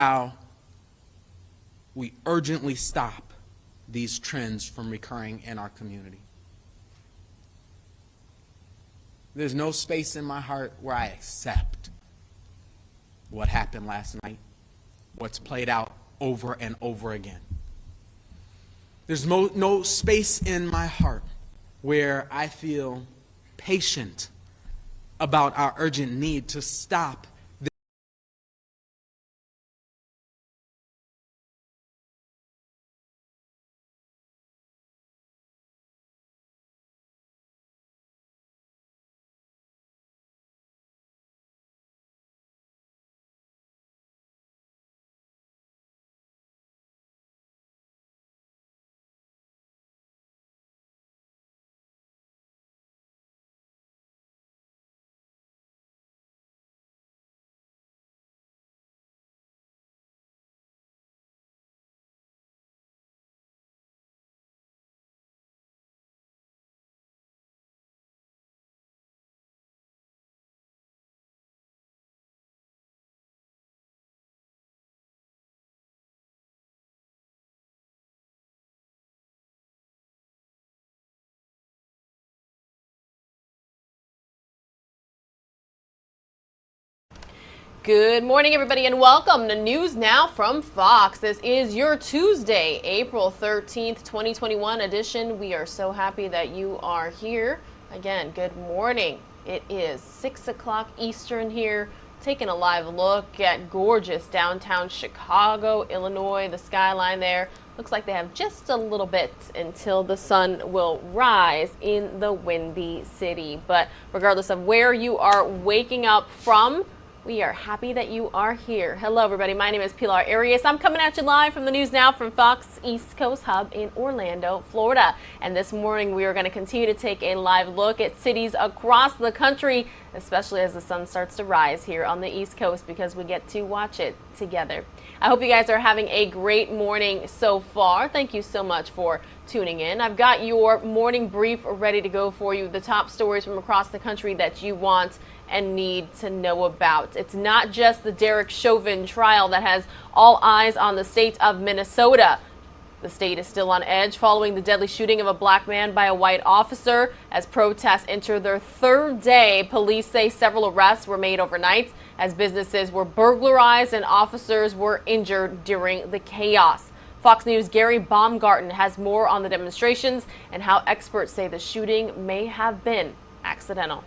how we urgently stop these trends from recurring in our community. There's no space in my heart where I accept what happened last night, what's played out over and over again. There's no space in my heart where I feel patient about our urgent need to stop Good morning, everybody, and welcome to News Now from Fox. This is your Tuesday, April 13th, 2021 edition. We are so happy that you are here. Again, good morning. It is 6 o'clock Eastern here, taking a live look at gorgeous downtown Chicago, Illinois. The skyline there looks like they have just a little bit until the sun will rise in the Windy City. But regardless of where you are waking up from, we are happy that you are here. Hello, everybody. My name is Pilar Arias. I'm coming at you live from the News Now from Fox East Coast Hub in Orlando, Florida. And this morning, we are going to continue to take a live look at cities across the country, especially as the sun starts to rise here on the East Coast, because we get to watch it together. I hope you guys are having a great morning so far. Thank you so much for tuning in. I've got your morning brief ready to go for you, the top stories from across the country that you want and need to know about. It's not just the Derek Chauvin trial that has all eyes on the state of Minnesota. The state is still on edge following the deadly shooting of a black man by a white officer. As protests enter their third day, police say several arrests were made overnight as businesses were burglarized and officers were injured during the chaos. Fox News' Gary Baumgarten has more on the demonstrations and how experts say the shooting may have been accidental.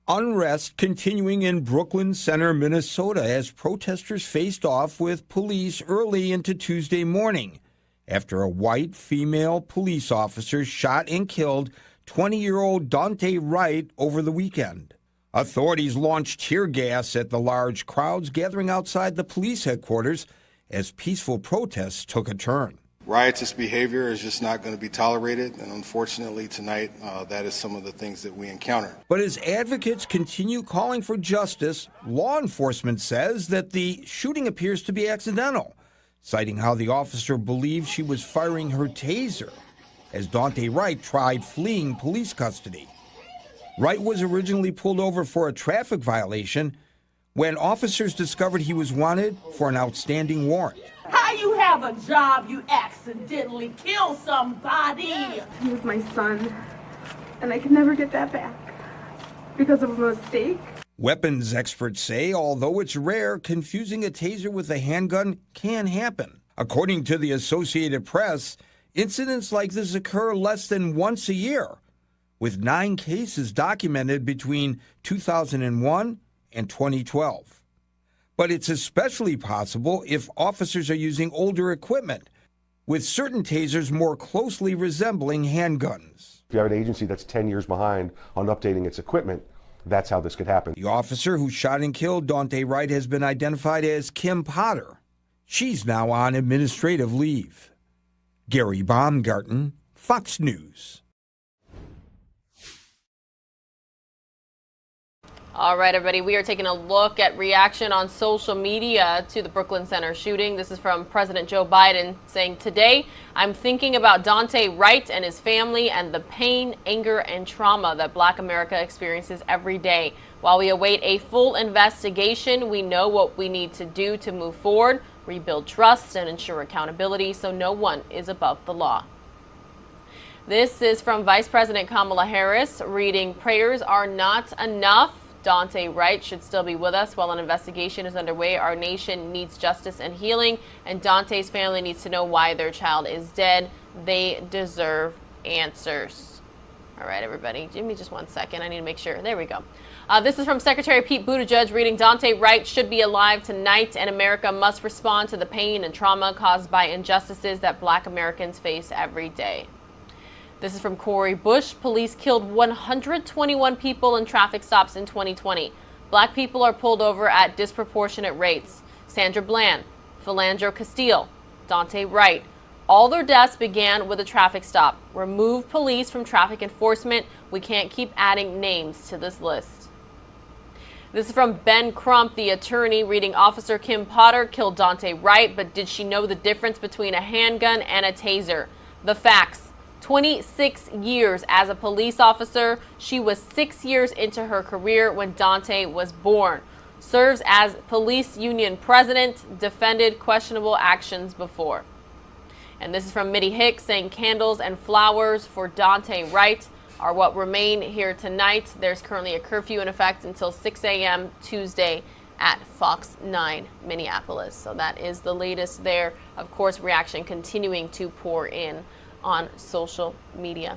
Unrest continuing in Brooklyn Center, Minnesota, as protesters faced off with police early into Tuesday morning after a white female police officer shot and killed 20-year-old Dante Wright over the weekend. Authorities launched tear gas at the large crowds gathering outside the police headquarters as peaceful protests took a turn. Riotous behavior is just not going to be tolerated, and unfortunately tonight that is some of the things that we encountered. But as advocates continue calling for justice, law enforcement says that the shooting appears to be accidental, citing how the officer believed she was firing her taser as Dante Wright tried fleeing police custody. Wright was originally pulled over for a traffic violation when officers discovered he was wanted for an outstanding warrant. How you have a job, you accidentally kill somebody? He was my son, and I can never get that back because of a mistake. Weapons experts say, although it's rare, confusing a taser with a handgun can happen. According to the Associated Press, incidents like this occur less than once a year, with 9 cases documented between 2001 and 2012. But it's especially possible if officers are using older equipment, with certain tasers more closely resembling handguns. If you have an agency that's 10 years behind on updating its equipment, that's how this could happen. The officer who shot and killed Dante Wright has been identified as Kim Potter. She's now on administrative leave. Gary Baumgarten, Fox News. All right, everybody, we are taking a look at reaction on social media to the Brooklyn Center shooting. This is from President Joe Biden saying, "Today, I'm thinking about Dante Wright and his family and the pain, anger, and trauma that Black America experiences every day. While we await a full investigation, we know what we need to do to move forward, rebuild trust, and ensure accountability so no one is above the law. This is from Vice President Kamala Harris reading, "Prayers are not enough. Daunte Wright should still be with us while an investigation is underway. Our nation needs justice and healing, and Daunte's family needs to know why their child is dead. They deserve answers." All right, everybody, give me just 1 second. I need to make sure. There we go. This is from Secretary Pete Buttigieg reading, "Daunte Wright should be alive tonight, and America must respond to the pain and trauma caused by injustices that Black Americans face every day." This is from Cori Bush. "Police killed 121 people in traffic stops in 2020. Black people are pulled over at disproportionate rates. Sandra Bland, Philandro Castile, Daunte Wright. All their deaths began with a traffic stop. Remove police from traffic enforcement. We can't keep adding names to this list." This is from Ben Crump, the attorney, reading, "Officer Kim Potter killed Daunte Wright, but did she know the difference between a handgun and a taser? The facts. 26 years as a police officer. She was 6 years into her career when Daunte was born. Serves as police union president. Defended questionable actions before." And this is from Mitty Hicks saying, "Candles and flowers for Daunte Wright are what remain here tonight. There's currently a curfew in effect until 6 a.m. Tuesday at Fox 9 Minneapolis." So that is the latest there. Of course, reaction continuing to pour in on social media.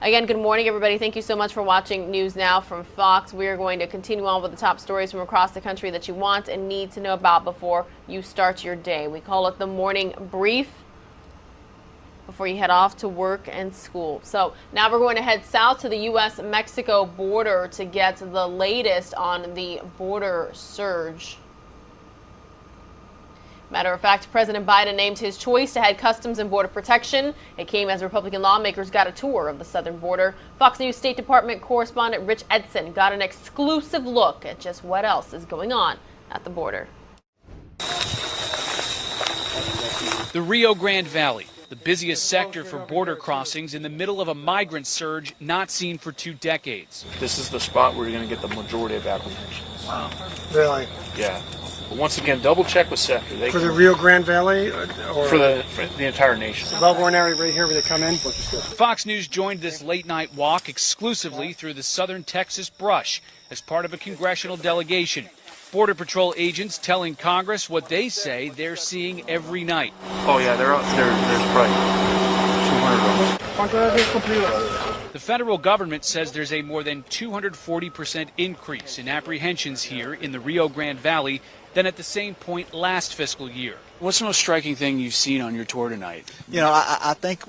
Again, good morning, everybody. Thank you so much for watching News Now from Fox. We are going to continue on with the top stories from across the country that you want and need to know about before you start your day. We call it the morning brief before you head off to work and school. So now we're going to head south to the U.S.-Mexico border to get the latest on the border surge. Matter of fact, President Biden named his choice to head Customs and Border Protection. It came as Republican lawmakers got a tour of the southern border. Fox News State Department correspondent Rich Edson got an exclusive look at just what else is going on at the border. The Rio Grande Valley, the busiest sector for border crossings in the middle of a migrant surge not seen for 2 decades. This is the spot where you're going to get the majority of applications. Wow. Really? Yeah. But once again, double check with sector. For the Rio Grande Valley? Or for the entire nation. The Bellborn area right here where they come in? Fox News joined this late night walk exclusively through the southern Texas brush as part of a congressional delegation. Border Patrol agents telling Congress what they say they're seeing every night. Oh yeah, they're out there. There's probably 200 of them. The federal government says there's a more than 240% increase in apprehensions here in the Rio Grande Valley than at the same point last fiscal year. What's the most striking thing you've seen on your tour tonight? You know, I think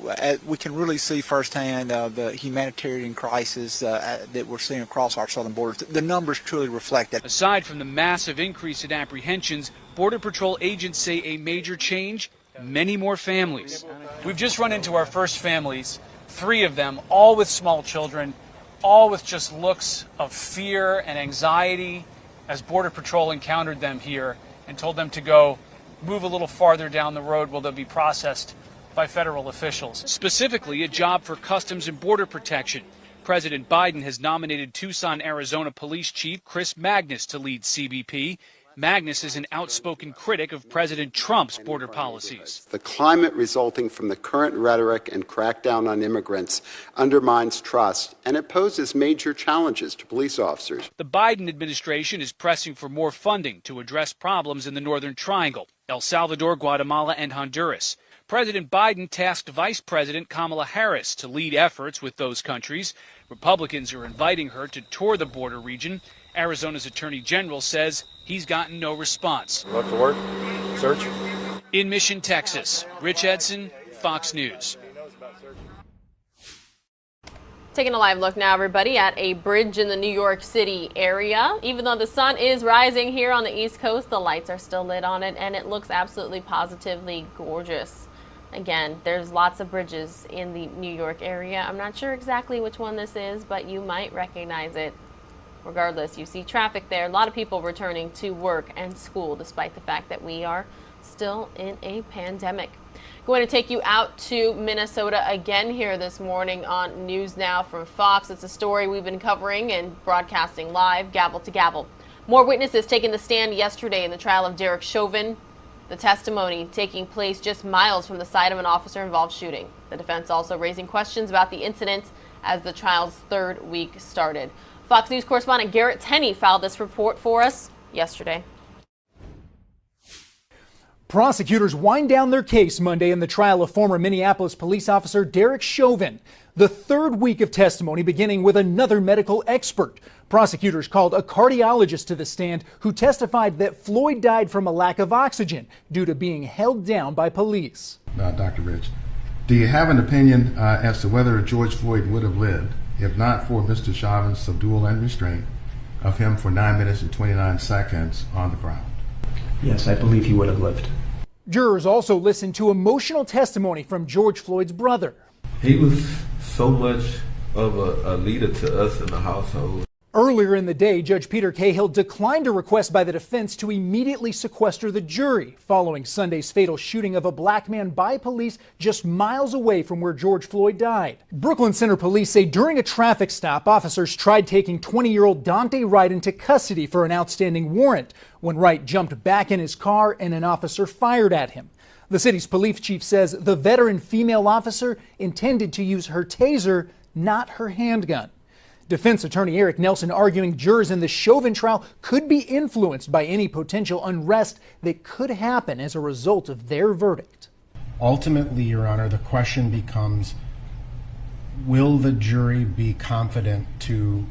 we can really see firsthand the humanitarian crisis that we're seeing across our southern borders. The numbers truly reflect that. Aside from the massive increase in apprehensions, Border Patrol agents say a major change, many more families. We've just run into our first families, 3 of them, all with small children, all with just looks of fear and anxiety as Border Patrol encountered them here and told them to go move a little farther down the road where they'll be processed by federal officials. Specifically, a job for Customs and Border Protection. President Biden has nominated Tucson, Arizona Police Chief Chris Magnus to lead CBP. Magnus is an outspoken critic of President Trump's border policies. The climate resulting from the current rhetoric and crackdown on immigrants undermines trust, and it poses major challenges to police officers. The Biden administration is pressing for more funding to address problems in the Northern Triangle, El Salvador, Guatemala, and Honduras. President Biden tasked Vice President Kamala Harris to lead efforts with those countries. Republicans are inviting her to tour the border region. Arizona's Attorney General says he's gotten no response. Look for work. Search. In Mission, Texas, Rich Edson, Fox News. Taking a live look now, everybody, at a bridge in the New York City area. Even though the sun is rising here on the East Coast, the lights are still lit on it, and it looks absolutely positively gorgeous. Again, there's lots of bridges in the New York area. I'm not sure exactly which one this is, but you might recognize it. Regardless, you see traffic there. A lot of people returning to work and school, despite the fact that we are still in a pandemic. Going to take you out to Minnesota again here this morning on NewsNOW from Fox. It's a story we've been covering and broadcasting live, gavel to gavel. More witnesses taking the stand yesterday in the trial of Derek Chauvin. The testimony taking place just miles from the site of an officer-involved shooting. The defense also raising questions about the incident as the trial's third week started. Fox News correspondent Garrett Tenney filed this report for us yesterday. Prosecutors wind down their case Monday in the trial of former Minneapolis police officer Derek Chauvin. The third week of testimony beginning with another medical expert. Prosecutors called a cardiologist to the stand who testified that Floyd died from a lack of oxygen due to being held down by police. Dr. Rich, do you have an opinion as to whether George Floyd would have lived if not for Mr. Chauvin's subdual and restraint of him for 9 minutes and 29 seconds on the ground? Yes, I believe he would have lived. Jurors also listened to emotional testimony from George Floyd's brother. He was so much of a leader to us in the household. Earlier in the day, Judge Peter Cahill declined a request by the defense to immediately sequester the jury following Sunday's fatal shooting of a black man by police just miles away from where George Floyd died. Brooklyn Center police say during a traffic stop, officers tried taking 20-year-old Dante Wright into custody for an outstanding warrant when Wright jumped back in his car and an officer fired at him. The city's police chief says the veteran female officer intended to use her taser, not her handgun. Defense attorney Eric Nelson arguing jurors in the Chauvin trial could be influenced by any potential unrest that could happen as a result of their verdict. Ultimately, Your Honor, the question becomes, will the jury be confident to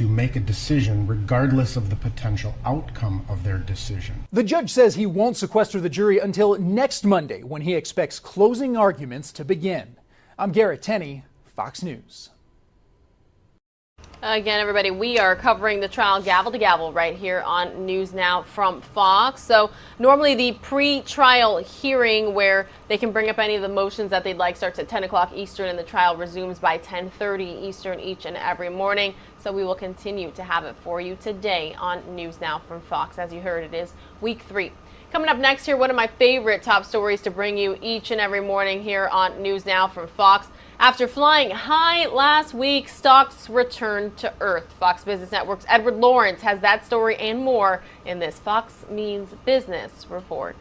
make a decision regardless of the potential outcome of their decision? The judge says he won't sequester the jury until next Monday when he expects closing arguments to begin. I'm Garrett Tenney, Fox News. Again, everybody, we are covering the trial gavel to gavel right here on NewsNOW from Fox. So normally the pre-trial hearing where they can bring up any of the motions that they'd like starts at 10 o'clock Eastern and the trial resumes by 10:30 Eastern each and every morning. So we will continue to have it for you today on NewsNOW from Fox. As you heard, it is week 3. Coming up next here, one of my favorite top stories to bring you each and every morning here on NewsNOW from Fox. After flying high last week, stocks returned to earth. Fox Business Network's Edward Lawrence has that story and more in this Fox Means Business report.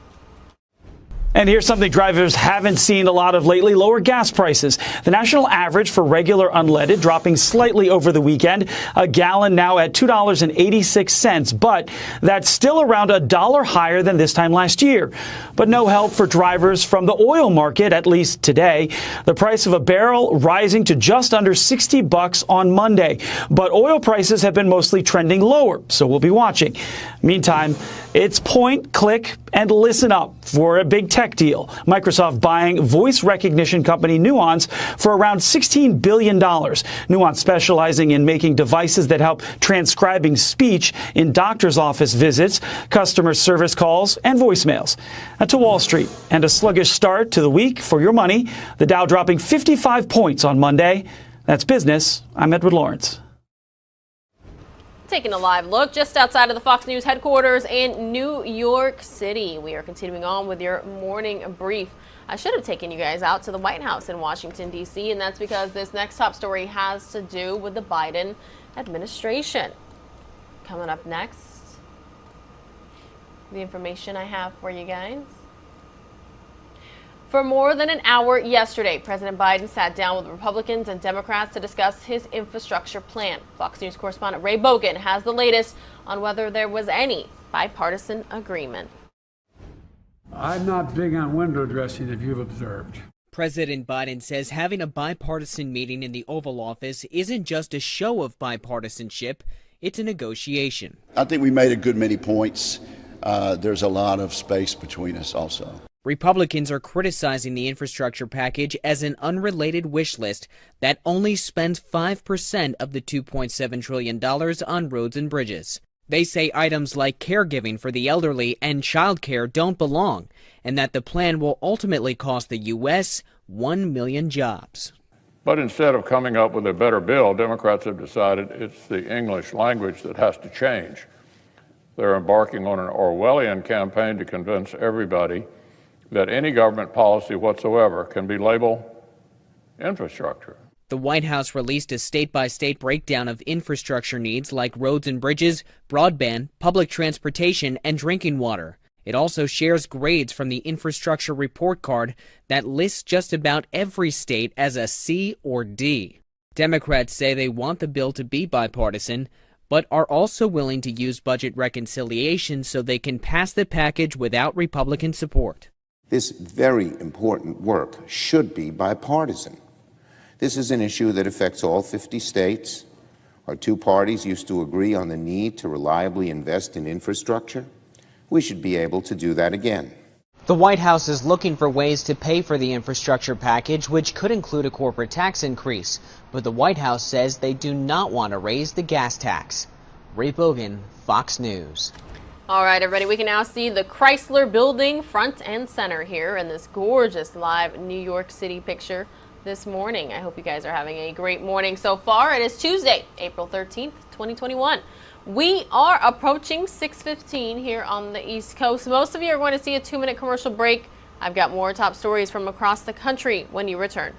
And here's something drivers haven't seen a lot of lately, lower gas prices. The national average for regular unleaded dropping slightly over the weekend, a gallon now at $2.86, but that's still around $1 higher than this time last year. But no help for drivers from the oil market, at least today. The price of a barrel rising to just under $60 on Monday. But oil prices have been mostly trending lower, so we'll be watching. Meantime, it's point, click, and listen up for a big tech deal. Microsoft buying voice recognition company Nuance for around $16 billion. Nuance specializing in making devices that help transcribing speech in doctor's office visits, customer service calls, and voicemails. To Wall Street, and a sluggish start to the week for your money. The Dow dropping 55 points on Monday. That's business. I'm Edward Lawrence. Taking a live look just outside of the Fox News headquarters in New York City. We are continuing on with your morning brief. I should have taken you guys out to the White House in Washington, D.C., and that's because this next top story has to do with the Biden administration. Coming up next, the information I have for you guys. For more than an hour yesterday, President Biden sat down with Republicans and Democrats to discuss his infrastructure plan. Fox News correspondent Ray Bogan has the latest on whether there was any bipartisan agreement. I'm not big on window dressing, if you've observed. President Biden says having a bipartisan meeting in the Oval Office isn't just a show of bipartisanship, it's a negotiation. I think we made a good many points. There's a lot of space between us also. Republicans are criticizing the infrastructure package as an unrelated wish list that only spends 5% of the $2.7 trillion on roads and bridges. They say items like caregiving for the elderly and child care don't belong, and that the plan will ultimately cost the U.S. 1 million jobs. But instead of coming up with a better bill, Democrats have decided it's the English language that has to change. They're embarking on an Orwellian campaign to convince everybody that any government policy whatsoever can be labeled infrastructure. The White House released a state-by-state breakdown of infrastructure needs like roads and bridges, broadband, public transportation, and drinking water. It also shares grades from the infrastructure report card that lists just about every state as a C or D. Democrats say they want the bill to be bipartisan, but are also willing to use budget reconciliation so they can pass the package without Republican support. This very important work should be bipartisan. This is an issue that affects all 50 states. Our two parties used to agree on the need to reliably invest in infrastructure. We should be able to do that again. The White House is looking for ways to pay for the infrastructure package, which could include a corporate tax increase. But the White House says they do not want to raise the gas tax. Ray Bogan, Fox News. All right, everybody, we can now see the Chrysler Building front and center here in this gorgeous live New York City picture this morning. I hope you guys are having a great morning so far. It is Tuesday, April 13th, 2021. We are approaching 6:15 here on the East Coast. Most of you are going to see a 2-minute commercial break. I've got more top stories from across the country when you return.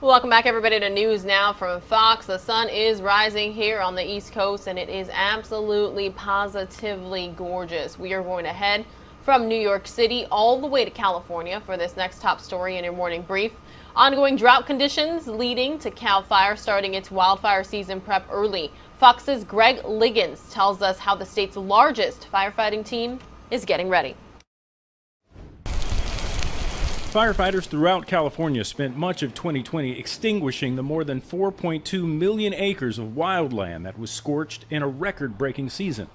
Welcome back, everybody, to News Now from Fox. The sun is rising here on the East Coast, and it is absolutely positively gorgeous. We are going to head from New York City all the way to California for this next top story in your morning brief. Ongoing drought conditions leading to Cal Fire starting its wildfire season prep early. Fox's Greg Liggins tells us how the state's largest firefighting team is getting ready. Firefighters throughout California spent much of 2020 extinguishing the more than 4.2 million acres of wildland that was scorched in a record-breaking season.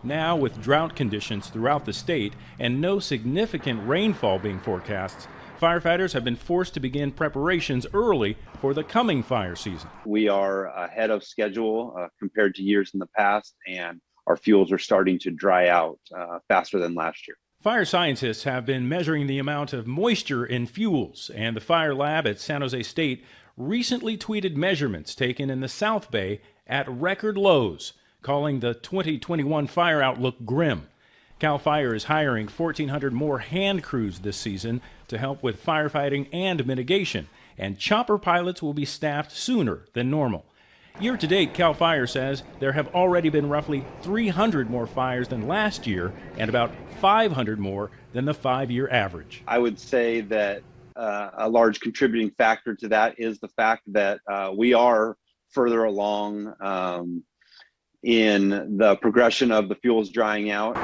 Now, with drought conditions throughout the state and no significant rainfall being forecast, firefighters have been forced to begin preparations early for the coming fire season. We are ahead of schedule compared to years in the past, and our fuels are starting to dry out faster than last year. Fire scientists have been measuring the amount of moisture in fuels, and the fire lab at San Jose State recently tweeted measurements taken in the South Bay at record lows, calling the 2021 fire outlook grim. CAL FIRE is hiring 1,400 more hand crews this season to help with firefighting and mitigation, and chopper pilots will be staffed sooner than normal. Year to date, CAL FIRE says there have already been roughly 300 more fires than last year and about 500 more than the 5-year average. I would say that a large contributing factor to that is the fact that we are further along in the progression of the fuels drying out.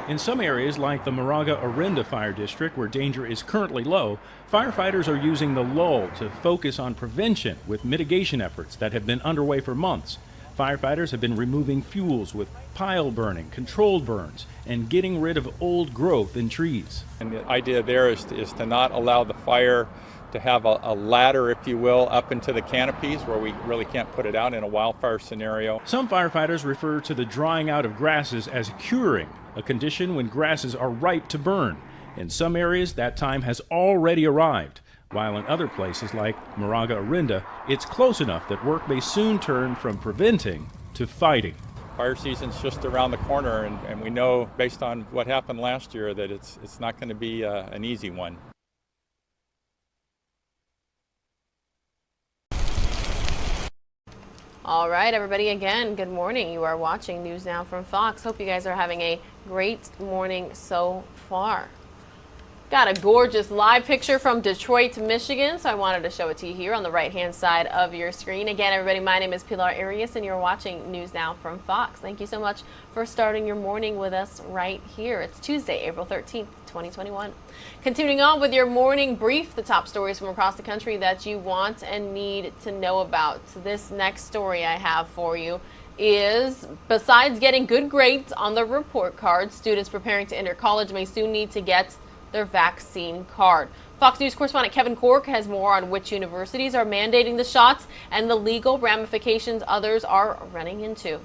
In some areas, like the Moraga Orinda Fire District, where danger is currently low, firefighters are using the lull to focus on prevention with mitigation efforts that have been underway for months. Firefighters have been removing fuels with pile burning, controlled burns, and getting rid of old growth in trees. And the idea there is to not allow the fire to have a ladder, if you will, up into the canopies where we really can't put it out in a wildfire scenario. Some firefighters refer to the drying out of grasses as curing, a condition when grasses are ripe to burn. In some areas, that time has already arrived, while in other places like Moraga Orinda, it's close enough that work may soon turn from preventing to fighting. Fire season's just around the corner, and we know, based on what happened last year, that it's not going to be an easy one. All right, everybody, again, good morning. You are watching News Now from Fox. Hope you guys are having a great morning so far. Got a gorgeous live picture from Detroit, Michigan, so I wanted to show it to you here on the right-hand side of your screen. Again, everybody, my name is Pilar Arias, and you're watching News Now from Fox. Thank you so much for starting your morning with us right here. It's Tuesday, April 13th, 2021. Continuing on with your morning brief, the top stories from across the country that you want and need to know about. This next story I have for you is, besides getting good grades on the report card, students preparing to enter college may soon need to get their vaccine card. Fox News correspondent Kevin Cork has more on which universities are mandating the shots and the legal ramifications others are running into.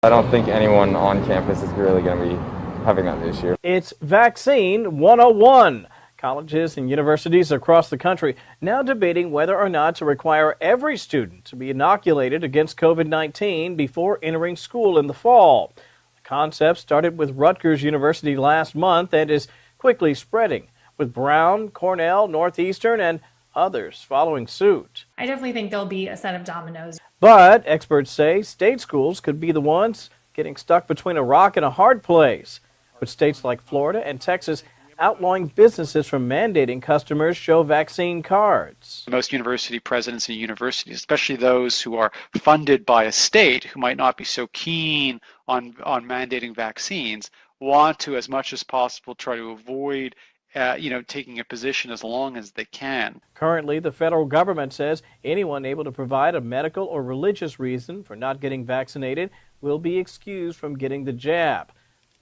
I don't think anyone on campus is really going to be having that this year. It's Vaccine 101. Colleges and universities across the country now debating whether or not to require every student to be inoculated against COVID-19 before entering school in the fall. The concept started with Rutgers University last month and is quickly spreading, with Brown, Cornell, Northeastern, and others following suit. I definitely think there'll be a set of dominoes. But experts say state schools could be the ones getting stuck between a rock and a hard place, with states like Florida and Texas outlawing businesses from mandating customers show vaccine cards. Most university presidents and universities, especially those who are funded by a state who might not be so keen on mandating vaccines, want to, as much as possible, try to avoid taking a position as long as they can. Currently, the federal government says anyone able to provide a medical or religious reason for not getting vaccinated will be excused from getting the jab.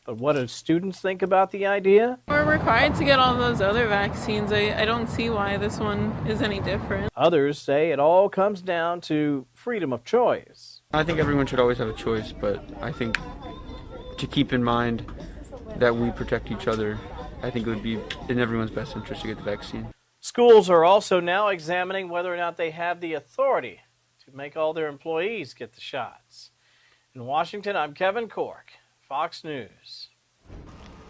But what do students think about the idea? We're required to get all those other vaccines. I don't see why this one is any different. Others say it all comes down to freedom of choice. I think everyone should always have a choice, but I think to keep in mind that we protect each other, I think it would be in everyone's best interest to get the vaccine. Schools are also now examining whether or not they have the authority to make all their employees get the shots. In Washington, I'm Kevin Cork, Fox News.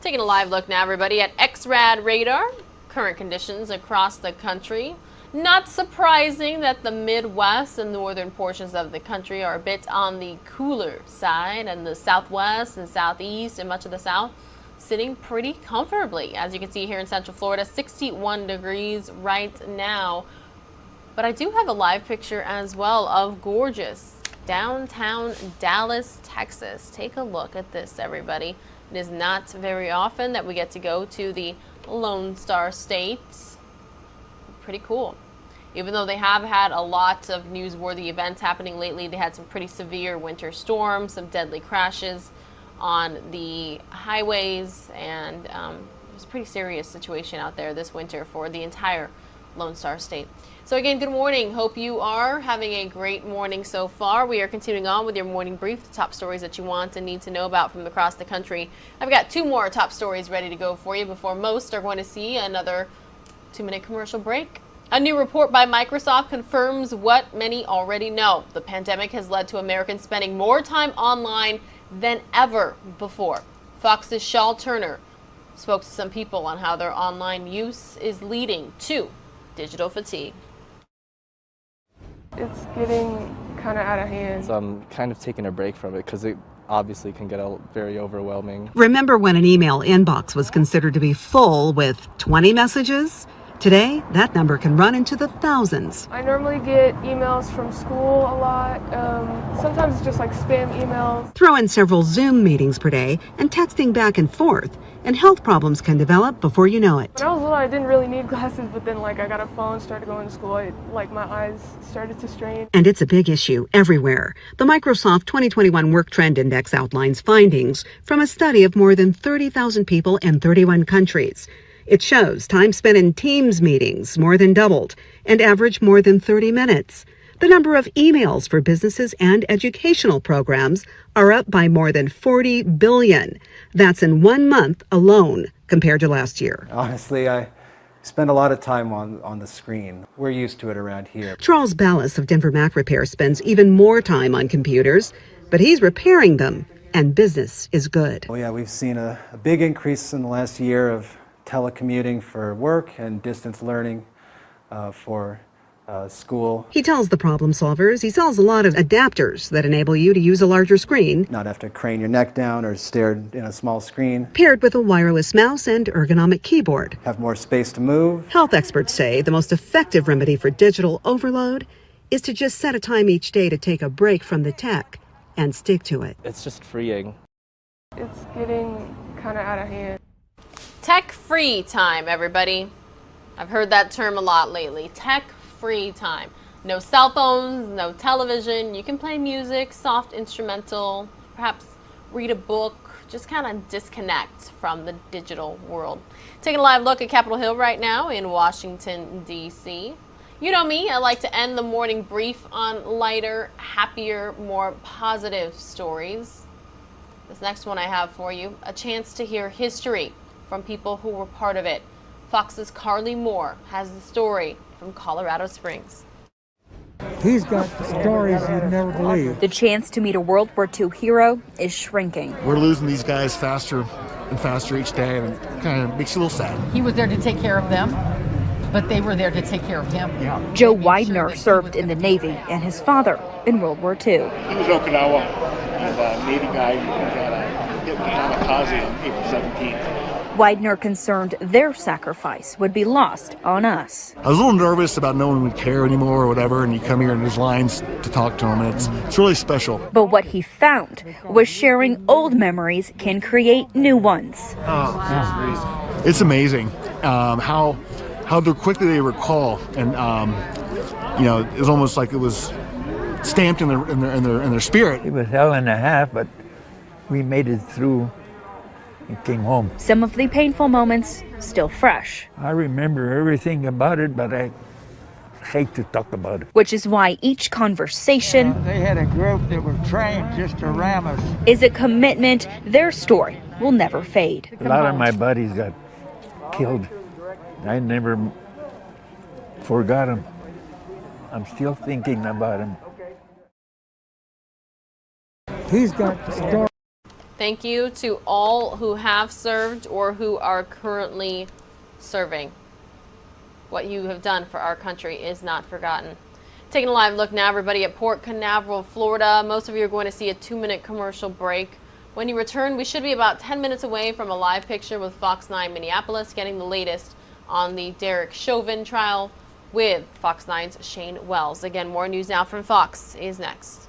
Taking a live look now, everybody, at XRAD radar. Current conditions across the country. Not surprising that the Midwest and northern portions of the country are a bit on the cooler side, and the Southwest and Southeast and much of the South sitting pretty comfortably. As you can see here in Central Florida, 61 degrees right now. But I do have a live picture as well of gorgeous downtown Dallas, Texas. Take a look at this, everybody. It is not very often that we get to go to the Lone Star State. Pretty cool. Even though they have had a lot of newsworthy events happening lately, they had some pretty severe winter storms, some deadly crashes on the highways, and it was a pretty serious situation out there this winter for the entire Lone Star State. So again, good morning. Hope you are having a great morning so far. We are continuing on with your morning brief, the top stories that you want and need to know about from across the country. I've got 2 more top stories ready to go for you before most are going to see another 2-minute commercial break. A new report by Microsoft confirms what many already know. The pandemic has led to Americans spending more time online than ever before. Fox's Shaw Turner spoke to some people on how their online use is leading to digital fatigue. It's getting kind of out of hand. So I'm kind of taking a break from it because it obviously can get very overwhelming. Remember when an email inbox was considered to be full with 20 messages? Today, that number can run into the thousands. I normally get emails from school a lot. Sometimes it's just like spam emails. Throw in several Zoom meetings per day and texting back and forth, and health problems can develop before you know it. When I was little, I didn't really need glasses, but then I got a phone, started going to school, my eyes started to strain. And it's a big issue everywhere. The Microsoft 2021 Work Trend Index outlines findings from a study of more than 30,000 people in 31 countries. It shows time spent in Teams meetings more than doubled and averaged more than 30 minutes. The number of emails for businesses and educational programs are up by more than 40 billion. That's in 1 month alone compared to last year. Honestly, I spend a lot of time on the screen. We're used to it around here. Charles Ballas of Denver Mac Repair spends even more time on computers, but he's repairing them, and business is good. Oh yeah, we've seen a big increase in the last year of telecommuting for work and distance learning for school. He tells the problem solvers he sells a lot of adapters that enable you to use a larger screen. Not have to crane your neck down or stare in a small screen. Paired with a wireless mouse and ergonomic keyboard. Have more space to move. Health experts say the most effective remedy for digital overload is to just set a time each day to take a break from the tech and stick to it. It's just freeing. It's getting kind of out of hand. Tech-free time, everybody. I've heard that term a lot lately. Tech-free time. No cell phones, no television. You can play music, soft instrumental, perhaps read a book, just kind of disconnect from the digital world. Taking a live look at Capitol Hill right now in Washington, D.C. You know me, I like to end the morning brief on lighter, happier, more positive stories. This next one I have for you, a chance to hear history from people who were part of it. Fox's Carly Moore has the story from Colorado Springs. He's got stories you'd never believe. The chance to meet a World War II hero is shrinking. We're losing these guys faster and faster each day, and it kind of makes you a little sad. He was there to take care of them, but they were there to take care of him. Yeah. Joe Widener served in the Navy and his father in World War II. He was Okinawa, and a Navy guy who got hit with a kamikaze on April 17th. Widener concerned their sacrifice would be lost on us. I was a little nervous about no one would care anymore or whatever, and you come here and there's lines to talk to them, and it's really special. But what he found was sharing old memories can create new ones. Oh, it's amazing how quickly they recall, and it's almost like it was stamped in their spirit. It was hell and a half, but we made it through. Came home. Some of the painful moments still fresh. I remember everything about it, but I hate to talk about it. Which is why each conversation they had a group that were trained just to ram us. Is a commitment their story will never fade. A lot of my buddies got killed. I never forgot them. I'm still thinking about them. He's got stories. Thank you to all who have served or who are currently serving. What you have done for our country is not forgotten. Taking a live look now, everybody, at Port Canaveral, Florida. Most of you are going to see a 2-minute commercial break. When you return, we should be about 10 minutes away from a live picture with Fox 9 Minneapolis, getting the latest on the Derek Chauvin trial with Fox 9's Shane Wells. Again, more news now from Fox is next.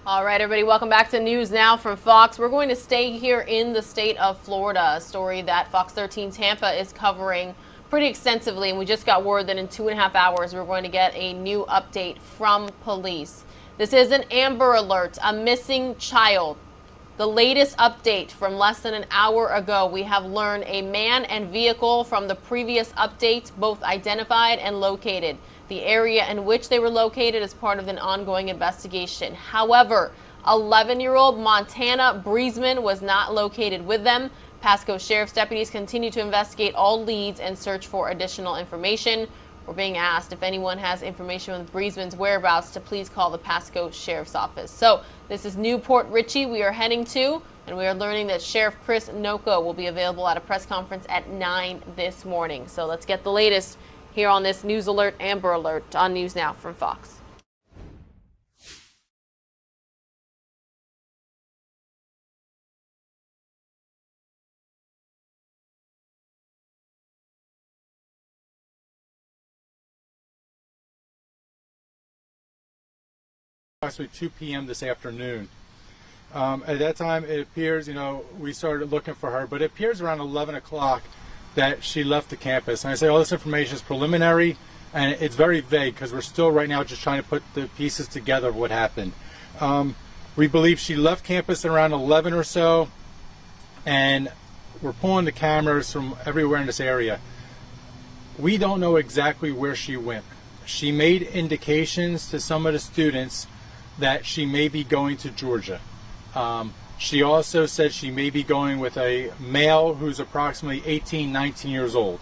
All right, everybody, welcome back to News Now from Fox. We're going to stay here in the state of Florida, a story that Fox 13 Tampa is covering pretty extensively, and we just got word that in 2.5 hours we're going to get a new update from police. This is an Amber Alert, a missing child. The latest update from less than an hour ago, we have learned a man and vehicle from the previous update, both identified and located. The area in which they were located is part of an ongoing investigation. However, 11-year-old Montana Breezeman was not located with them. Pasco Sheriff's deputies continue to investigate all leads and search for additional information. We're being asked if anyone has information on Breezeman's whereabouts to please call the Pasco Sheriff's Office. So this is Newport Richey we are heading to, and we are learning that Sheriff Chris Noko will be available at a press conference at 9 this morning. So let's get the latest here on this News Alert, Amber Alert on News Now from Fox. Approximately 2 p.m. this afternoon. At that time, it appears, we started looking for her, but it appears around 11 o'clock that she left the campus. And I say all this information is preliminary, and it's very vague because we're still right now just trying to put the pieces together of what happened. We believe she left campus around 11 or so, and we're pulling the cameras from everywhere in this area. We don't know exactly where she went. She made indications to some of the students that she may be going to Georgia. She also said she may be going with a male who's approximately 18, 19 years old.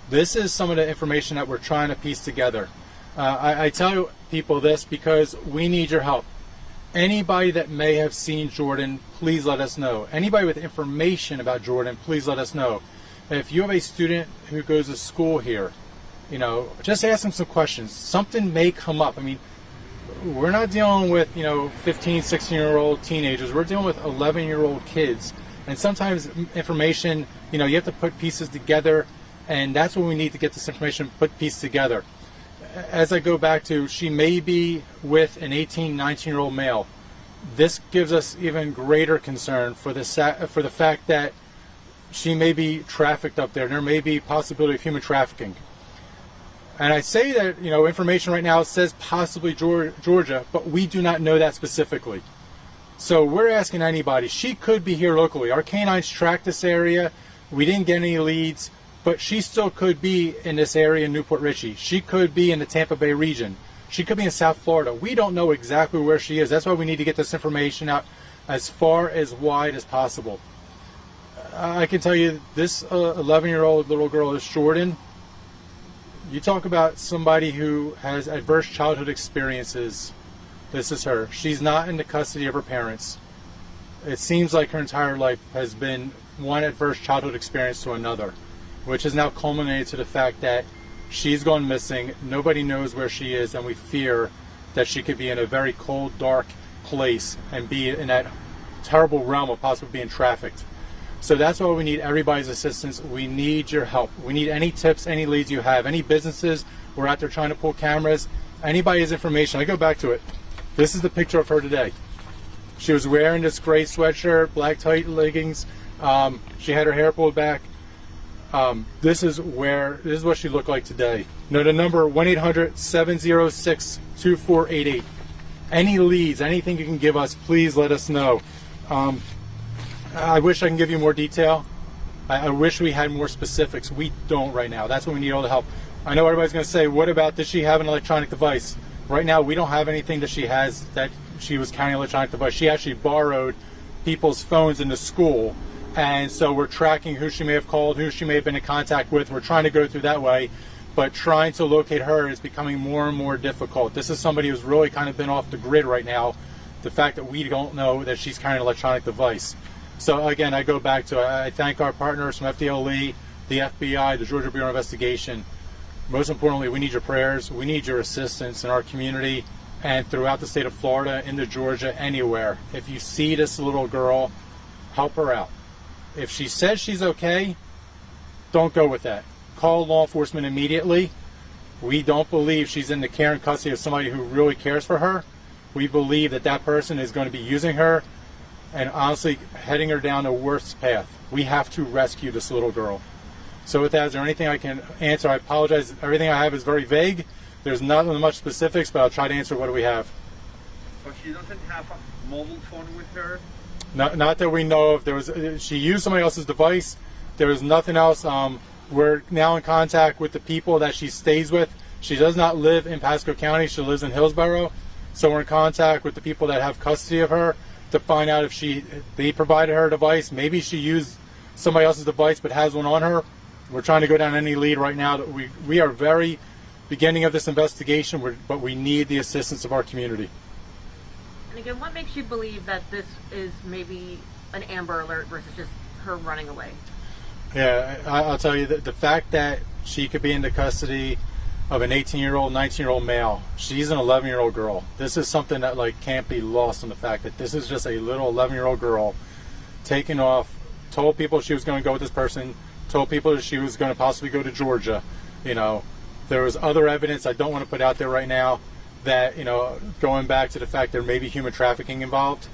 This is some of the information that we're trying to piece together. I tell people this because we need your help. Anybody that may have seen Jordan, please let us know. Anybody with information about Jordan, please let us know. If you have a student who goes to school here, just ask them some questions. Something may come up. I mean, we're not dealing with, 15, 16-year-old teenagers. We're dealing with 11-year-old kids. And sometimes information, you have to put pieces together, and that's what we need to get this information put pieces together. As I go back to, she may be with an 18, 19-year-old male. This gives us even greater concern for the fact that she may be trafficked up there. There may be possibility of human trafficking. And I say that, information right now says possibly Georgia, but we do not know that specifically. So we're asking anybody. She could be here locally. Our canines tracked this area. We didn't get any leads, but she still could be in this area in Newport Richey. She could be in the Tampa Bay region. She could be in South Florida. We don't know exactly where she is. That's why we need to get this information out as far as wide as possible. I can tell you this 11-year-old little girl is Jordan. You talk about somebody who has adverse childhood experiences. This is her. She's not in the custody of her parents. It seems like her entire life has been one adverse childhood experience to another, which has now culminated to the fact that she's gone missing. Nobody knows where she is, and we fear that she could be in a very cold, dark place and be in that terrible realm of possibly being trafficked. So that's why we need everybody's assistance. We need your help. We need any tips, any leads you have, any businesses. We're out there trying to pull cameras. Anybody's information. I go back to it. This is the picture of her today. She was wearing this gray sweatshirt, black tight leggings. She had her hair pulled back. This is what she looked like today. The number 1-800-706-2488. Any leads, anything you can give us, please let us know. I wish I can give you more detail. I wish we had more specifics. We don't right now. That's when we need all the help. I know everybody's going to say, what about, does she have an electronic device? Right now, we don't have anything that she has that she was carrying an electronic device. She actually borrowed people's phones in the school. And so we're tracking who she may have called, who she may have been in contact with. We're trying to go through that way. But trying to locate her is becoming more and more difficult. This is somebody who's really kind of been off the grid right now. The fact that we don't know that she's carrying an electronic device. So again, I go back to, I thank our partners from FDLE, the FBI, the Georgia Bureau of Investigation. Most importantly, we need your prayers. We need your assistance in our community and throughout the state of Florida, into Georgia, anywhere. If you see this little girl, help her out. If she says she's okay, don't go with that. Call law enforcement immediately. We don't believe she's in the care and custody of somebody who really cares for her. we believe that that person is going to be using her and honestly heading her down the worst path. We have to rescue this little girl. So with that, is there anything I can answer? I apologize. Everything I have is very vague. There's not much specifics, but I'll try to answer what do we have. So she doesn't have a mobile phone with her? Not that we know of. She used somebody else's device. There was nothing else. We're now in contact with the people that she stays with. She does not live in Pasco County. She lives in Hillsborough. So we're in contact with the people that have custody of her to find out if they provided her a device. Maybe she used somebody else's device but has one on her. We're trying to go down any lead right now. That we are very beginning of this investigation, but we need the assistance of our community. And again, what makes you believe that this is maybe an Amber Alert versus just her running away? Yeah, I'll tell you that the fact that she could be in the custody of an 18-year-old, 19-year-old male. She's an 11-year-old girl. This is something that can't be lost on the fact that this is just a little 11-year-old girl taken off, told people she was going to go with this person, told people that she was going to possibly go to Georgia. There was other evidence I don't want to put out there right now that, going back to the fact there may be human trafficking involved.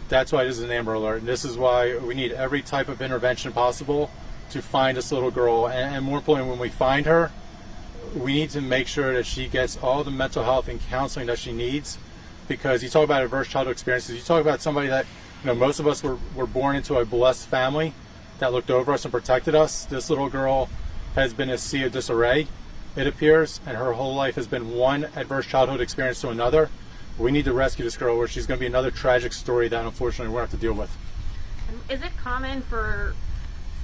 That's why this is an Amber Alert. And this is why we need every type of intervention possible to find this little girl. And more importantly, when we find her, we need to make sure that she gets all the mental health and counseling that she needs, because you talk about adverse childhood experiences. You talk about somebody that, most of us were born into a blessed family that looked over us and protected us. This little girl has been a sea of disarray, it appears, and her whole life has been one adverse childhood experience to another. We need to rescue this girl, or she's going to be another tragic story that unfortunately we're going to have to deal with. Is it common for,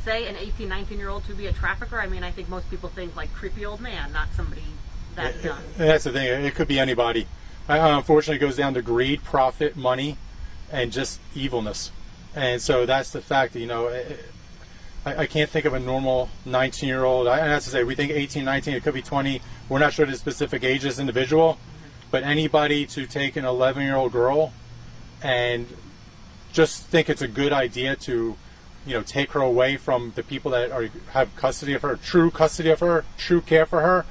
say, an 18, 19-year-old to be a trafficker? I mean, I think most people think like creepy old man, not somebody that young. That's the thing. It could be anybody. Unfortunately, it goes down to greed, profit, money, and just evilness. And so that's the fact that, I can't think of a normal 19-year-old. And that's to say, we think 18, 19, it could be 20. We're not sure the specific age of this individual. But anybody to take an 11-year-old girl and just think it's a good idea to, take her away from the people that have custody of her, true custody of her, true care for her,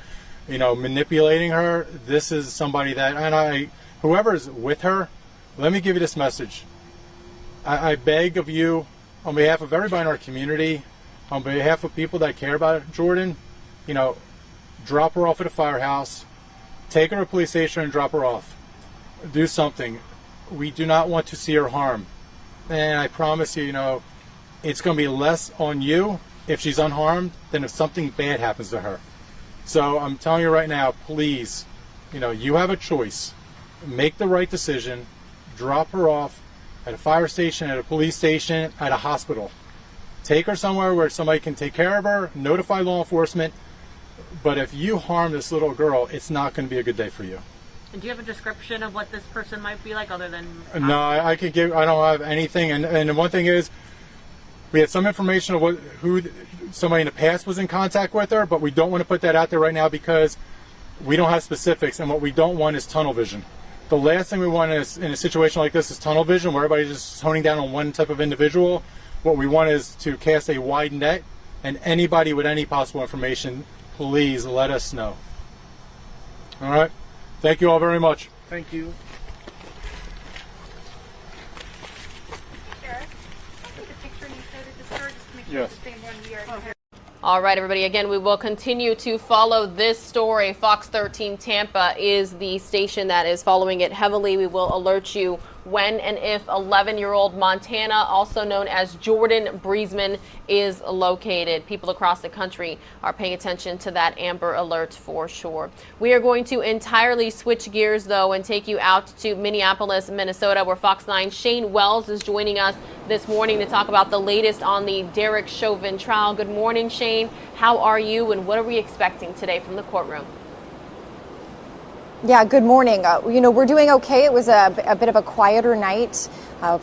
manipulating her. This is somebody that, and whoever's with her, let me give you this message. I beg of you, on behalf of everybody in our community, on behalf of people that care about Jordan, drop her off at a firehouse, take her to a police station and drop her off. Do something. We do not want to see her harmed. And I promise you, it's going to be less on you if she's unharmed than if something bad happens to her. So I'm telling you right now, please, you have a choice. Make the right decision. Drop her off at a fire station, at a police station, at a hospital. Take her somewhere where somebody can take care of her, notify law enforcement. But if you harm this little girl, it's not going to be a good day for you. And do you have a description of what this person might be like other than... No, I don't have anything. And the one thing is, we had some information of who somebody in the past was in contact with her, but we don't want to put that out there right now because we don't have specifics, and what we don't want is tunnel vision. The last thing we want is, in a situation like this, is tunnel vision, where everybody's just honing down on one type of individual. What we want is to cast a wide net, and anybody with any possible information, please let us know. All right? Thank you all very much. Thank you. Yes. All right, everybody. Again, we will continue to follow this story. Fox 13 Tampa is the station that is following it heavily. We will alert you when and if 11-year-old Montana, also known as Jordan Breesman, is located. People across the country are paying attention to that Amber Alert for sure. We are going to entirely switch gears, though, and take you out to Minneapolis, Minnesota, where Fox 9's Shane Wells is joining us this morning to talk about the latest on the Derek Chauvin trial. Good morning, Shane. How are you, and what are we expecting today from the courtroom? Yeah, good morning. We're doing okay. It was a bit of a quieter night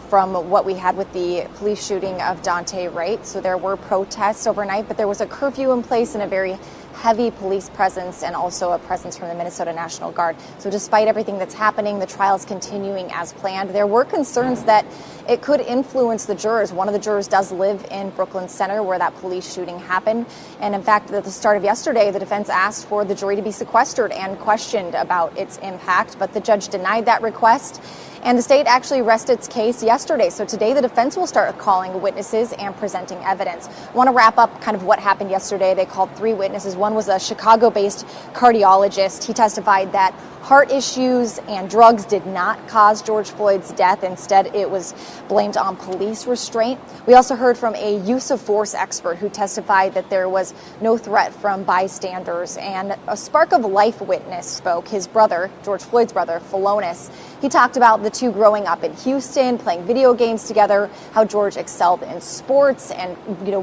from what we had with the police shooting of Daunte Wright. So there were protests overnight, but there was a curfew in place and a very heavy police presence and also a presence from the Minnesota National Guard. So despite everything that's happening, the trial is continuing as planned. There were concerns that it could influence the jurors. One of the jurors does live in Brooklyn Center where that police shooting happened. And in fact, at the start of yesterday, the defense asked for the jury to be sequestered and questioned about its impact, but the judge denied that request. And the state actually rested its case yesterday. So today the defense will start calling witnesses and presenting evidence. I want to wrap up kind of what happened yesterday. They called 3 witnesses. One was a Chicago-based cardiologist. He testified that heart issues and drugs did not cause George Floyd's death. Instead, it was blamed on police restraint. We also heard from a use of force expert who testified that there was no threat from bystanders. And a spark of life witness spoke. His brother, George Floyd's brother, Philonis. He talked about the two growing up in Houston, playing video games together, how George excelled in sports and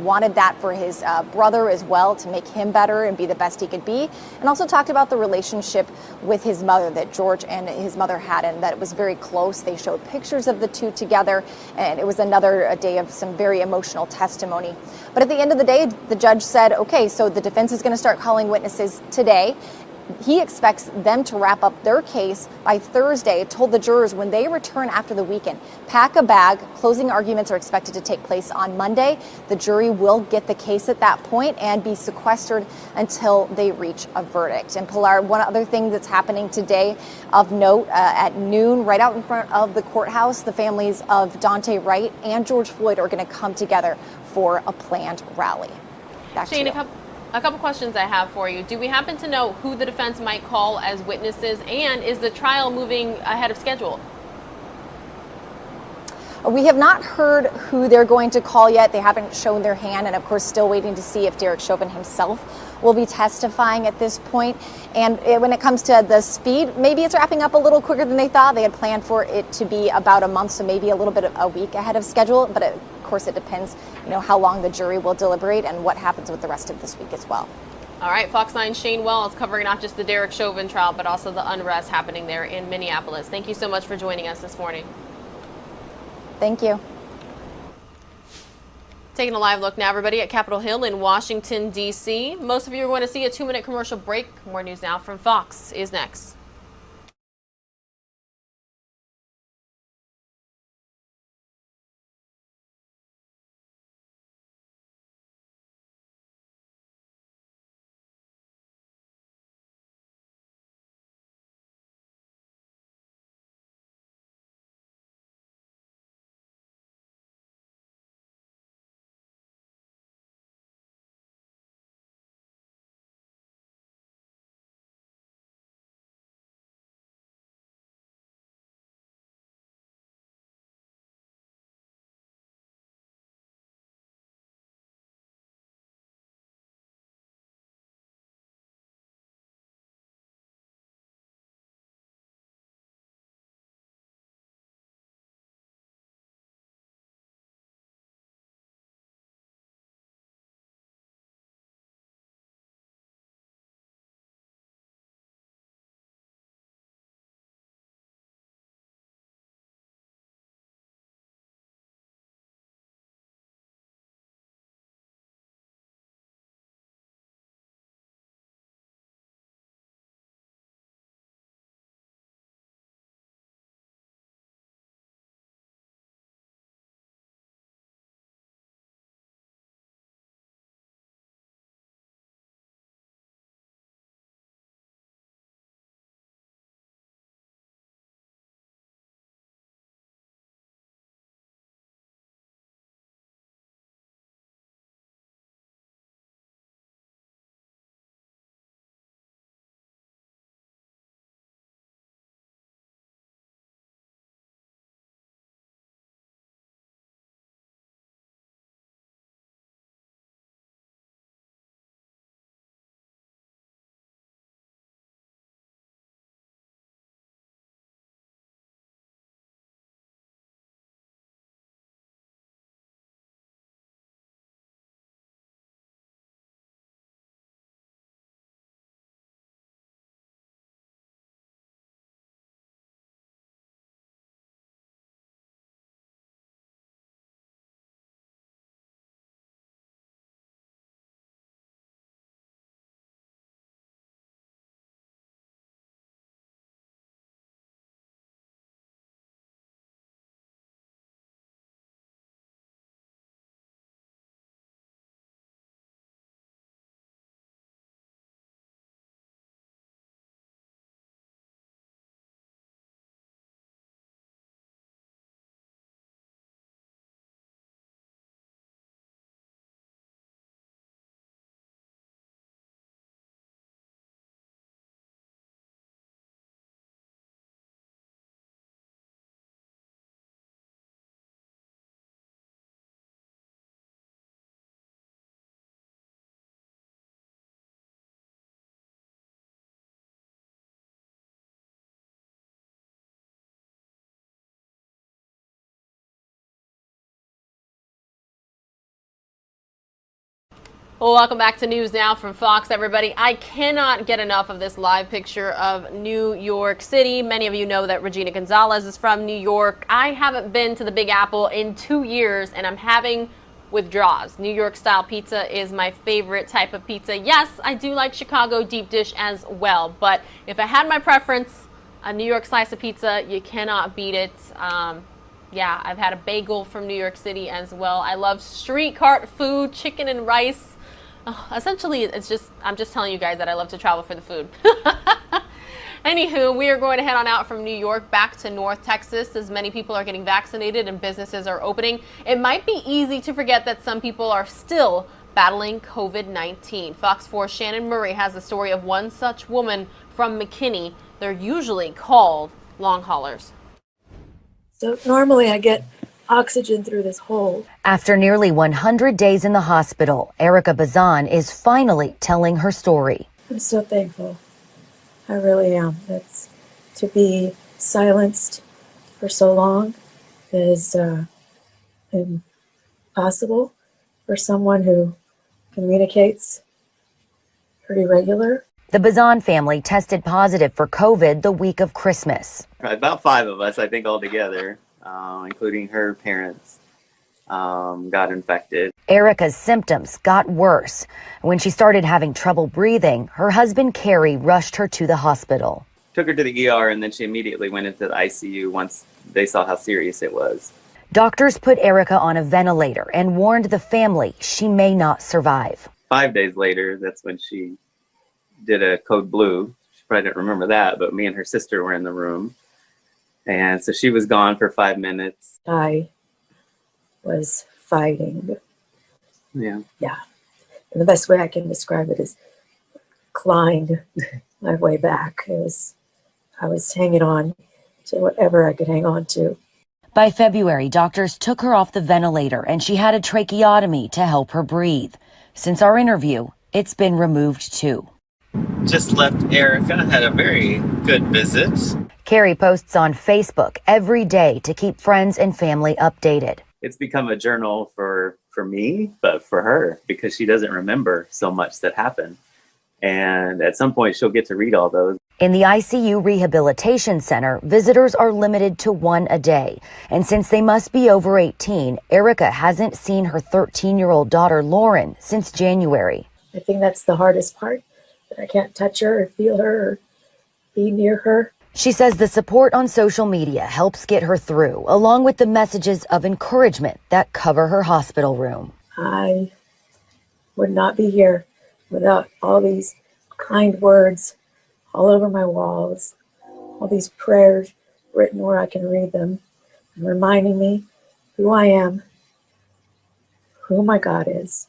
wanted that for his brother as well, to make him better and be the best he could be. And also talked about the relationship with his mother that George and his mother had, and that it was very close. They showed pictures of the two together, and it was another day of some very emotional testimony. But at the end of the day, the judge said, okay, so the defense is going to start calling witnesses today. He expects them to wrap up their case by Thursday. Told the jurors when they return after the weekend, pack a bag. Closing arguments are expected to take place on Monday. The jury will get the case at that point and be sequestered until they reach a verdict. And Pilar, one other thing that's happening today of note, at noon, right out in front of the courthouse, the families of Dante Wright and George Floyd are going to come together for a planned rally. Back Shane, to you. A couple questions I have for you. Do we happen to know who the defense might call as witnesses, and is the trial moving ahead of schedule? We have not heard who they're going to call yet. They haven't shown their hand, and of course still waiting to see if Derek Chauvin himself will be testifying at this point. And when it comes to the speed, maybe it's wrapping up a little quicker than they thought. They had planned for it to be about a month, so maybe a little bit of a week ahead of schedule, but of course it depends, how long the jury will deliberate and what happens with the rest of this week as well. All right, Fox 9's Shane Wells covering not just the Derek Chauvin trial, but also the unrest happening there in Minneapolis. Thank you so much for joining us this morning. Thank you. Taking a live look now, everybody, at Capitol Hill in Washington, D.C. Most of you are going to see a 2-minute commercial break. More news now from Fox is next. Well, welcome back to News Now from Fox, everybody. I cannot get enough of this live picture of New York City. Many of you know that Regina Gonzalez is from New York. I haven't been to the Big Apple in 2 years, and I'm having withdrawals. New York style pizza is my favorite type of pizza. Yes, I do like Chicago deep dish as well, but if I had my preference, a New York slice of pizza, you cannot beat it. Yeah, I've had a bagel from New York City as well. I love street cart food, chicken and rice. Essentially, I'm just telling you guys that I love to travel for the food. Anywho, we are going to head on out from New York back to North Texas as many people are getting vaccinated and businesses are opening. It might be easy to forget that some people are still battling COVID-19. Fox 4's Shannon Murray has the story of one such woman from McKinney. They're usually called long haulers. So normally I get oxygen through this hole. After nearly 100 days in the hospital, Erica Bazan is finally telling her story. I'm so thankful. I really am. That's to be silenced for so long is impossible for someone who communicates pretty regular. The Bazan family tested positive for COVID the week of Christmas. About 5 of us, I think, altogether, including her parents, got infected. Erica's symptoms got worse. When she started having trouble breathing, her husband, Kerry, rushed her to the hospital. Took her to the ER, and then she immediately went into the ICU once they saw how serious it was. Doctors put Erica on a ventilator and warned the family she may not survive. 5 days later, that's when she did a code blue. She probably didn't remember that, but me and her sister were in the room. And so she was gone for 5 minutes. I was fighting. Yeah. Yeah. And the best way I can describe it is clawing my way back. I was hanging on to whatever I could hang on to. By February, doctors took her off the ventilator and she had a tracheotomy to help her breathe. Since our interview, it's been removed too. Just left Erica, had a very good visit. Kerry posts on Facebook every day to keep friends and family updated. It's become a journal for me, but for her, because she doesn't remember so much that happened. And at some point, she'll get to read all those. In the ICU Rehabilitation Center, visitors are limited to 1 a day. And since they must be over 18, Erica hasn't seen her 13-year-old daughter, Lauren, since January. I think that's the hardest part, that I can't touch her or feel her or be near her. She says the support on social media helps get her through, along with the messages of encouragement that cover her hospital room. I would not be here without all these kind words all over my walls, all these prayers written where I can read them, and reminding me who I am, who my God is,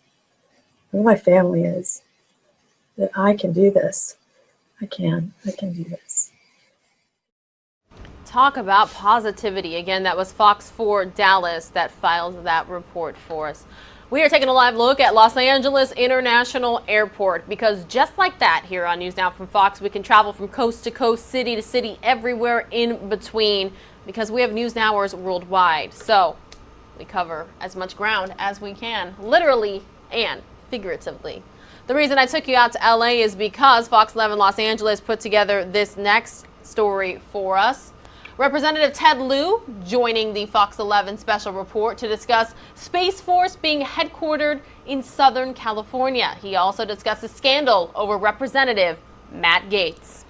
who my family is, that I can do this. I can do this. Talk about positivity. Again, that was Fox 4 Dallas that filed that report for us. We are taking a live look at Los Angeles International Airport because just like that here on News Now from Fox, we can travel from coast to coast, city to city, everywhere in between because we have News Nowers worldwide. So we cover as much ground as we can, literally and figuratively. The reason I took you out to LA is because Fox 11 Los Angeles put together this next story for us. Representative Ted Lieu joining the Fox 11 special report to discuss Space Force being headquartered in Southern California. He also discusses scandal over Representative Matt Gaetz.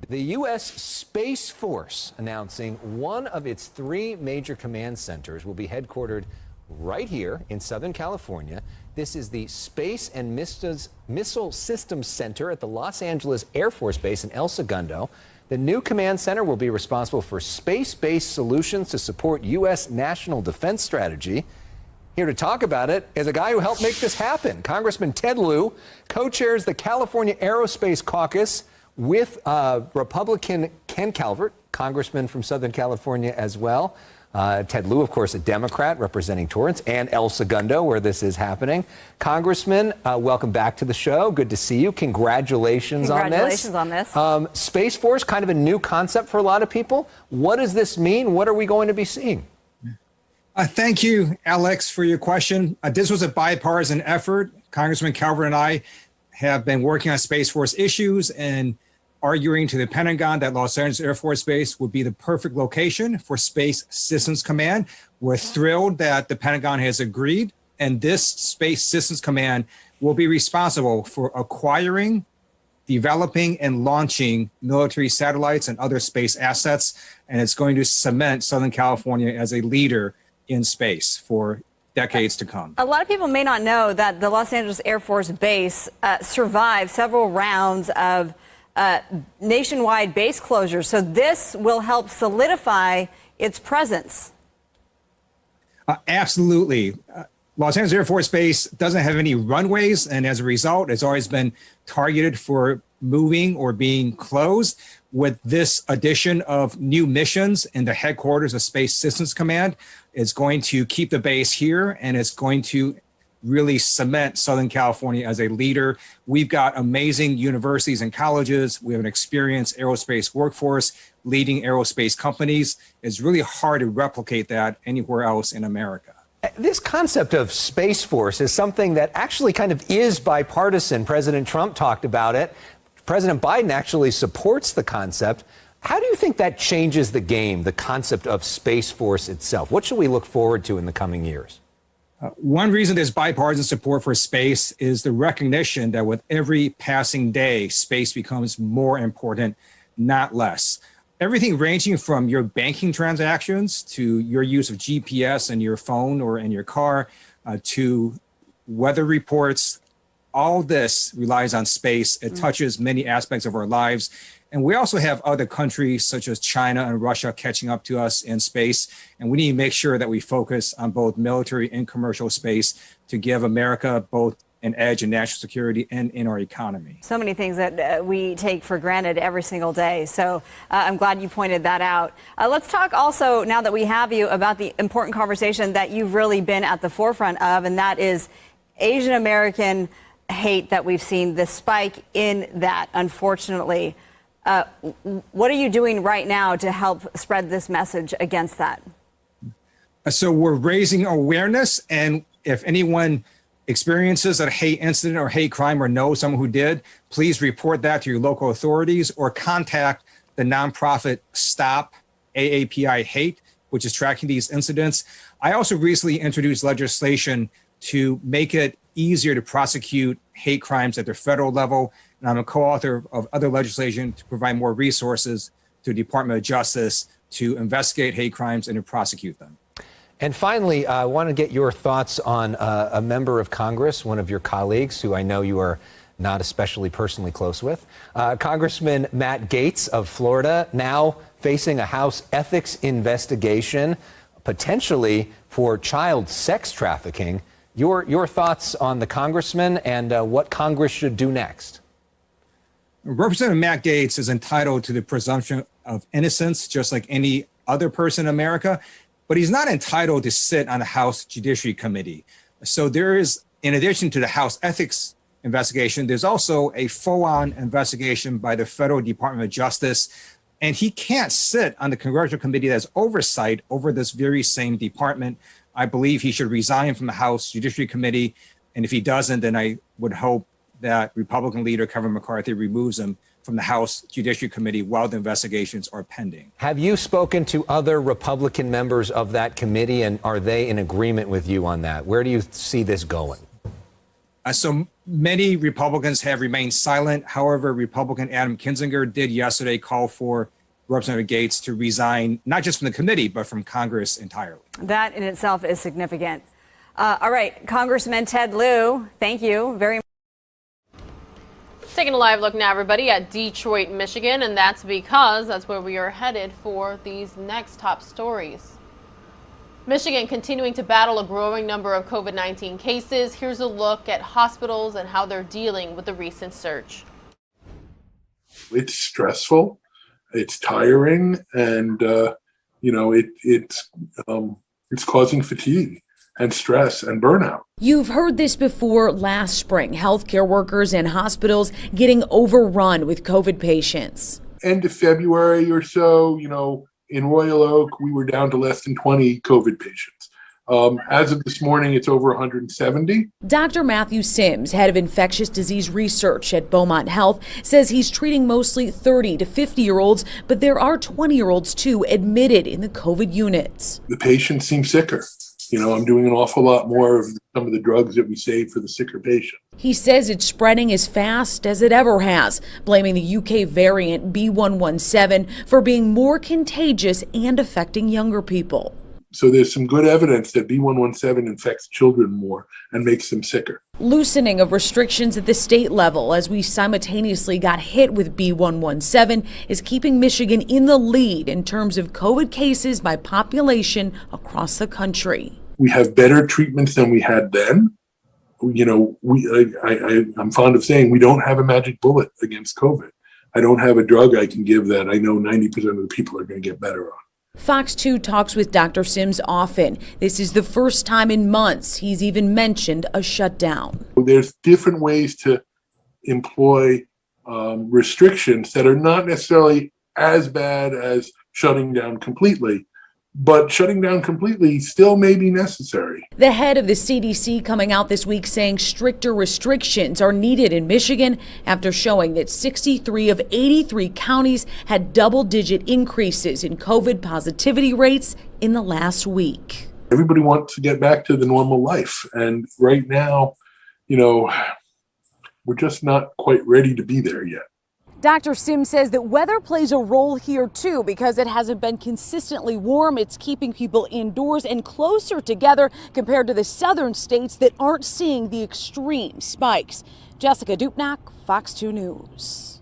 The U.S. Space Force announcing one of its 3 major command centers will be headquartered right here in Southern California. This is the Space and Missile Systems Center at the Los Angeles Air Force Base in El Segundo. The new command center will be responsible for space-based solutions to support U.S. national defense strategy. Here to talk about it is a guy who helped make this happen. Congressman Ted Lieu co-chairs the California Aerospace Caucus with Republican Ken Calvert, congressman from Southern California as well. Ted Lieu, of course, a Democrat representing Torrance and El Segundo, where this is happening. Congressman, welcome back to the show. Good to see you. Congratulations on this. Congratulations on this. Space Force, kind of a new concept for a lot of people. What does this mean? What are we going to be seeing? Thank you, Alex, for your question. This was a bipartisan effort. Congressman Calvert and I have been working on Space Force issues and arguing to the Pentagon that Los Angeles Air Force Base would be the perfect location for Space Systems Command. We're thrilled that the Pentagon has agreed, and this Space Systems Command will be responsible for acquiring, developing, and launching military satellites and other space assets, and it's going to cement Southern California as a leader in space for decades to come. A lot of people may not know that the Los Angeles Air Force Base survived several rounds of nationwide base closures. So this will help solidify its presence. Absolutely. Los Angeles Air Force Base doesn't have any runways, and as a result, it's always been targeted for moving or being closed. With this addition of new missions in the headquarters of Space Systems Command, it's going to keep the base here, and it's going to really cement Southern California as a leader. We've got amazing universities and colleges. We have an experienced aerospace workforce leading aerospace companies. It's really hard to replicate that anywhere else in America. This concept of Space Force is something that actually kind of is bipartisan. President Trump talked about it. President Biden actually supports the concept. How do you think that changes the game, the concept of Space Force itself? What should we look forward to in the coming years? One reason there's bipartisan support for space is the recognition that with every passing day, space becomes more important, not less. Everything ranging from your banking transactions to your use of GPS in your phone or in your car to weather reports, all this relies on space. It touches many aspects of our lives. And we also have other countries such as China and Russia catching up to us in space. And we need to make sure that we focus on both military and commercial space to give America both an edge in national security and in our economy. So many things that we take for granted every single day. So I'm glad you pointed that out. Let's talk also, now that we have you, about the important conversation that you've really been at the forefront of, and that is Asian American hate that we've seen, the spike in that, unfortunately. What are you doing right now to help spread this message against that? So we're raising awareness, and if anyone experiences a hate incident or hate crime or knows someone who did, please report that to your local authorities or contact the nonprofit Stop AAPI Hate, which is tracking these incidents. I also recently introduced legislation to make it easier to prosecute hate crimes at the federal level. And I'm a co-author of other legislation to provide more resources to the Department of Justice to investigate hate crimes and to prosecute them. And finally, I want to get your thoughts on a member of Congress, one of your colleagues, who I know you are not especially personally close with. Congressman Matt Gaetz of Florida, now facing a House ethics investigation, potentially for child sex trafficking. Your thoughts on the congressman and what Congress should do next? Representative Matt Gaetz is entitled to the presumption of innocence, just like any other person in America, but he's not entitled to sit on the House Judiciary Committee. So there is, in addition to the House ethics investigation, there's also a full-on investigation by the Federal Department of Justice, and he can't sit on the congressional committee that's oversight over this very same department. I believe he should resign from the House Judiciary Committee, and if he doesn't, then I would hope that Republican leader Kevin McCarthy removes him from the House Judiciary Committee while the investigations are pending. Have you spoken to other Republican members of that committee, and are they in agreement with you on that? Where do you see this going? So many Republicans have remained silent. However, Republican Adam Kinzinger did yesterday call for Representative Gaetz to resign, not just from the committee, but from Congress entirely. That in itself is significant. All right, Congressman Ted Lieu, thank you very much. Taking a live look now, everybody, at Detroit, Michigan, and that's because that's where we are headed for these next top stories. Michigan continuing to battle a growing number of COVID-19 cases. Here's a look at hospitals and how they're dealing with the recent surge. It's stressful, it's tiring, and it's causing fatigue and stress and burnout. You've heard this before last spring, healthcare workers and hospitals getting overrun with COVID patients. End of February or so, in Royal Oak, we were down to less than 20 COVID patients. As of this morning, it's over 170. Dr. Matthew Sims, head of infectious disease research at Beaumont Health, says he's treating mostly 30 to 50-year-olds, but there are 20-year-olds too admitted in the COVID units. The patients seem sicker. I'm doing an awful lot more of some of the drugs that we save for the sicker patient. He says it's spreading as fast as it ever has, blaming the UK variant B117 for being more contagious and affecting younger people. So there's some good evidence that B117 infects children more and makes them sicker. Loosening of restrictions at the state level as we simultaneously got hit with B117 is keeping Michigan in the lead in terms of COVID cases by population across the country. We have better treatments than we had then. I'm fond of saying we don't have a magic bullet against COVID. I don't have a drug I can give that I know 90% of the people are going to get better on. Fox 2 talks with Dr. Sims often. This is the first time in months he's even mentioned a shutdown. There's different ways to employ restrictions that are not necessarily as bad as shutting down completely, but shutting down completely still may be necessary. The head of the CDC coming out this week saying stricter restrictions are needed in Michigan after showing that 63 of 83 counties had double-digit increases in COVID positivity rates in the last week. Everybody wants to get back to the normal life, and right now, we're just not quite ready to be there yet. Dr. Sims says that weather plays a role here too because it hasn't been consistently warm. It's keeping people indoors and closer together compared to the southern states that aren't seeing the extreme spikes. Jessica Dupnack, Fox 2 News.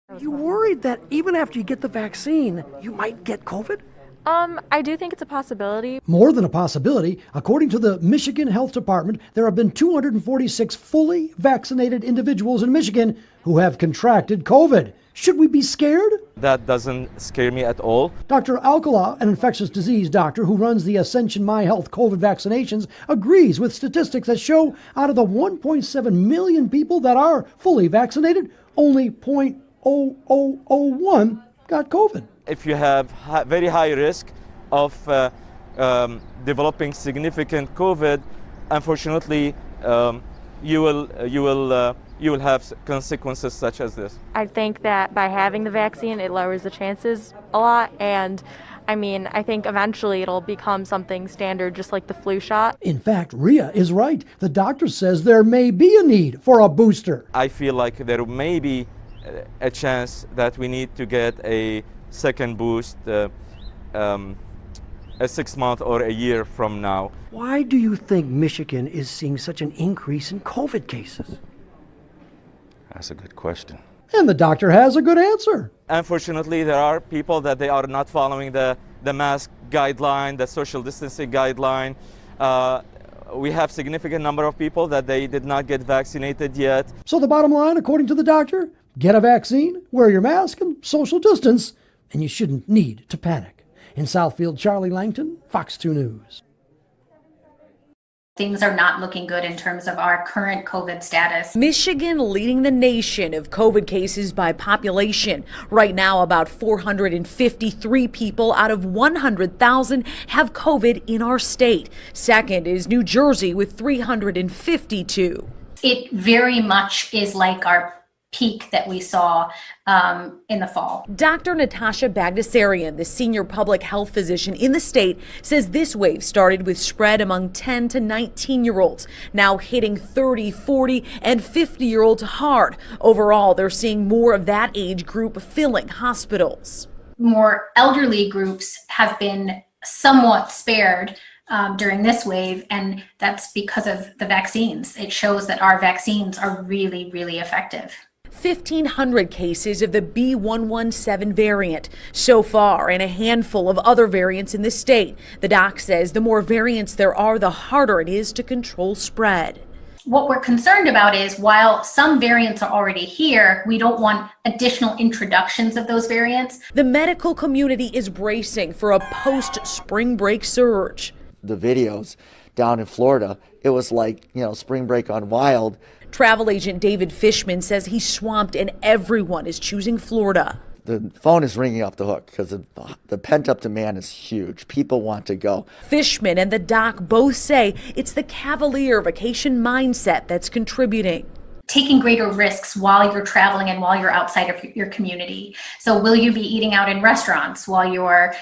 Are you worried that even after you get the vaccine, you might get COVID? I do think it's a possibility. More than a possibility. According to the Michigan Health Department, there have been 246 fully vaccinated individuals in Michigan who have contracted COVID. Should we be scared? That doesn't scare me at all. Dr. Alcala, an infectious disease doctor who runs the Ascension My Health COVID vaccinations, agrees with statistics that show out of the 1.7 million people that are fully vaccinated, only 0.0001 got COVID. If you have very high risk of developing significant COVID, unfortunately, you will have consequences such as this. I think that by having the vaccine, it lowers the chances a lot. And I think eventually it'll become something standard, just like the flu shot. In fact, Ria is right. The doctor says there may be a need for a booster. I feel like there may be a chance that we need to get a second boost a 6 month or a year from now. Why do you think Michigan is seeing such an increase in COVID cases? That's a good question. And the doctor has a good answer. Unfortunately, there are people that they are not following the mask guideline, the social distancing guideline. We have significant number of people that they did not get vaccinated yet. So the bottom line, according to the doctor, get a vaccine, wear your mask, and social distance, and you shouldn't need to panic. In Southfield, Charlie Langton, Fox 2 News. Things are not looking good in terms of our current COVID status. Michigan leading the nation of COVID cases by population. Right now, about 453 people out of 100,000 have COVID in our state. Second is New Jersey with 352. It very much is like our peak that we saw in the fall. Dr. Natasha Bagdasarian, the senior public health physician in the state, says this wave started with spread among 10 to 19-year-olds, now hitting 30, 40, and 50-year-olds hard. Overall, they're seeing more of that age group filling hospitals. More elderly groups have been somewhat spared during this wave, and that's because of the vaccines. It shows that our vaccines are really, really effective. 1,500 cases of the B117 variant so far, and a handful of other variants in the state. The doc says the more variants there are, the harder it is to control spread. What we're concerned about is while some variants are already here, we don't want additional introductions of those variants. The medical community is bracing for a post-spring break surge. The videos down in Florida, it was like, spring break on wild. Travel agent David Fishman says he's swamped and everyone is choosing Florida. the phone is ringing off the hook because the pent-up demand is huge. People want to go. Fishman and the doc both say it's the cavalier vacation mindset that's contributing. Taking greater risks while you're traveling and while you're outside of your community. So will you be eating out in restaurants while you're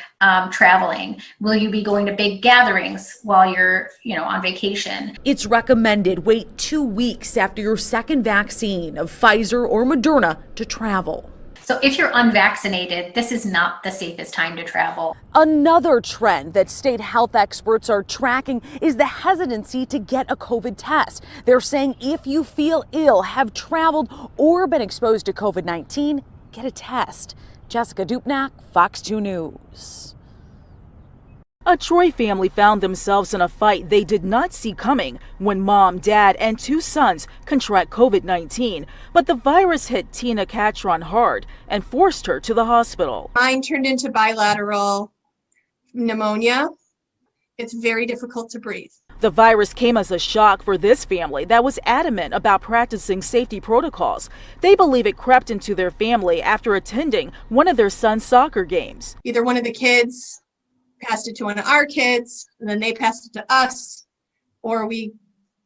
traveling? Will you be going to big gatherings while you're, on vacation? It's recommended wait 2 weeks after your second vaccine of Pfizer or Moderna to travel. So if you're unvaccinated, this is not the safest time to travel. Another trend that state health experts are tracking is the hesitancy to get a COVID test. They're saying if you feel ill, have traveled, or been exposed to COVID-19, get a test. Jessica Dupnack, Fox 2 News. A Troy family found themselves in a fight they did not see coming when mom, dad, and 2 sons contract COVID-19. But the virus hit Tina Catron hard and forced her to the hospital. Mine turned into bilateral pneumonia. It's very difficult to breathe. The virus came as a shock for this family that was adamant about practicing safety protocols. They believe it crept into their family after attending one of their son's soccer games. Either one of the kids passed it to one of our kids, and then they passed it to us, or we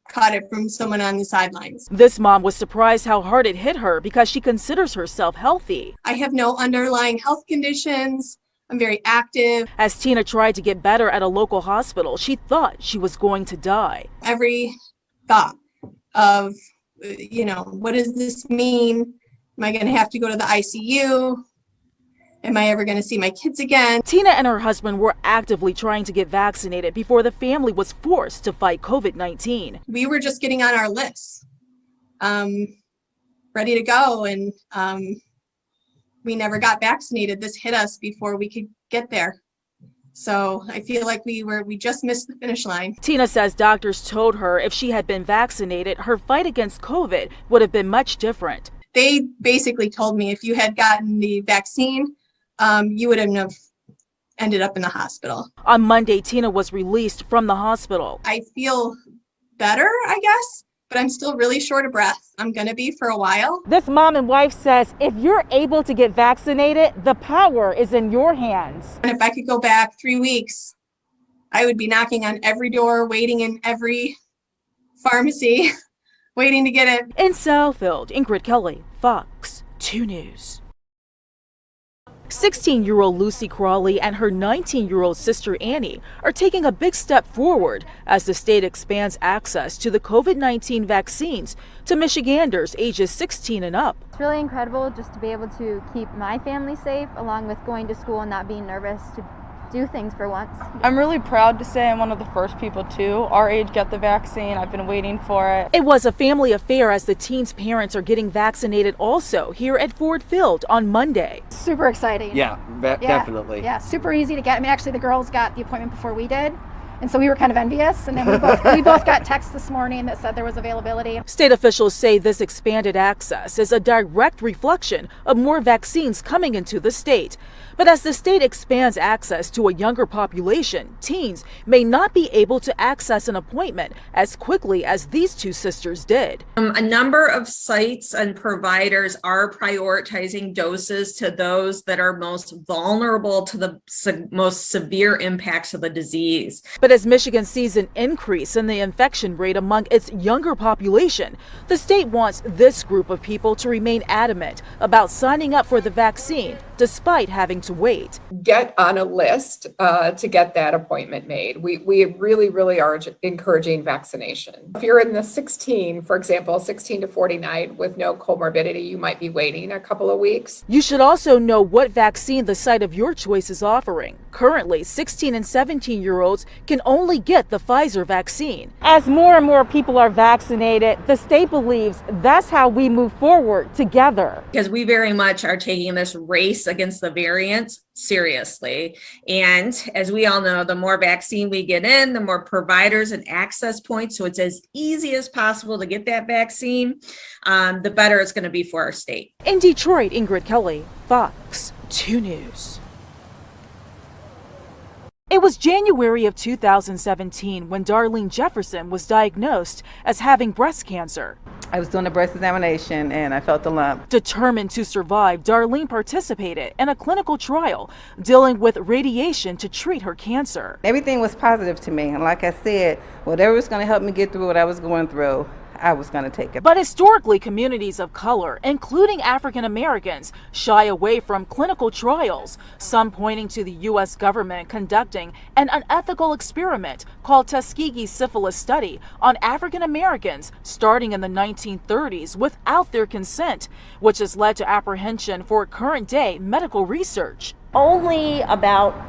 caught it from someone on the sidelines. This mom was surprised how hard it hit her because she considers herself healthy. I have no underlying health conditions. I'm very active. As Tina tried to get better at a local hospital, she thought she was going to die. Every thought of, what does this mean? Am I going to have to go to the ICU? Am I ever going to see my kids again? Tina and her husband were actively trying to get vaccinated before the family was forced to fight COVID-19. We were just getting on our lists, ready to go, and we never got vaccinated. This hit us before we could get there. So I feel like we just missed the finish line. Tina says doctors told her if she had been vaccinated, her fight against COVID would have been much different. They basically told me if you had gotten the vaccine, you wouldn't have ended up in the hospital. On Monday, Tina was released from the hospital. I feel better, I guess, but I'm still really short of breath. I'm going to be for a while. This mom and wife says if you're able to get vaccinated, the power is in your hands. And if I could go back 3 weeks, I would be knocking on every door, waiting in every pharmacy, waiting to get it. In Southfield, Ingrid Kelly, Fox 2 News. 16-year-old Lucy Crawley and her 19-year-old sister Annie are taking a big step forward as the state expands access to the COVID-19 vaccines to Michiganders ages 16 and up. It's really incredible just to be able to keep my family safe along with going to school and not being nervous to do things for once. I'm really proud to say I'm one of the first people to our age get the vaccine. I've been waiting for it. It was a family affair as the teens' parents are getting vaccinated also here at Ford Field on Monday. Super exciting. Yeah, definitely. Yeah, super easy to get. I mean, actually, the girls got the appointment before we did. And so we were kind of envious, and then we both got texts this morning that said there was availability. State officials say this expanded access is a direct reflection of more vaccines coming into the state. But as the state expands access to a younger population, teens may not be able to access an appointment as quickly as these two sisters did. A number of sites and providers are prioritizing doses to those that are most vulnerable to the most severe impacts of the disease. But as Michigan sees an increase in the infection rate among its younger population, the state wants this group of people to remain adamant about signing up for the vaccine despite having to wait. Get on a list to get that appointment made. We really are encouraging vaccination. If you're in the 16, for example, 16 to 49 with no comorbidity, you might be waiting a couple of weeks. You should also know what vaccine the site of your choice is offering. Currently, 16 and 17-year-olds can only get the Pfizer vaccine. As more and more people are vaccinated, the state believes that's how we move forward together. Because we very much are taking this race against the variants seriously. And as we all know, the more vaccine we get in, the more providers and access points, so it's as easy as possible to get that vaccine, the better it's going to be for our state. In Detroit, Ingrid Kelly, Fox 2 News. It was January of 2017 when Darlene Jefferson was diagnosed as having breast cancer. I was doing a breast examination and I felt a lump. Determined to survive, Darlene participated in a clinical trial dealing with radiation to treat her cancer. Everything was positive to me. And like I said, whatever was going to help me get through what I was going through, I was going to take it. But historically, communities of color, including African Americans, shy away from clinical trials, some pointing to the U.S. government conducting an unethical experiment called Tuskegee syphilis study on African Americans starting in the 1930s without their consent, which has led to apprehension for current day medical research. Only about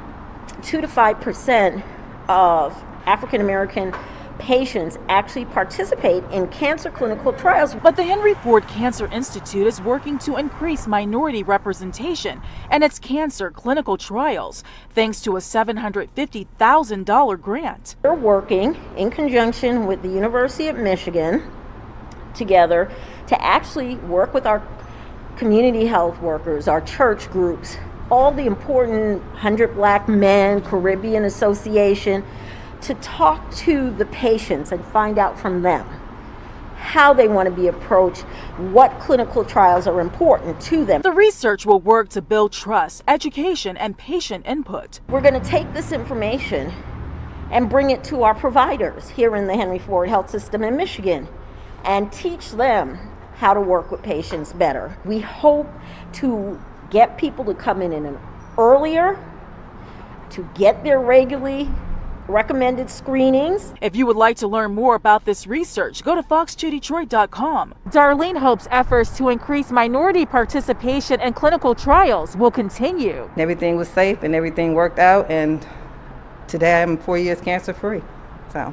2 to 5% of African American patients actually participate in cancer clinical trials. But the Henry Ford Cancer Institute is working to increase minority representation in its cancer clinical trials, thanks to a $750,000 grant. We're working in conjunction with the University of Michigan together to actually work with our community health workers, our church groups, all the important 100 Black Men, Caribbean Association, to talk to the patients and find out from them how they want to be approached, what clinical trials are important to them. The research will work to build trust, education, and patient input. We're going to take this information and bring it to our providers here in the Henry Ford Health System in Michigan and teach them how to work with patients better. We hope to get people to come in an earlier, to get their regularly recommended screenings. If you would like to learn more about this research, go to fox2detroit.com. Darlene hopes efforts to increase minority participation in clinical trials will continue. Everything was safe and everything worked out, and today I'm 4 years cancer free. So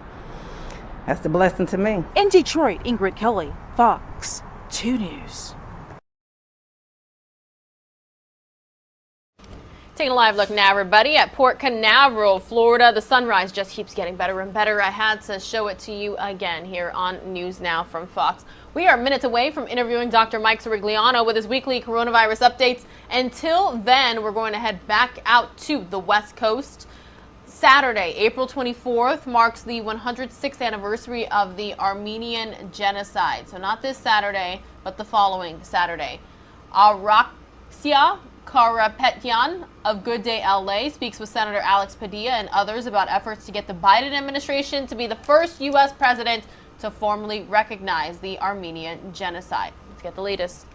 that's a blessing to me. In Detroit, Ingrid Kelly, Fox 2 News. Taking a live look now, everybody, at Port Canaveral, Florida. The sunrise just keeps getting better and better. I had to show it to you again here on News Now from Fox. We are minutes away from interviewing Dr. Mike Sirigliano with his weekly coronavirus updates. Until then, we're going to head back out to the West Coast. Saturday, April 24th, marks the 106th anniversary of the Armenian Genocide. So not this Saturday, but the following Saturday. Araxia Karapetyan of Good Day LA speaks with Senator Alex Padilla and others about efforts to get the Biden administration to be the first U.S. president to formally recognize the Armenian Genocide. Let's get the latest.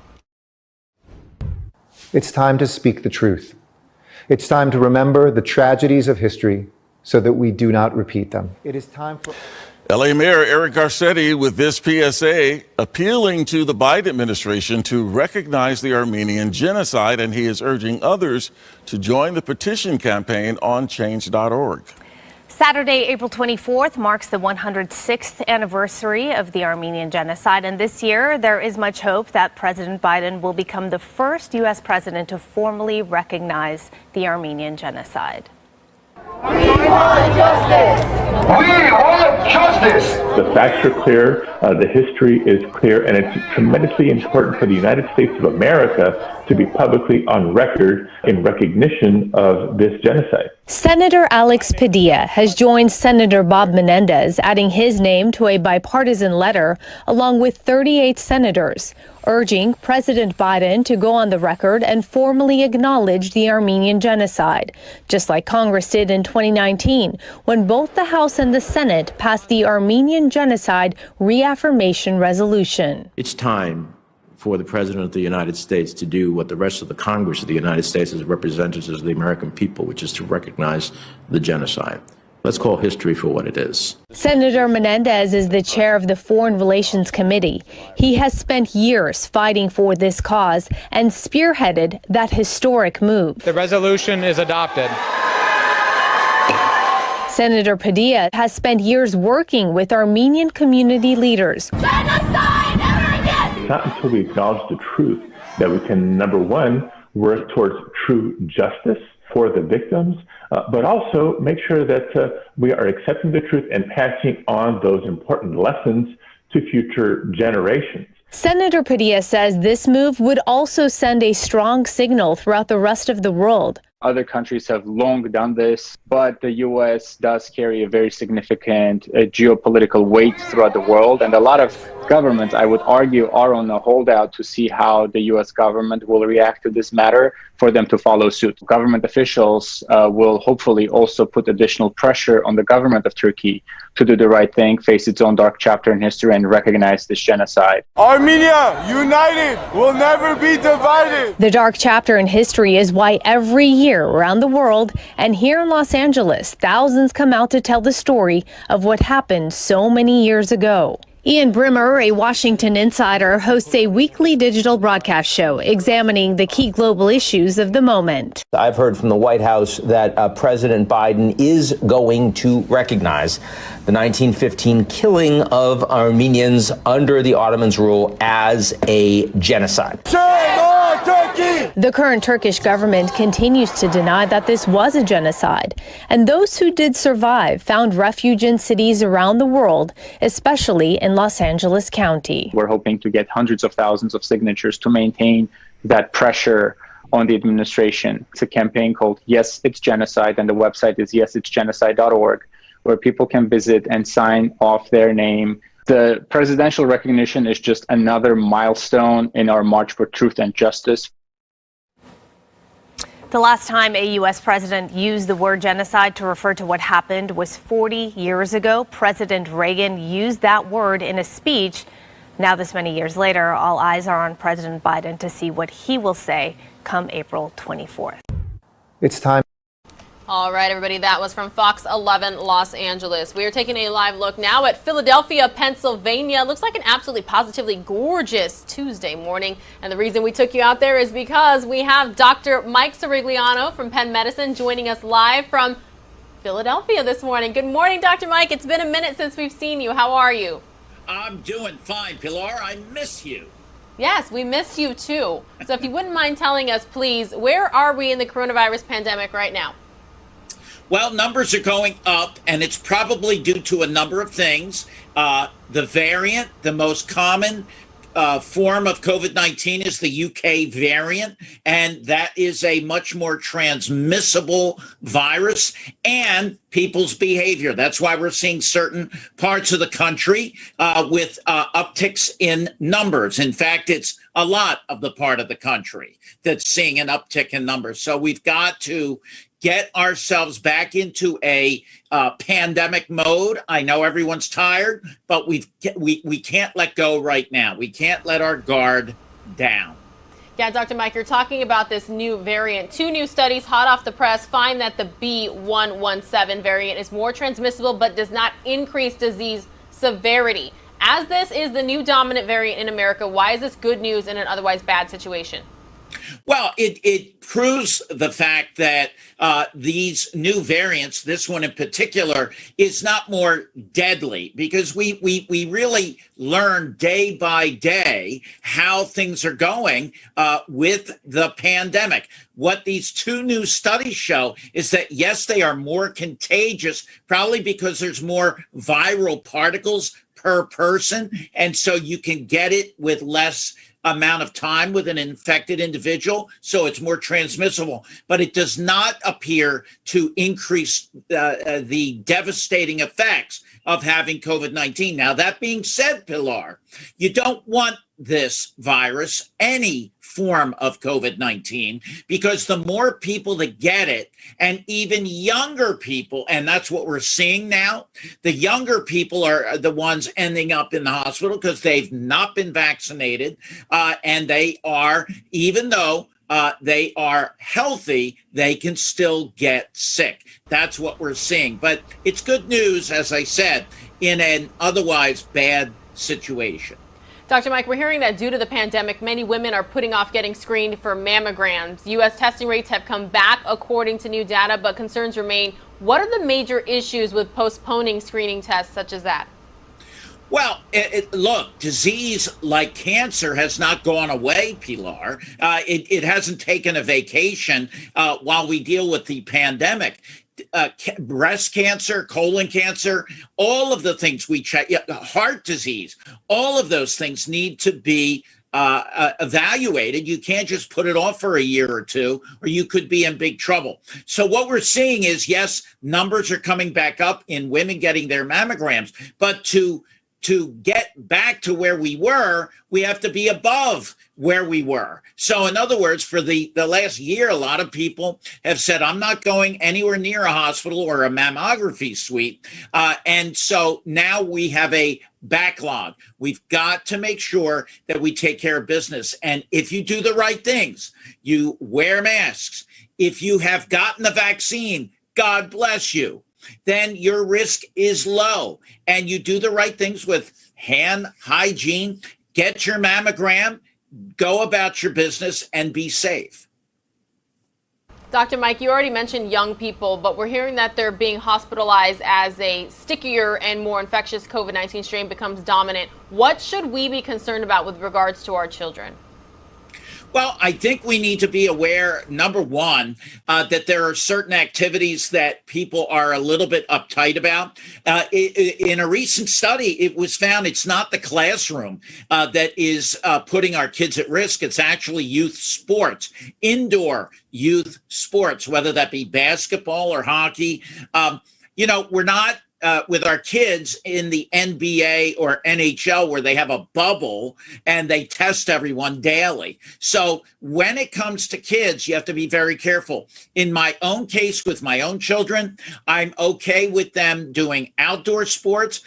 It's time to speak the truth. It's time to remember the tragedies of history so that we do not repeat them. It is time for... LA Mayor Eric Garcetti with this PSA appealing to the Biden administration to recognize the Armenian Genocide, and he is urging others to join the petition campaign on change.org. Saturday, April 24th marks the 106th anniversary of the Armenian Genocide, and this year there is much hope that President Biden will become the first U.S. president to formally recognize the Armenian Genocide. We want justice! We want justice! The facts are clear, the history is clear, and it's tremendously important for the United States of America to be publicly on record in recognition of this genocide. Senator Alex Padilla has joined Senator Bob Menendez, adding his name to a bipartisan letter, along with 38 senators, urging President Biden to go on the record and formally acknowledge the Armenian Genocide, just like Congress did in 2019, when both the House and the Senate passed the Armenian Genocide Reaffirmation Resolution. It's time for the President of the United States to do what the rest of the Congress of the United States as representatives of the American people, which is to recognize the genocide. Let's call history for what it is. Senator Menendez is the chair of the Foreign Relations Committee. He has spent years fighting for this cause and spearheaded that historic move. The resolution is adopted. Senator Padilla has spent years working with Armenian community leaders. Genocide never again! It's not until we acknowledge the truth that we can, number one, work towards true justice for the victims, but also make sure that we are accepting the truth and passing on those important lessons to future generations. Senator Padilla says this move would also send a strong signal throughout the rest of the world. Other countries have long done this, but the U.S. does carry a very significant geopolitical weight throughout the world, and a lot of governments, I would argue, are on a holdout to see how the US government will react to this matter for them to follow suit. Government officials will hopefully also put additional pressure on the government of Turkey to do the right thing, face its own dark chapter in history, and recognize this genocide. Armenia, united, will never be divided. The dark chapter in history is why every year around the world and here in Los Angeles, thousands come out to tell the story of what happened so many years ago. Ian Brimmer, a Washington insider, hosts a weekly digital broadcast show examining the key global issues of the moment. I've heard from the White House that President Biden is going to recognize the 1915 killing of Armenians under the Ottomans' rule as a genocide. The current Turkish government continues to deny that this was a genocide, and those who did survive found refuge in cities around the world, especially in Los Angeles County. We're hoping to get hundreds of thousands of signatures to maintain that pressure on the administration. It's a campaign called Yes, It's Genocide, and the website is yesitsgenocide.org, where people can visit and sign off their name. The presidential recognition is just another milestone in our march for truth and justice. The last time a U.S. president used the word genocide to refer to what happened was 40 years ago. President Reagan used that word in a speech. Now, this many years later, all eyes are on President Biden to see what he will say come April 24th. It's time. All right, everybody, that was from Fox 11 Los Angeles. We are taking a live look now at Philadelphia, Pennsylvania. Looks like an absolutely positively gorgeous Tuesday morning. And the reason we took you out there is because we have Dr. Mike Sirigliano from Penn Medicine joining us live from Philadelphia this morning. Good morning, Dr. Mike. It's been a minute since we've seen you. How are you? I'm doing fine, Pilar. I miss you. Yes, we miss you too. So if you wouldn't mind telling us, please, where are we in the coronavirus pandemic right now? Well, numbers are going up, and it's probably due to a number of things. The variant, the most common form of COVID-19 is the UK variant, and that is a much more transmissible virus, and people's behavior. That's why we're seeing certain parts of the country with upticks in numbers. In fact, it's a lot of the part of the country that's seeing an uptick in numbers. So we've got to get ourselves back into a pandemic mode. I know everyone's tired, but we can't let go right now. We can't let our guard down. Yeah, Dr. Mike, you're talking about this new variant. Two new studies hot off the press find that the B.1.1.7 variant is more transmissible but does not increase disease severity. As this is the new dominant variant in America, why is this good news in an otherwise bad situation? Well, it proves the fact that these new variants, this one in particular, is not more deadly, because we really learn day by day how things are going with the pandemic. What these two new studies show is that, yes, they are more contagious, probably because there's more viral particles per person, and so you can get it with less amount of time with an infected individual, so it's more transmissible. But it does not appear to increase the devastating effects of having COVID-19. Now, that being said, Pilar, you don't want this virus, any form of COVID-19, because the more people that get it, and even younger people, and that's what we're seeing now, the younger people are the ones ending up in the hospital because they've not been vaccinated, and they are, even though they are healthy, they can still get sick. That's what we're seeing. But it's good news, as I said, in an otherwise bad situation. Dr. Mike, we're hearing that due to the pandemic, many women are putting off getting screened for mammograms. U.S. testing rates have come back according to new data, but concerns remain. What are the major issues with postponing screening tests such as that? Well, look, disease like cancer has not gone away, Pilar. It hasn't taken a vacation while we deal with the pandemic. Breast cancer, colon cancer, all of the things we check, heart disease, all of those things need to be evaluated. You can't just put it off for a year or two, or you could be in big trouble. So what we're seeing is, yes, numbers are coming back up in women getting their mammograms, but to to get back to where we were, we have to be above where we were. So in other words, for the last year, a lot of people have said, I'm not going anywhere near a hospital or a mammography suite. And so now we have a backlog. We've got to make sure that we take care of business. And if you do the right things, you wear masks. If you have gotten the vaccine, God bless you, then your risk is low. And you do the right things with hand hygiene, get your mammogram, go about your business, and be safe. Dr. Mike, you already mentioned young people, but we're hearing that they're being hospitalized as a stickier and more infectious COVID-19 strain becomes dominant. What should we be concerned about with regards to our children? Well, I think we need to be aware, number one, that there are certain activities that people are a little bit uptight about. In a recent study, it was found it's not the classroom that is putting our kids at risk. It's actually youth sports, indoor youth sports, whether that be basketball or hockey. We're not with our kids in the NBA or NHL where they have a bubble and they test everyone daily. So when it comes to kids, you have to be very careful. In my own case with my own children, I'm okay with them doing outdoor sports,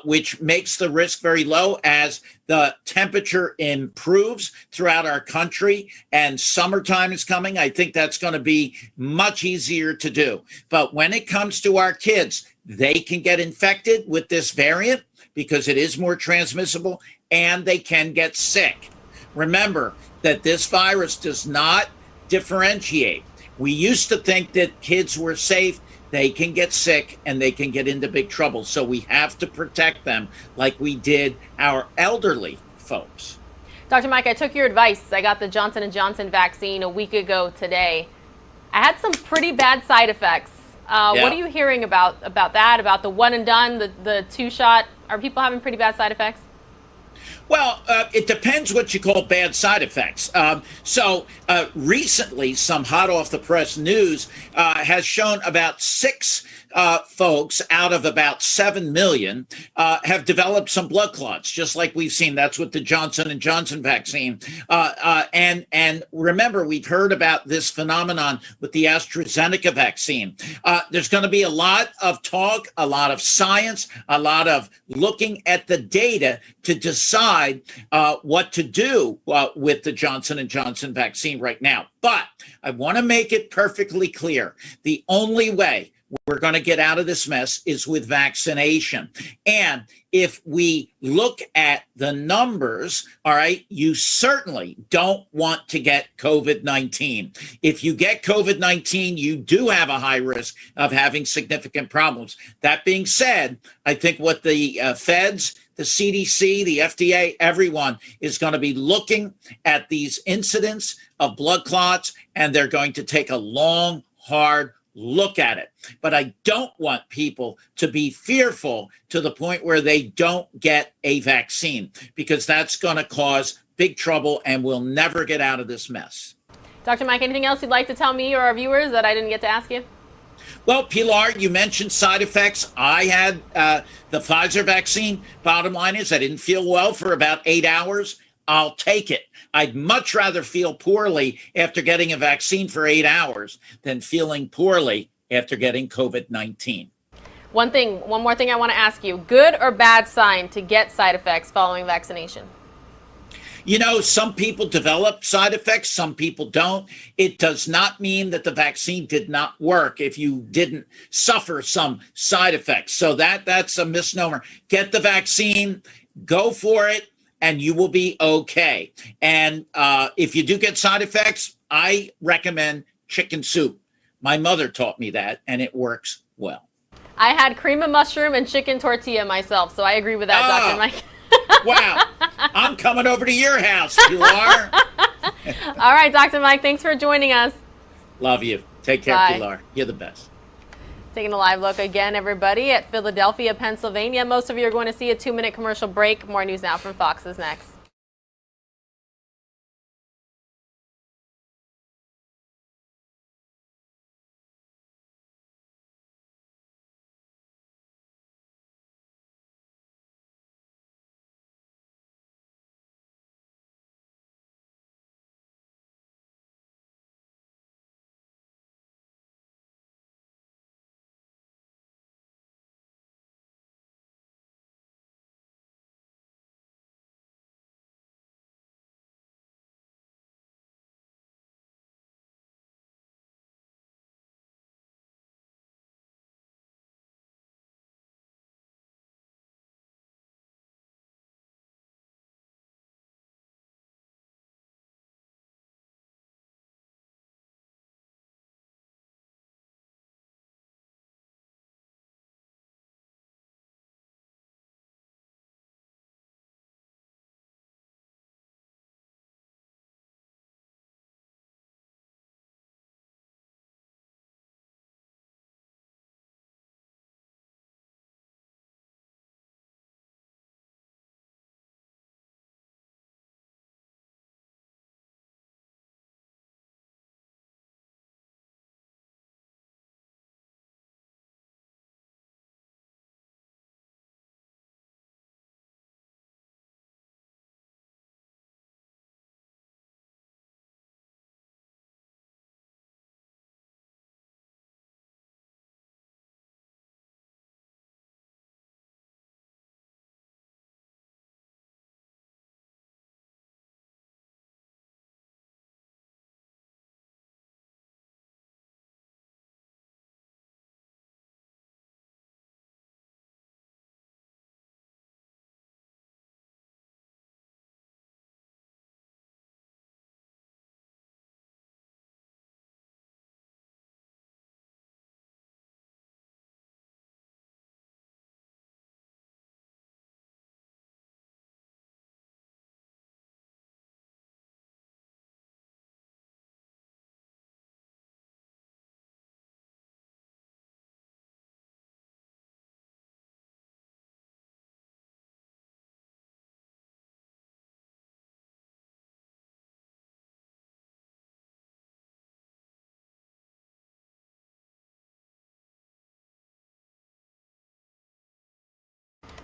which makes the risk very low as the temperature improves throughout our country and summertime is coming. I think that's going to be much easier to do. But when it comes to our kids, they can get infected with this variant because it is more transmissible, and they can get sick. Remember that this virus does not differentiate. We used to think that kids were safe. They can get sick and they can get into big trouble. So we have to protect them like we did our elderly folks. Dr. Mike, I took your advice. I got the Johnson & Johnson vaccine a week ago today. I had some pretty bad side effects. What are you hearing about that, about the one and done, the two shot? Are people having pretty bad side effects? Well, it depends what you call bad side effects. Recently, some hot off the press news has shown about 6 folks out of about 7 million have developed some blood clots, just like we've seen. That's with the Johnson & Johnson vaccine. And remember, we've heard about this phenomenon with the AstraZeneca vaccine. There's going to be a lot of talk, a lot of science, a lot of looking at the data to decide what to do with the Johnson & Johnson vaccine right now. But I want to make it perfectly clear. The only way we're going to get out of this mess is with vaccination. And if we look at the numbers, all right, you certainly don't want to get COVID-19. If you get COVID-19, you do have a high risk of having significant problems. That being said, I think what the feds, the CDC, the FDA, everyone is going to be looking at these incidents of blood clots, and they're going to take a long, hard look at it. But I don't want people to be fearful to the point where they don't get a vaccine, because that's going to cause big trouble and we'll never get out of this mess. Dr. Mike, anything else you'd like to tell me or our viewers that I didn't get to ask you? Well, Pilar, you mentioned side effects. I had the Pfizer vaccine. Bottom line is I didn't feel well for about 8 hours. I'll take it. I'd much rather feel poorly after getting a vaccine for 8 hours than feeling poorly after getting COVID-19. One more thing I want to ask you. Good or bad sign to get side effects following vaccination? You know, some people develop side effects, some people don't. It does not mean that the vaccine did not work if you didn't suffer some side effects. So that's a misnomer. Get the vaccine, go for it, and you will be okay. And if you do get side effects, I recommend chicken soup. My mother taught me that, and it works well. I had cream of mushroom and chicken tortilla myself, so I agree with that, Dr. Mike. Wow. I'm coming over to your house, Pilar. All right, Dr. Mike, thanks for joining us. Love you. Take care, Bye. Pilar. You're the best. Taking a live look again, everybody, at Philadelphia, Pennsylvania. Most of you are going to see a 2-minute commercial break. More news now from Fox is next.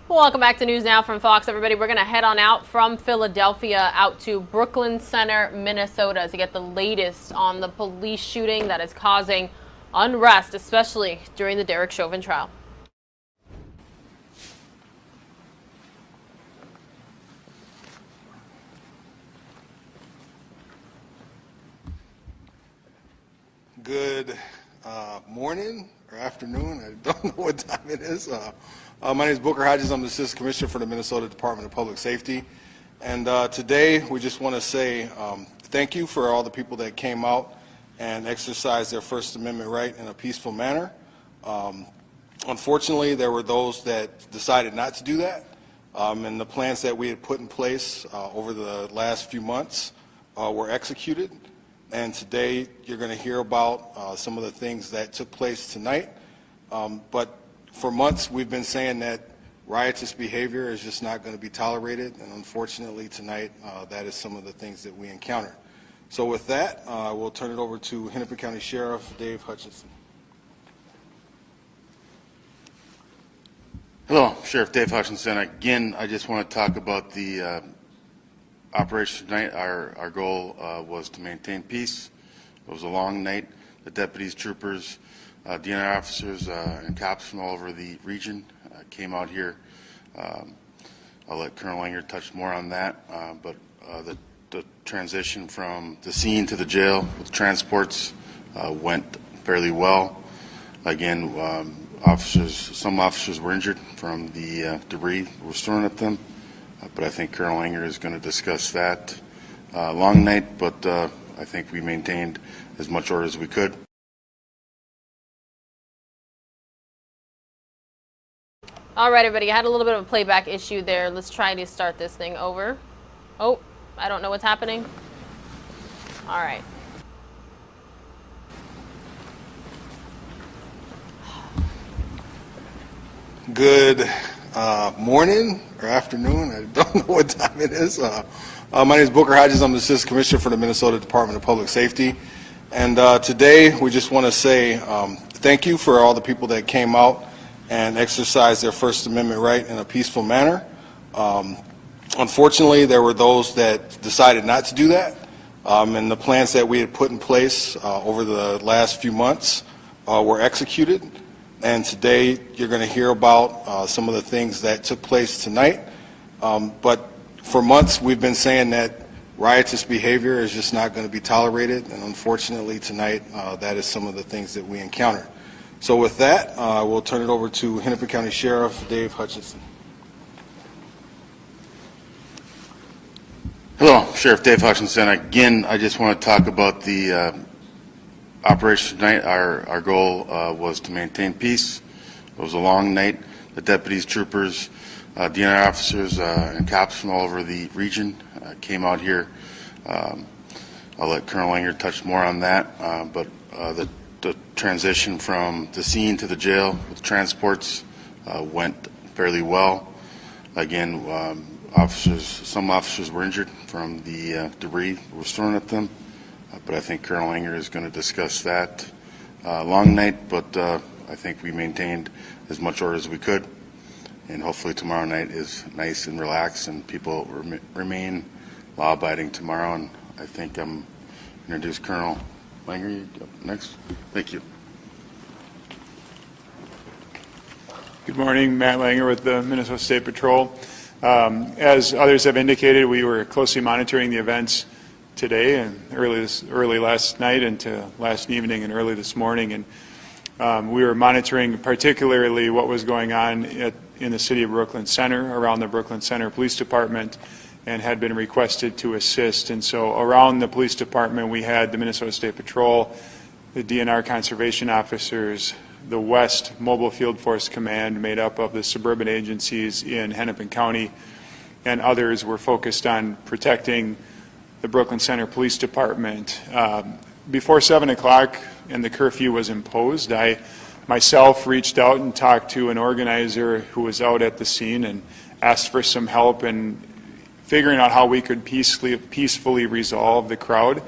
Welcome back to News Now from Fox, everybody. We're going to head on out from Philadelphia out to Brooklyn Center, Minnesota, to get the latest on the police shooting that is causing unrest, especially during the Derek Chauvin trial. Good morning or afternoon. I don't know what time it is. My name is Booker Hodges. I'm the Assistant Commissioner for the Minnesota Department of Public Safety. And today we just want to say thank you for all the people that came out and exercised their First Amendment right in a peaceful manner. Unfortunately, there were those that decided not to do that. And the plans that we had put in place over the last few months were executed. And today you're going to hear about some of the things that took place tonight. But for months we've been saying that riotous behavior is just not going to be tolerated, and unfortunately tonight that is some of the things that we encountered. So with that, we'll turn it over to Hennepin County Sheriff Dave Hutchinson. Hello, Sheriff Dave Hutchinson. Again, I just want to talk about the operation tonight. Our goal was to maintain peace. It was a long night. The deputies, troopers, DNR officers, and cops from all over the region came out here. I'll let Colonel Langer touch more on that, but the transition from the scene to the jail with transports went fairly well. Again, some officers were injured from the debris that was thrown at them. But I think Colonel Langer is going to discuss that. Long night, but I think we maintained as much order as we could. All right, everybody, I had a little bit of a playback issue there. Let's try to start this thing over. Oh, I don't know what's happening. All right. Good morning or afternoon. I don't know what time it is. My name is Booker Hodges. I'm the Assistant Commissioner for the Minnesota Department of Public Safety. And today we just want to say thank you for all the people that came out and exercised their First Amendment right in a peaceful manner. Unfortunately, there were those that decided not to do that. And the plans that we had put in place over the last few months were executed. And today you're going to hear about some of the things that took place tonight. But for months we've been saying that riotous behavior is just not going to be tolerated. And unfortunately tonight that is some of the things that we encountered. So with that, we'll turn it over to Hennepin County Sheriff Dave Hutchinson. Hello, Sheriff Dave Hutchinson. Again, I just want to talk about the operation tonight. Our goal was to maintain peace. It was a long night. The deputies, troopers, DNR officers, and cops from all over the region came out here. I'll let Colonel Langer touch more on that, but the transition from the scene to the jail with transports went fairly well. Again, some officers were injured from the debris that was thrown at them. But I think Colonel Langer is going to discuss that. Long night, but I think we maintained as much order as we could. And hopefully tomorrow night is nice and relaxed and people remain law-abiding tomorrow. And I think I'm going to introduce Colonel Langer next. Thank you. Good morning, Matt Langer with the Minnesota State Patrol. As others have indicated, we were closely monitoring the events today and early last night into last evening and early this morning, and we were monitoring particularly what was going on in the city of Brooklyn Center, around the Brooklyn Center Police Department, and had been requested to assist. And so around the police department we had the Minnesota State Patrol, the DNR conservation officers, the West Mobile Field Force Command made up of the suburban agencies in Hennepin County, and others were focused on protecting the Brooklyn Center Police Department. Before 7 o'clock and the curfew was imposed, I myself reached out and talked to an organizer who was out at the scene and asked for some help in figuring out how we could peacefully resolve the crowd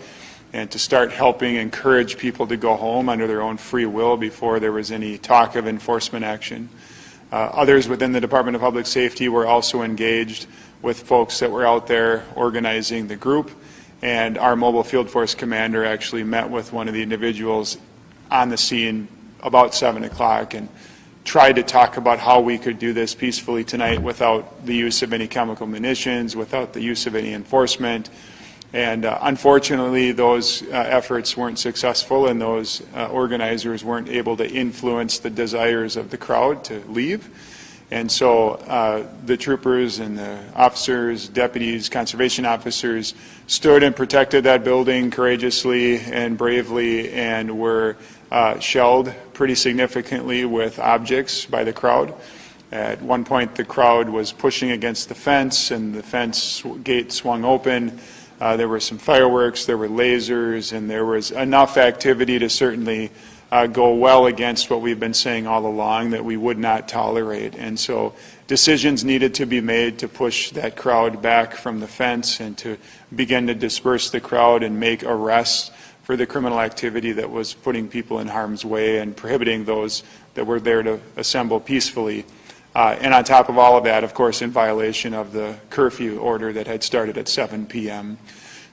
and to start helping encourage people to go home under their own free will before there was any talk of enforcement action. Others within the Department of Public Safety were also engaged with folks that were out there organizing the group. And our mobile field force commander actually met with one of the individuals on the scene about 7 o'clock and tried to talk about how we could do this peacefully tonight without the use of any chemical munitions, without the use of any enforcement. And unfortunately, those efforts weren't successful, and those organizers weren't able to influence the desires of the crowd to leave. And so the troopers and the officers, deputies, conservation officers stood and protected that building courageously and bravely, and were shelled pretty significantly with objects by the crowd. At one point, the crowd was pushing against the fence, and the fence gate swung open. There were some fireworks, there were lasers, and there was enough activity to certainly go well against what we've been saying all along that we would not tolerate. And so decisions needed to be made to push that crowd back from the fence and to begin to disperse the crowd and make arrests for the criminal activity that was putting people in harm's way and prohibiting those that were there to assemble peacefully. And on top of all of that, of course, in violation of the curfew order that had started at 7 p.m.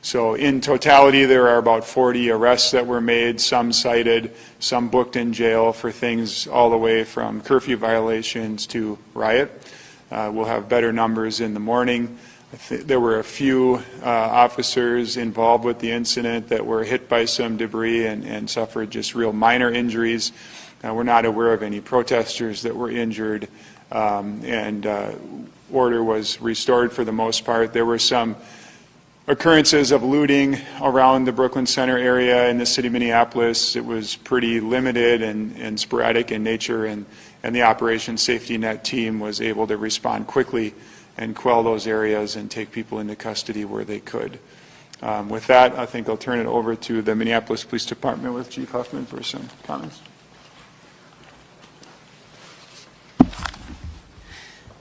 So in totality, there are about 40 arrests that were made, some cited, some booked in jail for things all the way from curfew violations to riot. We'll have better numbers in the morning. There were a few officers involved with the incident that were hit by some debris and suffered just real minor injuries. We're not aware of any protesters that were injured, and order was restored for the most part. There were some occurrences of looting around the Brooklyn Center area in the city of Minneapolis. It was pretty limited and sporadic in nature, and the Operation Safety Net team was able to respond quickly and quell those areas and take people into custody where they could. With that, I think I'll turn it over to the Minneapolis Police Department with Chief Huffman for some comments.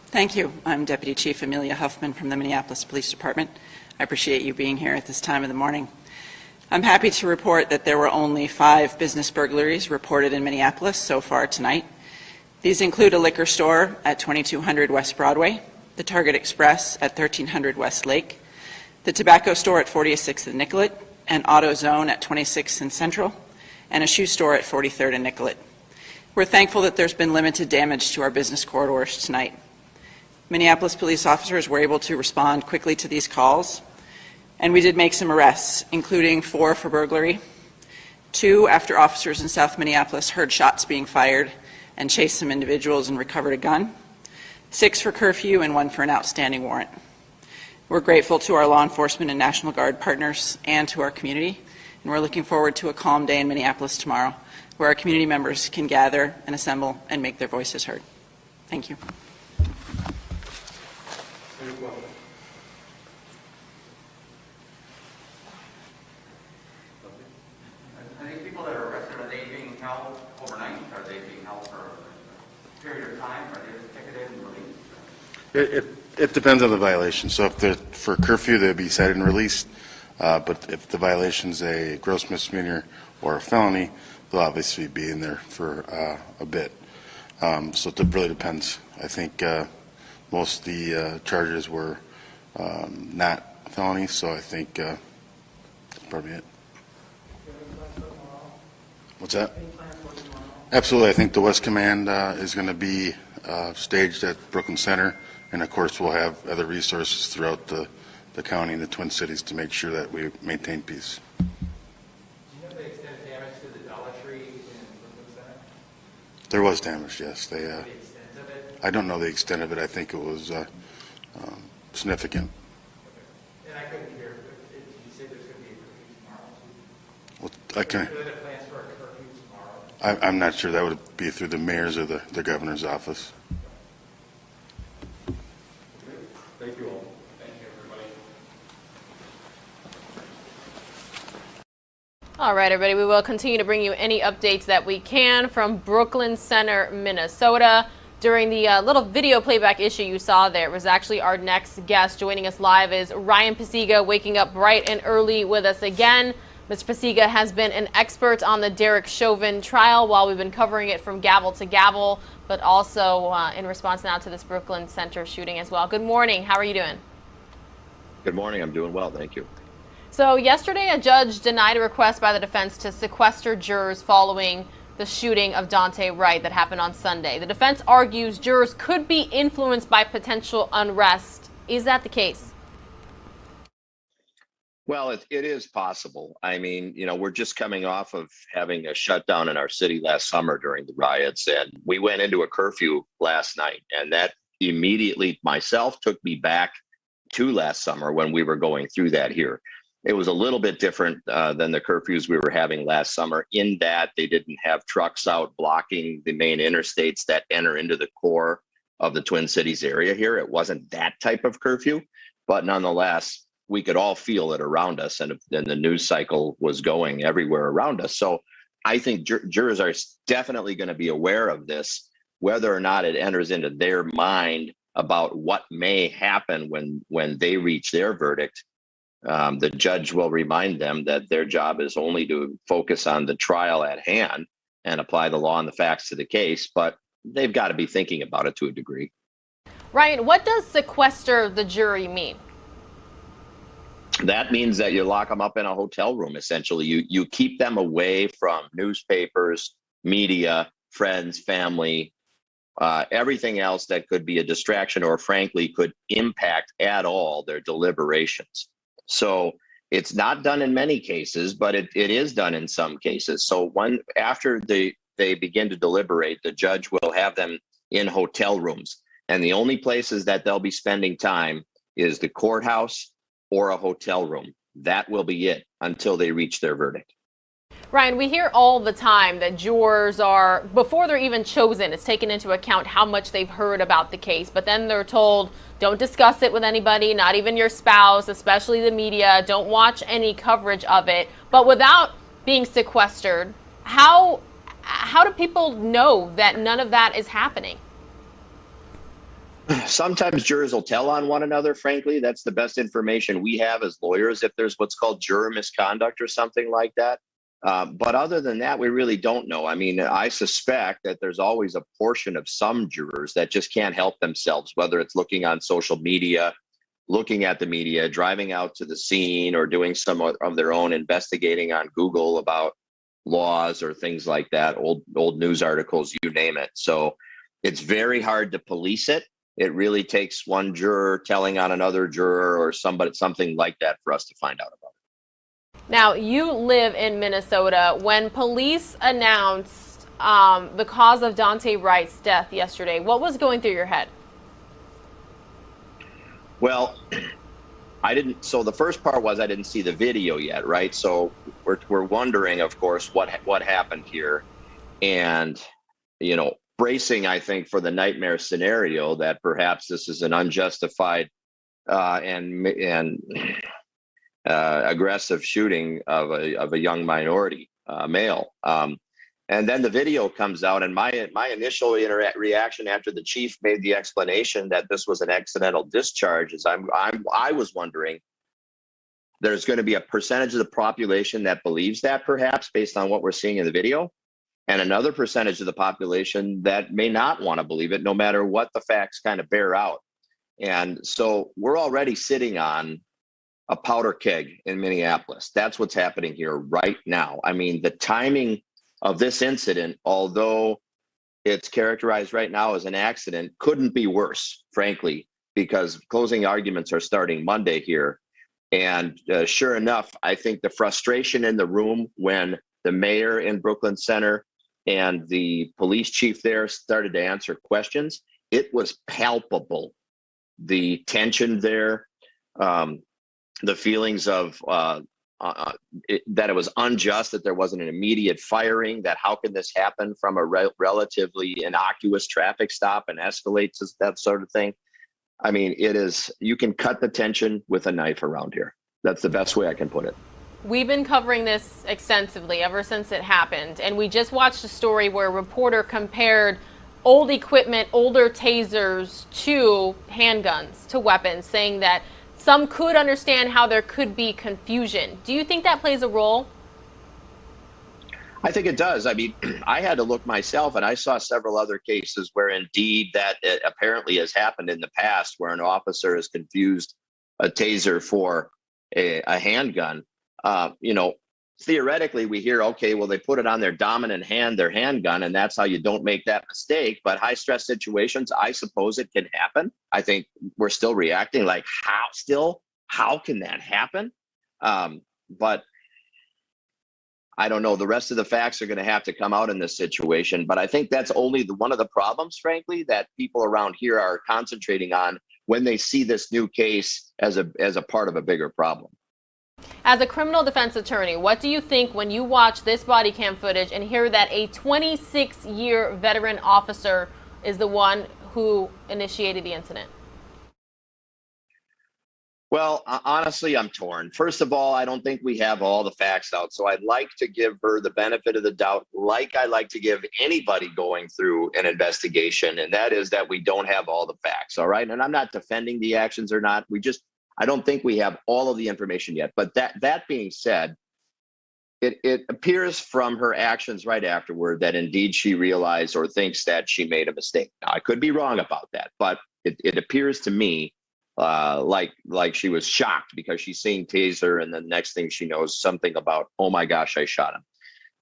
Thank you. I'm Deputy Chief Amelia Huffman from the Minneapolis Police Department. I appreciate you being here at this time of the morning. I'm happy to report that there were only 5 business burglaries reported in Minneapolis so far tonight. These include a liquor store at 2200 West Broadway, the Target Express at 1300 West Lake, the tobacco store at 46th and Nicollet, an auto zone at 26th and Central, and a shoe store at 43rd and Nicollet. We're thankful that there's been limited damage to our business corridors tonight. Minneapolis police officers were able to respond quickly to these calls, and we did make some arrests, including 4 for burglary, 2 after officers in South Minneapolis heard shots being fired and chased some individuals and recovered a gun, 6 for curfew, and 1 for an outstanding warrant. We're grateful to our law enforcement and National Guard partners and to our community, and we're looking forward to a calm day in Minneapolis tomorrow, where our community members can gather and assemble and make their voices heard. Thank you. Are these people that are arrested, are they being held overnight? Are they being held for a period of time? Are they ticketed and released? It depends on the violation. So if they're for curfew, they'll be cited and released. But if the violation's a gross misdemeanor or a felony, they'll obviously be in there for a bit. So it really depends. I think most of the charges were not felonies, so I think that's probably it. What's that? Absolutely. I think the West Command is going to be staged at Brooklyn Center, and of course we'll have other resources throughout the county and the Twin Cities to make sure that we maintain peace. Do you know the extent of damage to the Dollar Tree in Brooklyn Center? There was damage, yes. The extent of it? I don't know the extent of it. I think it was significant. Okay. And I couldn't hear, but did you say there's going to be a curfew tomorrow? Well, I can. Are there plans for a curfew tomorrow? I'm not sure. That would be through the mayor's or the governor's office. Thank you all. Thank you, everybody. All right, everybody, we will continue to bring you any updates that we can from Brooklyn Center, Minnesota. During the little video playback issue you saw there, it was actually our next guest. Joining us live is Ryan Pasiga, waking up bright and early with us again. Ms. Pasiga has been an expert on the Derek Chauvin trial while we've been covering it from gavel to gavel, but also in response now to this Brooklyn Center shooting as well. Good morning. How are you doing? Good morning. I'm doing well. Thank you. So yesterday, a judge denied a request by the defense to sequester jurors following the shooting of Dante Wright that happened on Sunday. The defense argues jurors could be influenced by potential unrest. Is that the case? Well, it is possible. I mean, we're just coming off of having a shutdown in our city last summer during the riots, and we went into a curfew last night, and that immediately myself took me back to last summer when we were going through that here. It was a little bit different than the curfews we were having last summer in that they didn't have trucks out blocking the main interstates that enter into the core of the Twin Cities area here. It wasn't that type of curfew, but nonetheless, we could all feel it around us, and the news cycle was going everywhere around us. So I think jurors are definitely going to be aware of this, whether or not it enters into their mind about what may happen when they reach their verdict. The judge will remind them that their job is only to focus on the trial at hand and apply the law and the facts to the case, but they've got to be thinking about it to a degree. Ryan, what does sequester the jury mean? That means that you lock them up in a hotel room, essentially. You keep them away from newspapers, media, friends, family, everything else that could be a distraction or frankly could impact at all their deliberations. So it's not done in many cases, but it is done in some cases. So after they begin to deliberate, the judge will have them in hotel rooms. And the only places that they'll be spending time is the courthouse or a hotel room. That will be it until they reach their verdict. Ryan, we hear all the time that jurors are, before they're even chosen, it's taken into account how much they've heard about the case, but then they're told, don't discuss it with anybody, not even your spouse, especially the media, don't watch any coverage of it. But without being sequestered, how do people know that none of that is happening? Sometimes jurors will tell on one another, frankly. That's the best information we have as lawyers, if there's what's called juror misconduct or something like that. But other than that, we really don't know. I mean, I suspect that there's always a portion of some jurors that just can't help themselves, whether it's looking on social media, looking at the media, driving out to the scene, or doing some of their own investigating on Google about laws or things like that, old news articles, you name it. So it's very hard to police it. It really takes one juror telling on another juror or something like that for us to find out about it. Now, you live in Minnesota. When police announced the cause of Dante Wright's death yesterday, what was going through your head? Well, so the first part was I didn't see the video yet, right? So we're wondering, of course, what happened here, and bracing, I think, for the nightmare scenario that perhaps this is an unjustified and aggressive shooting of a young minority male. And then the video comes out, and my initial reaction after the chief made the explanation that this was an accidental discharge is I was wondering, there's going to be a percentage of the population that believes that, perhaps based on what we're seeing in the video, and another percentage of the population that may not want to believe it, no matter what the facts kind of bear out. And so we're already sitting on a powder keg in Minneapolis. That's what's happening here right now. I mean, the timing of this incident, although it's characterized right now as an accident, couldn't be worse, frankly, because closing arguments are starting Monday here. And sure enough, I think the frustration in the room when the mayor in Brooklyn Center and the police chief there started to answer questions, it was palpable. The tension there, the feelings of that it was unjust, that there wasn't an immediate firing, that how can this happen from a relatively innocuous traffic stop and escalate to that sort of thing. I mean, you can cut the tension with a knife around here. That's the best way I can put it. We've been covering this extensively ever since it happened, and we just watched a story where a reporter compared old equipment, older tasers to handguns, to weapons, saying that some could understand how there could be confusion. Do you think that plays a role I think it does. I mean, I had to look myself, and I saw several other cases where indeed that apparently has happened in the past, where an officer has confused a taser for a handgun. You know, theoretically, we hear, okay, well, they put it on their dominant hand, their handgun, and that's how you don't make that mistake. But high stress situations, I suppose it can happen. I think we're still reacting like, how can that happen? But I don't know. The rest of the facts are going to have to come out in this situation. But I think that's only one of the problems, frankly, that people around here are concentrating on when they see this new case as a part of a bigger problem. As a criminal defense attorney, what do you think when you watch this body cam footage and hear that a 26-year veteran officer is the one who initiated the incident? Well, honestly, I'm torn. First of all, I don't think we have all the facts out. So I'd like to give her the benefit of the doubt, like I like to give anybody going through an investigation. And that is that we don't have all the facts. All right. And I'm not defending the actions or not. I don't think we have all of the information yet. But that being said, it appears from her actions right afterward that indeed she realized or thinks that she made a mistake. Now, I could be wrong about that, but it appears to me like she was shocked because she's seeing taser, and the next thing she knows something about, oh my gosh, I shot him.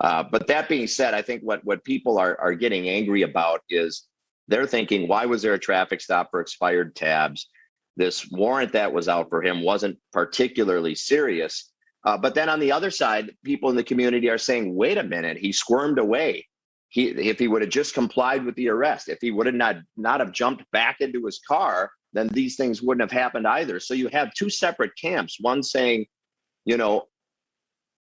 But that being said, I think what people are getting angry about is they're thinking, why was there a traffic stop for expired tabs? This warrant that was out for him wasn't particularly serious. But then on the other side, people in the community are saying, wait a minute, he squirmed away. If he would have just complied with the arrest, if he would have not have jumped back into his car, then these things wouldn't have happened either. So you have two separate camps, one saying, you know,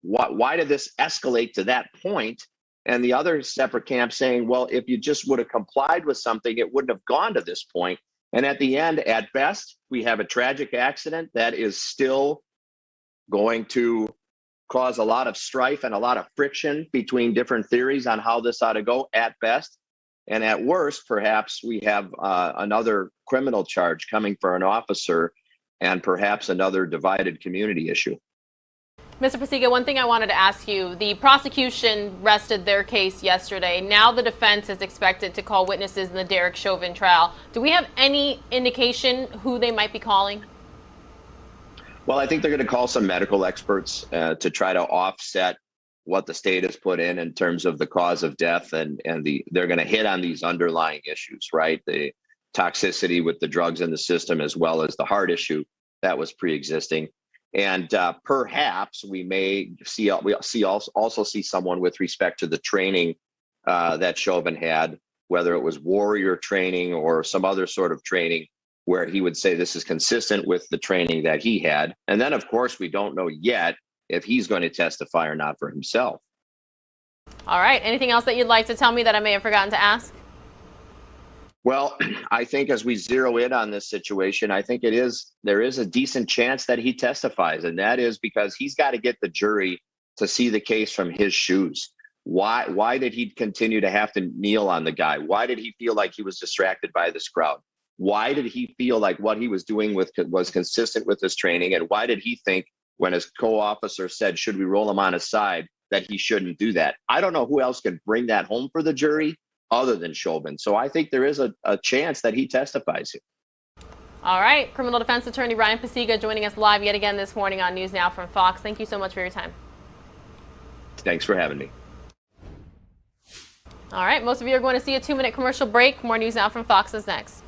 why did this escalate to that point? And the other separate camp saying, well, if you just would have complied with something, it wouldn't have gone to this point. And at the end, at best, we have a tragic accident that is still going to cause a lot of strife and a lot of friction between different theories on how this ought to go at best. And at worst, perhaps we have another criminal charge coming for an officer and perhaps another divided community issue. Mr. Pasiga, one thing I wanted to ask you, the prosecution rested their case yesterday. Now the defense is expected to call witnesses in the Derek Chauvin trial. Do we have any indication who they might be calling? Well, I think they're going to call some medical experts to try to offset what the state has put in terms of the cause of death, and they're going to hit on these underlying issues, right? The toxicity with the drugs in the system, as well as the heart issue that was pre-existing. And perhaps we may also see someone with respect to the training that Chauvin had, whether it was warrior training or some other sort of training, where he would say this is consistent with the training that he had. And then, of course, we don't know yet if he's going to testify or not for himself. All right. Anything else that you'd like to tell me that I may have forgotten to ask? Well, I think as we zero in on this situation, I think there is a decent chance that he testifies, and that is because he's got to get the jury to see the case from his shoes. Why did he continue to have to kneel on the guy? Why did he feel like he was distracted by this crowd? Why did he feel like what he was doing was consistent with his training? And why did he think, when his co-officer said, should we roll him on his side, that he shouldn't do that? I don't know who else can bring that home for the jury other than Chauvin. So I think there is a chance that he testifies here. All right. Criminal defense attorney Ryan Pasiga joining us live yet again this morning on News Now from Fox. Thank you so much for your time. Thanks for having me. All right. Most of you are going to see a 2-minute commercial break. More News Now from Fox is next.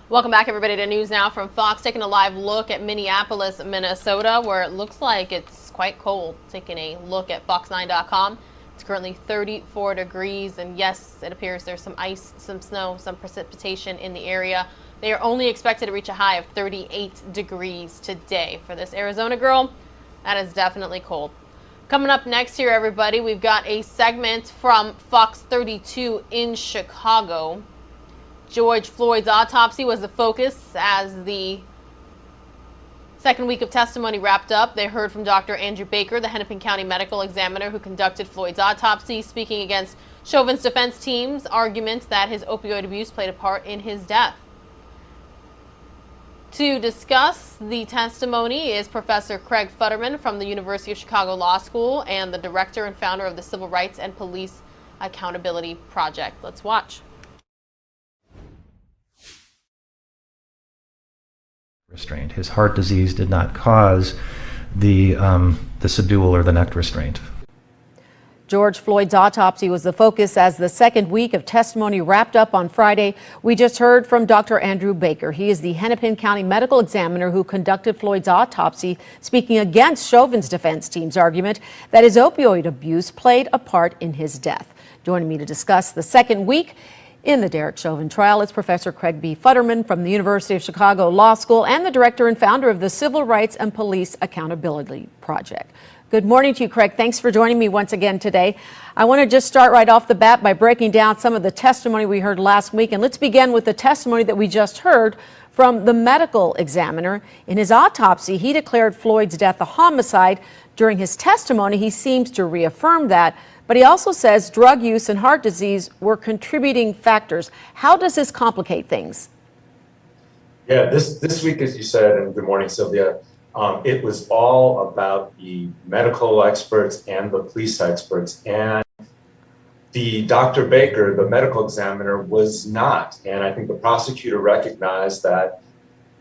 Welcome back, everybody, to News Now from Fox. Taking a live look at Minneapolis, Minnesota, where it looks like it's quite cold. Taking a look at fox9.com. It's currently 34 degrees, and yes, it appears there's some ice, some snow, some precipitation in the area. They are only expected to reach a high of 38 degrees today. For this Arizona girl, that is definitely cold. Coming up next here, everybody, we've got a segment from Fox 32 in Chicago. George Floyd's autopsy was the focus as the second week of testimony wrapped up. They heard from Dr. Andrew Baker, the Hennepin County medical examiner who conducted Floyd's autopsy, speaking against Chauvin's defense team's argument that his opioid abuse played a part in his death. To discuss the testimony is Professor Craig Futterman from the University of Chicago Law School and the director and founder of the Civil Rights and Police Accountability Project. Let's watch. Restraint. His heart disease did not cause the subdual or the neck restraint. George Floyd's autopsy was the focus as the second week of testimony wrapped up on Friday. We just heard from Dr. Andrew Baker. He is the Hennepin County medical examiner who conducted Floyd's autopsy, speaking against Chauvin's defense team's argument that his opioid abuse played a part in his death. Joining me to discuss the second week in the Derek Chauvin trial is Professor Craig B. Futterman from the University of Chicago Law School and the director and founder of the Civil Rights and Police Accountability Project. Good morning to you, Craig. Thanks for joining me once again today. I want to just start right off the bat by breaking down some of the testimony we heard last week. And let's begin with the testimony that we just heard from the medical examiner. In his autopsy, he declared Floyd's death a homicide. During his testimony, he seems to reaffirm that. But he also says drug use and heart disease were contributing factors. How does this complicate things? Yeah, this week, as you said, and good morning, Sylvia, it was all about the medical experts and the police experts. And the Dr. Baker, the medical examiner, was not. And I think the prosecutor recognized that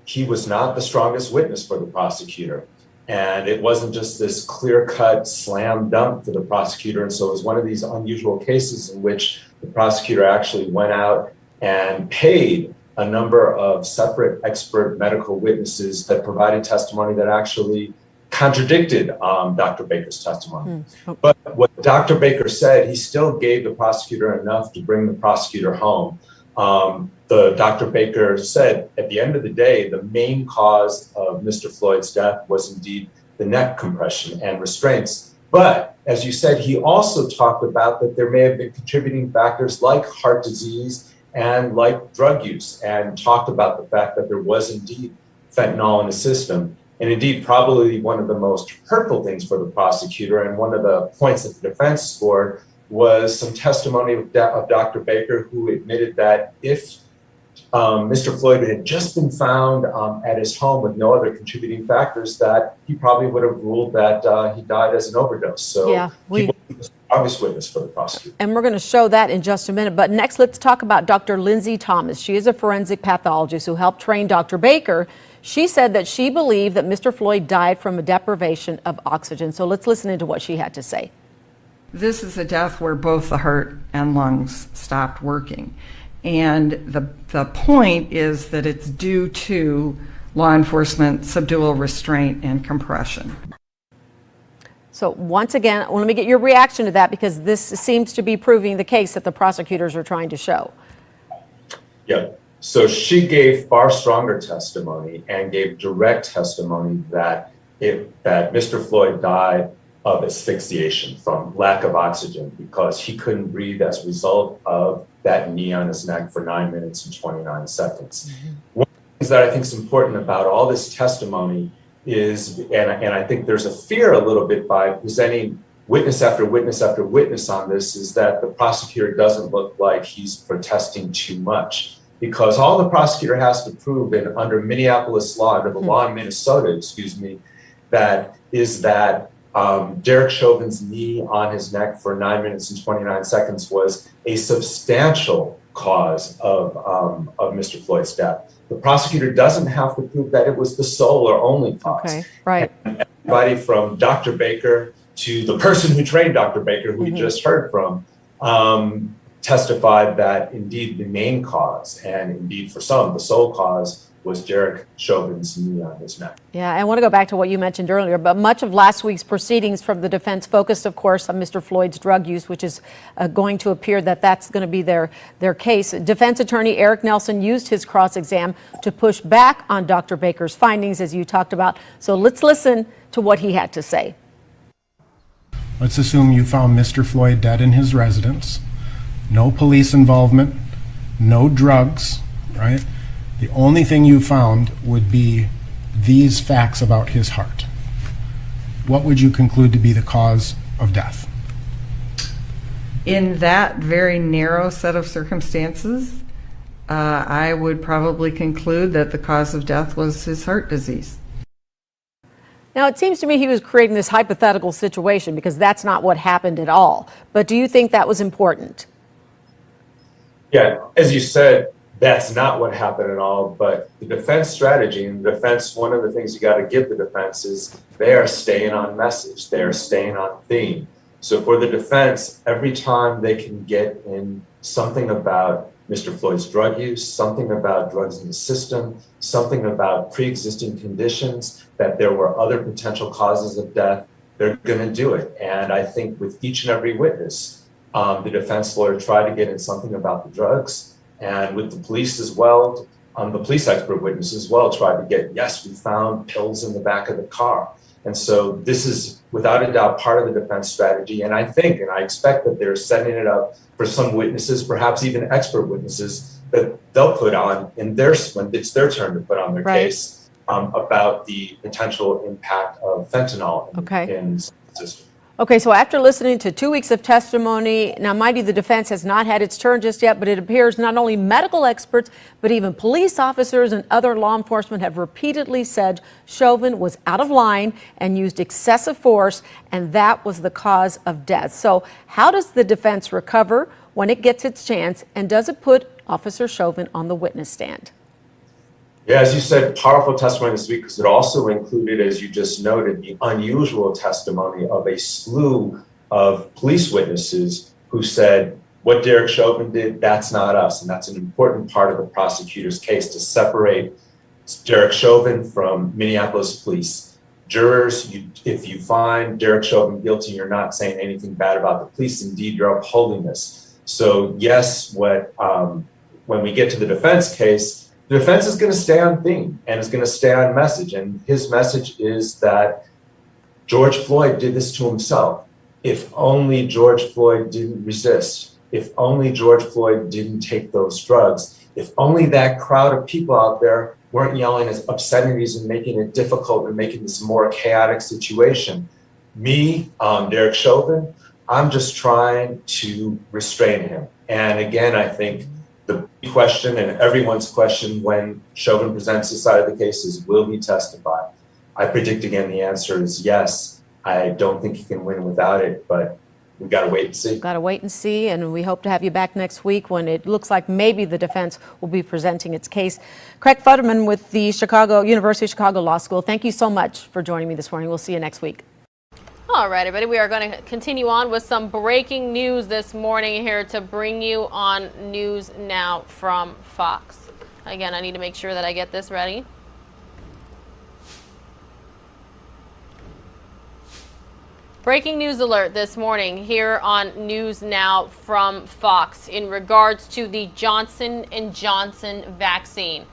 he was not the strongest witness for the prosecutor. And it wasn't just this clear-cut slam dunk for the prosecutor. And so it was one of these unusual cases in which the prosecutor actually went out and paid a number of separate expert medical witnesses that provided testimony that actually contradicted Dr. Baker's testimony. But what Dr. Baker said, he still gave the prosecutor enough to bring the prosecutor home. Dr. Baker said, at the end of the day, the main cause of Mr. Floyd's death was indeed the neck compression and restraints. But as you said, he also talked about that there may have been contributing factors like heart disease and like drug use, and talked about the fact that there was indeed fentanyl in the system. And indeed, probably one of the most hurtful things for the prosecutor, and one of the points that the defense scored, was some testimony of Dr. Baker, who admitted that if Mr. Floyd had just been found at his home with no other contributing factors, that he probably would have ruled that he died as an overdose. So yeah, he was the strongest witness for the prosecutor. And we're going to show that in just a minute. But next, let's talk about Dr. Lindsay Thomas. She is a forensic pathologist who helped train Dr. Baker. She said that she believed that Mr. Floyd died from a deprivation of oxygen. So let's listen into what she had to say. This is a death where both the heart and lungs stopped working. And the point is that it's due to law enforcement subdual, restraint, and compression. So once again, let me get your reaction to that, because this seems to be proving the case that the prosecutors are trying to show. Yeah. So she gave far stronger testimony and gave direct testimony that Mr. Floyd died of asphyxiation from lack of oxygen because he couldn't breathe as a result of that knee on his neck for 9 minutes and 29 seconds. One of the things that I think is important about all this testimony is, and I think there's a fear a little bit by presenting witness after witness after witness on this, is that the prosecutor doesn't look like he's protesting too much. Because all the prosecutor has to prove under Minneapolis law, under the law in Minnesota, that Derek Chauvin's knee on his neck for 9 minutes and 29 seconds was a substantial cause of Mr. Floyd's death. The prosecutor doesn't have to prove that it was the sole or only cause. Okay, right. And everybody from Dr. Baker to the person who trained Dr. Baker, who you just heard from, testified that indeed the main cause, and indeed for some, the sole cause, was Derek Chauvin's knee on his neck. Yeah, I want to go back to what you mentioned earlier, but much of last week's proceedings from the defense focused, of course, on Mr. Floyd's drug use, which is going to appear that that's going to be their case. Defense attorney Eric Nelson used his cross-exam to push back on Dr. Baker's findings, as you talked about. So let's listen to what he had to say. Let's assume you found Mr. Floyd dead in his residence, no police involvement, no drugs, right? The only thing you found would be these facts about his heart. What would you conclude to be the cause of death? In that very narrow set of circumstances, I would probably conclude that the cause of death was his heart disease. Now, it seems to me he was creating this hypothetical situation because that's not what happened at all. But do you think that was important? Yeah, as you said, that's not what happened at all, but the defense strategy and the defense, one of the things you got to give the defense is they are staying on message, they are staying on theme. So for the defense, every time they can get in something about Mr. Floyd's drug use, something about drugs in the system, something about pre-existing conditions, that there were other potential causes of death, they're going to do it. And I think with each and every witness, the defense lawyer tried to get in something about the drugs. And with the police as well, the police expert witness as well tried to get, yes, we found pills in the back of the car. And so this is without a doubt part of the defense strategy. And I think, and I expect that they're setting it up for some witnesses, perhaps even expert witnesses, that they'll put on when it's their turn to put on their case about the potential impact of fentanyl in the system. Okay, so after listening to 2 weeks of testimony, now mind you, the defense has not had its turn just yet, but it appears not only medical experts, but even police officers and other law enforcement have repeatedly said Chauvin was out of line and used excessive force, and that was the cause of death. So how does the defense recover when it gets its chance, and does it put Officer Chauvin on the witness stand? Yeah, as you said, powerful testimony this week because it also included, as you just noted, the unusual testimony of a slew of police witnesses who said, what Derek Chauvin did, that's not us. And that's an important part of the prosecutor's case to separate Derek Chauvin from Minneapolis police. Jurors, if you find Derek Chauvin guilty, you're not saying anything bad about the police. Indeed, you're upholding this. So yes, when we get to the defense case, the defense is going to stay on theme and is going to stay on message. And his message is that George Floyd did this to himself. If only George Floyd didn't resist, if only George Floyd didn't take those drugs, if only that crowd of people out there weren't yelling as obscenities and making it difficult and making this a more chaotic situation. Me, Derek Chauvin, I'm just trying to restrain him. And again, I think the question and everyone's question when Chauvin presents his side of the case is, will he testify? I predict again the answer is yes. I don't think he can win without it, but we've got to wait and see. Got to wait and see, and we hope to have you back next week when it looks like maybe the defense will be presenting its case. Craig Futterman with the University of Chicago Law School, thank you so much for joining me this morning. We'll see you next week. All right, everybody, we are going to continue on with some breaking news this morning here to bring you on News Now from Fox. Again, I need to make sure that I get this ready. Breaking news alert this morning here on News Now from Fox in regards to the Johnson & Johnson vaccine.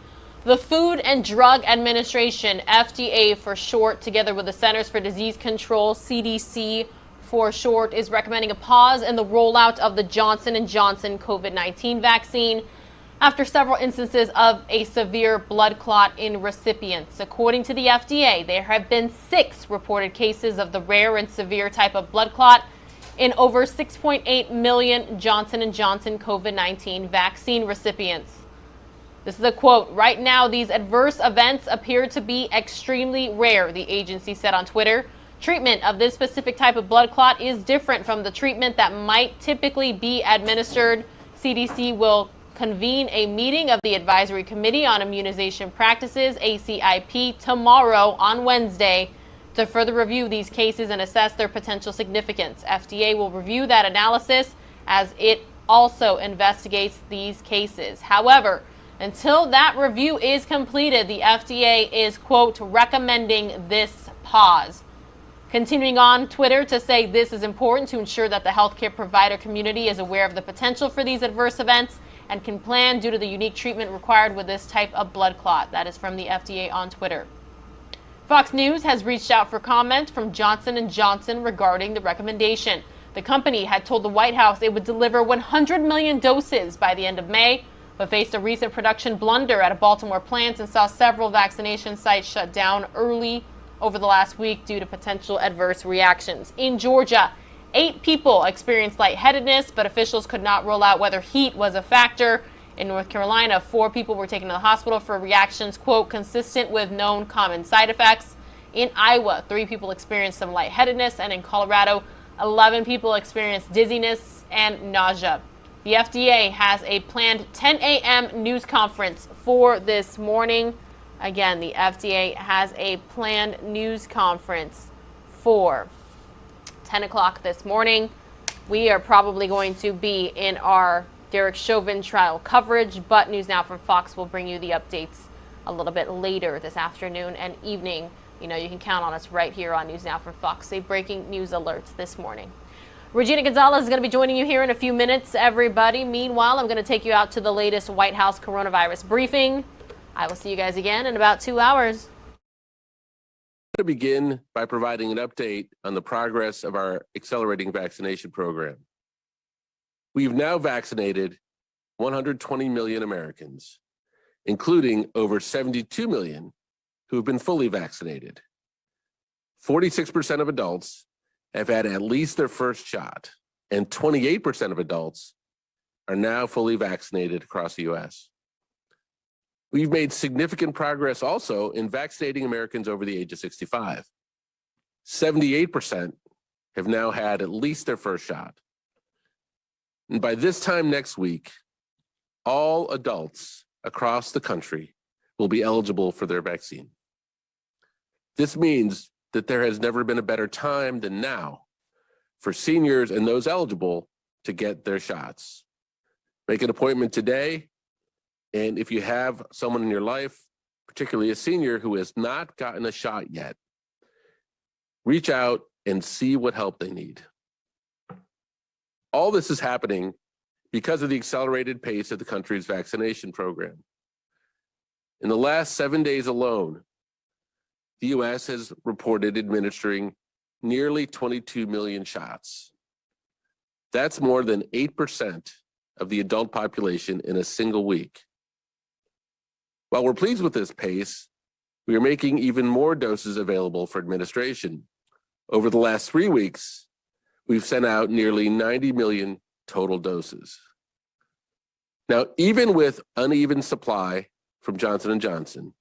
The Food and Drug Administration, FDA for short, together with the Centers for Disease Control, CDC for short, is recommending a pause in the rollout of the Johnson & Johnson COVID-19 vaccine after several instances of a severe blood clot in recipients. According to the FDA, there have been 6 reported cases of the rare and severe type of blood clot in over 6.8 million Johnson & Johnson COVID-19 vaccine recipients. This is a quote. Right now, these adverse events appear to be extremely rare, the agency said on Twitter. Treatment of this specific type of blood clot is different from the treatment that might typically be administered. CDC will convene a meeting of the Advisory Committee on Immunization Practices, ACIP, tomorrow on Wednesday to further review these cases and assess their potential significance. FDA will review that analysis as it also investigates these cases. However, until that review is completed, the FDA is, quote, recommending this pause. Continuing on Twitter to say this is important to ensure that the healthcare provider community is aware of the potential for these adverse events and can plan due to the unique treatment required with this type of blood clot. That is from the FDA on Twitter. Fox News has reached out for comment from Johnson & Johnson regarding the recommendation. The company had told the White House it would deliver 100 million doses by the end of May, but faced a recent production blunder at a Baltimore plant and saw several vaccination sites shut down early over the last week due to potential adverse reactions. In Georgia, 8 people experienced lightheadedness, but officials could not rule out whether heat was a factor. In North Carolina, 4 people were taken to the hospital for reactions, quote, consistent with known common side effects. In Iowa, 3 people experienced some lightheadedness, and in Colorado, 11 people experienced dizziness and nausea. The FDA has a planned 10 a.m. news conference for this morning. Again, the FDA has a planned news conference for 10 o'clock this morning. We are probably going to be in our Derek Chauvin trial coverage, but News Now from Fox will bring you the updates a little bit later this afternoon and evening. You know, you can count on us right here on News Now from Fox, a breaking news alerts this morning. Regina Gonzalez is going to be joining you here in a few minutes, everybody. Meanwhile, I'm going to take you out to the latest White House coronavirus briefing. I will see you guys again in about 2 hours. To begin by providing an update on the progress of our accelerating vaccination program. We've now vaccinated 120 million Americans, including over 72 million who have been fully vaccinated. 46% of adults have had at least their first shot, and 28% of adults are now fully vaccinated across the U.S. We've made significant progress also in vaccinating Americans over the age of 65. 78% have now had at least their first shot. And by this time next week, all adults across the country will be eligible for their vaccine. This means that there has never been a better time than now for seniors and those eligible to get their shots. Make an appointment today, and if you have someone in your life, particularly a senior who has not gotten a shot yet, reach out and see what help they need. All this is happening because of the accelerated pace of the country's vaccination program. In the last 7 days alone, the U.S. has reported administering nearly 22 million shots. That's more than 8% of the adult population in a single week. While we're pleased with this pace, we are making even more doses available for administration. Over the last 3 weeks, we've sent out nearly 90 million total doses. Now, even with uneven supply from Johnson & Johnson,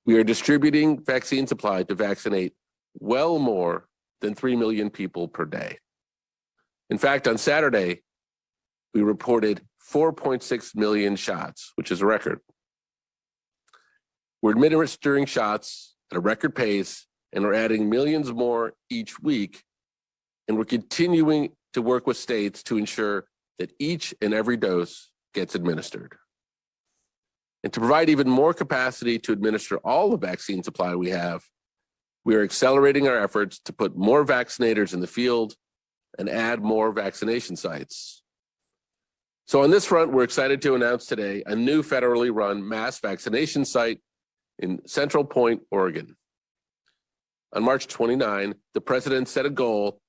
we are distributing vaccine supply to vaccinate well more than 3 million people per day. In fact, on Saturday, we reported 4.6 million shots, which is a record. We're administering shots at a record pace, and we're adding millions more each week, and we're continuing to work with states to ensure that each and every dose gets administered. And to provide even more capacity to administer all the vaccine supply we have, we are accelerating our efforts to put more vaccinators in the field and add more vaccination sites. So on this front, we're excited to announce today a new federally run mass vaccination site in Central Point, Oregon. On March 29, the president set a goal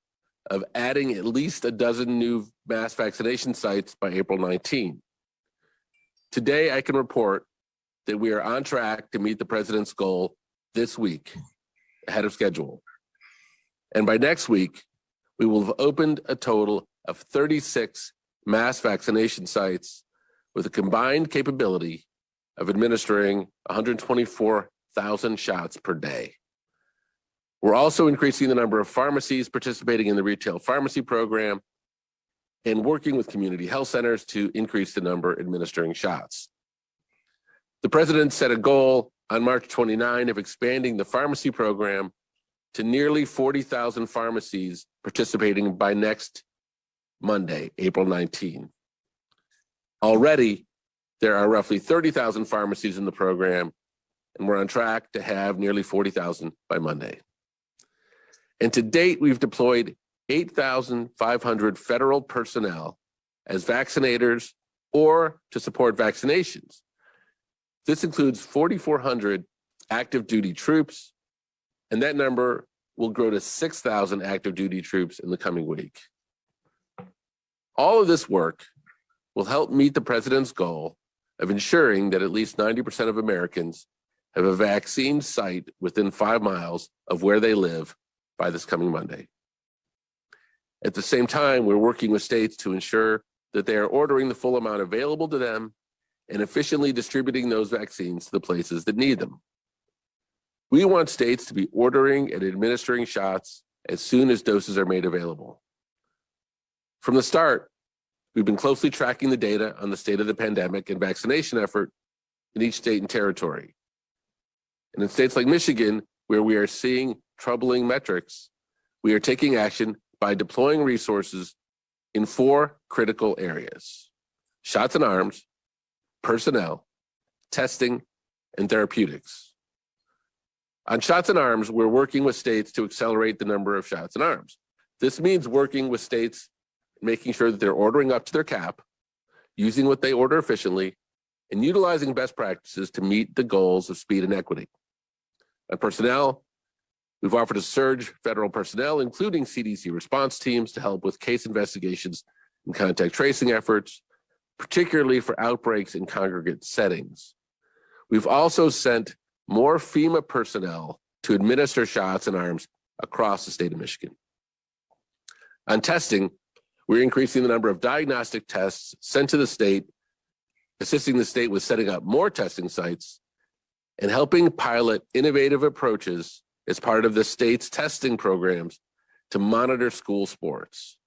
of adding at least a dozen new mass vaccination sites by April 19. Today, I can report that we are on track to meet the president's goal this week, ahead of schedule. And by next week, we will have opened a total of 36 mass vaccination sites with a combined capability of administering 124,000 shots per day. We're also increasing the number of pharmacies participating in the retail pharmacy program and working with community health centers to increase the number administering shots. The president set a goal on March 29 of expanding the pharmacy program to nearly 40,000 pharmacies participating by next Monday, April 19. Already, there are roughly 30,000 pharmacies in the program, and we're on track to have nearly 40,000 by Monday. And to date, we've deployed 8,500 federal personnel as vaccinators or to support vaccinations. This includes 4,400 active duty troops, and that number will grow to 6,000 active duty troops in the coming week. All of this work will help meet the president's goal of ensuring that at least 90% of Americans have a vaccine site within 5 miles of where they live by this coming Monday. At the same time, we're working with states to ensure that they are ordering the full amount available to them and efficiently distributing those vaccines to the places that need them. We want states to be ordering and administering shots as soon as doses are made available. From the start, we've been closely tracking the data on the state of the pandemic and vaccination effort in each state and territory. And in states like Michigan, where we are seeing troubling metrics, we are taking action by deploying resources in 4 critical areas: shots in arms, personnel, testing, and therapeutics. On shots in arms, we're working with states to accelerate the number of shots in arms. This means working with states, making sure that they're ordering up to their cap, using what they order efficiently, and utilizing best practices to meet the goals of speed and equity. On personnel, we've offered to surge federal personnel, including CDC response teams, to help with case investigations and contact tracing efforts, particularly for outbreaks in congregate settings. We've also sent more FEMA personnel to administer shots in arms across the state of Michigan. On testing, we're increasing the number of diagnostic tests sent to the state, assisting the state with setting up more testing sites, and helping pilot innovative approaches as part of the state's testing programs to monitor school sports.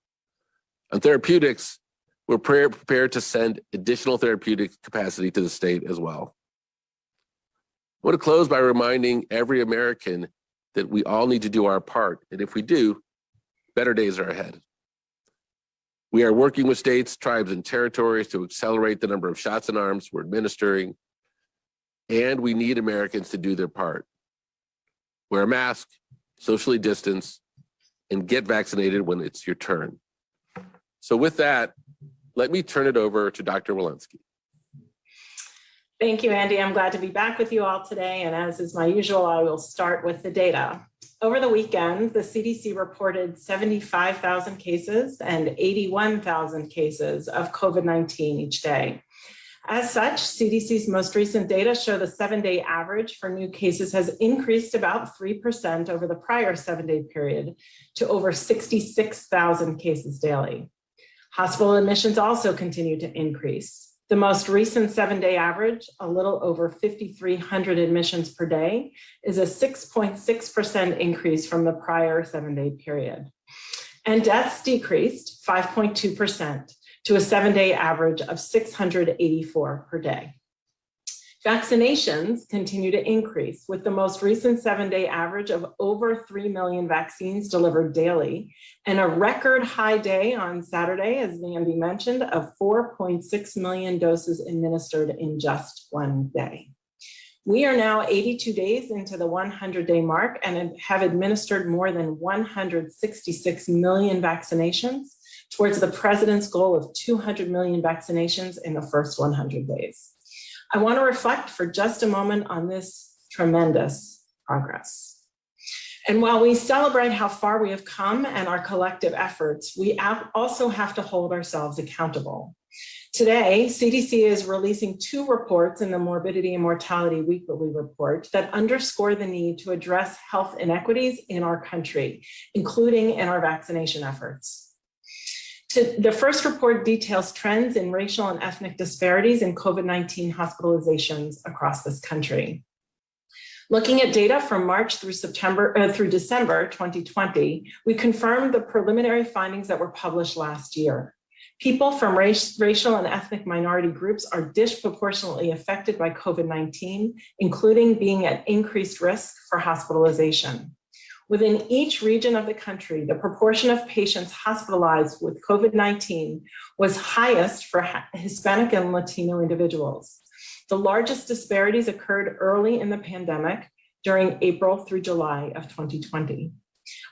On therapeutics, we're prepared to send additional therapeutic capacity to the state as well. I want to close by reminding every American that we all need to do our part, and if we do, better days are ahead. We are working with states, tribes, and territories to accelerate the number of shots in arms we're administering, and we need Americans to do their part. Wear a mask, socially distance, and get vaccinated when it's your turn. So with that, let me turn it over to Dr. Walensky. Thank you, Andy. I'm glad to be back with you all today. And as is my usual, I will start with the data. Over the weekend, the CDC reported 75,000 cases and 81,000 cases of COVID-19 each day. As such, CDC's most recent data show the 7-day average for new cases has increased about 3% over the prior 7-day period to over 66,000 cases daily. Hospital admissions also continue to increase. The most recent 7-day average, a little over 5,300 admissions per day, is a 6.6% increase from the prior 7-day period. And deaths decreased 5.2% to a 7-day average of 684 per day. Vaccinations continue to increase, with the most recent 7-day average of over 3 million vaccines delivered daily, and a record high day on Saturday, as Andy mentioned, of 4.6 million doses administered in just one day. We are now 82 days into the 100-day mark and have administered more than 166 million vaccinations towards the president's goal of 200 million vaccinations in the first 100 days. I want to reflect for just a moment on this tremendous progress. And while we celebrate how far we have come and our collective efforts, we also have to hold ourselves accountable. Today, CDC is releasing 2 reports in the Morbidity and Mortality Weekly Report that underscore the need to address health inequities in our country, including in our vaccination efforts. The first report details trends in racial and ethnic disparities in COVID-19 hospitalizations across this country. Looking at data from March through December 2020, we confirmed the preliminary findings that were published last year. People from racial and ethnic minority groups are disproportionately affected by COVID-19, including being at increased risk for hospitalization. Within each region of the country, the proportion of patients hospitalized with COVID-19 was highest for Hispanic and Latino individuals. The largest disparities occurred early in the pandemic during April through July of 2020.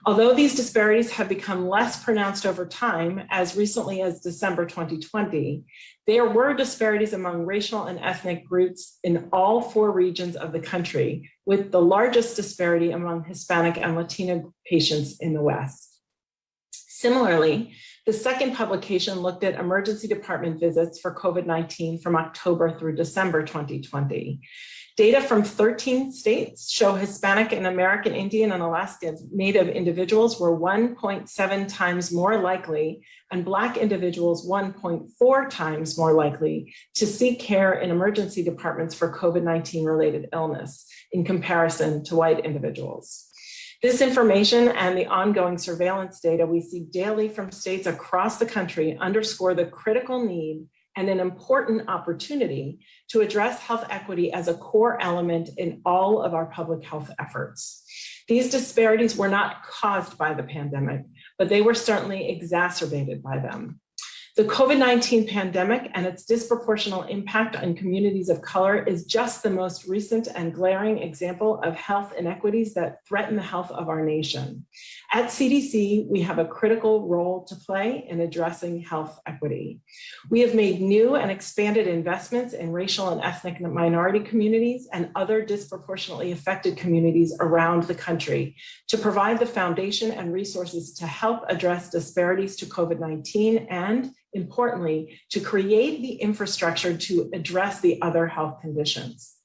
Although these disparities have become less pronounced over time, as recently as December 2020, there were disparities among racial and ethnic groups in all 4 regions of the country, with the largest disparity among Hispanic and Latino patients in the West. Similarly, the second publication looked at emergency department visits for COVID-19 from October through December 2020. Data from 13 states show Hispanic and American Indian and Alaska Native individuals were 1.7 times more likely, and Black individuals 1.4 times more likely to seek care in emergency departments for COVID-19 related illness in comparison to white individuals. This information and the ongoing surveillance data we see daily from states across the country underscore the critical need and an important opportunity to address health equity as a core element in all of our public health efforts. These disparities were not caused by the pandemic, but they were certainly exacerbated by them. The COVID-19 pandemic and its disproportionate impact on communities of color is just the most recent and glaring example of health inequities that threaten the health of our nation. At CDC, we have a critical role to play in addressing health equity. We have made new and expanded investments in racial and ethnic minority communities and other disproportionately affected communities around the country to provide the foundation and resources to help address disparities to COVID-19 and, importantly, to create the infrastructure to address the other health conditions.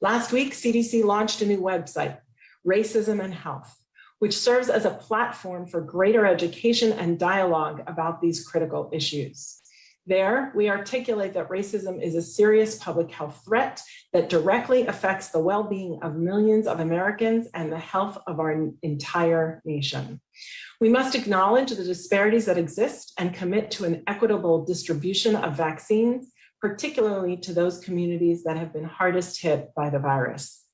Last week, CDC launched a new website, Racism and Health, which serves as a platform for greater education and dialogue about these critical issues. There, we articulate that racism is a serious public health threat that directly affects the well-being of millions of Americans and the health of our entire nation. We must acknowledge the disparities that exist and commit to an equitable distribution of vaccines, particularly to those communities that have been hardest hit by the virus.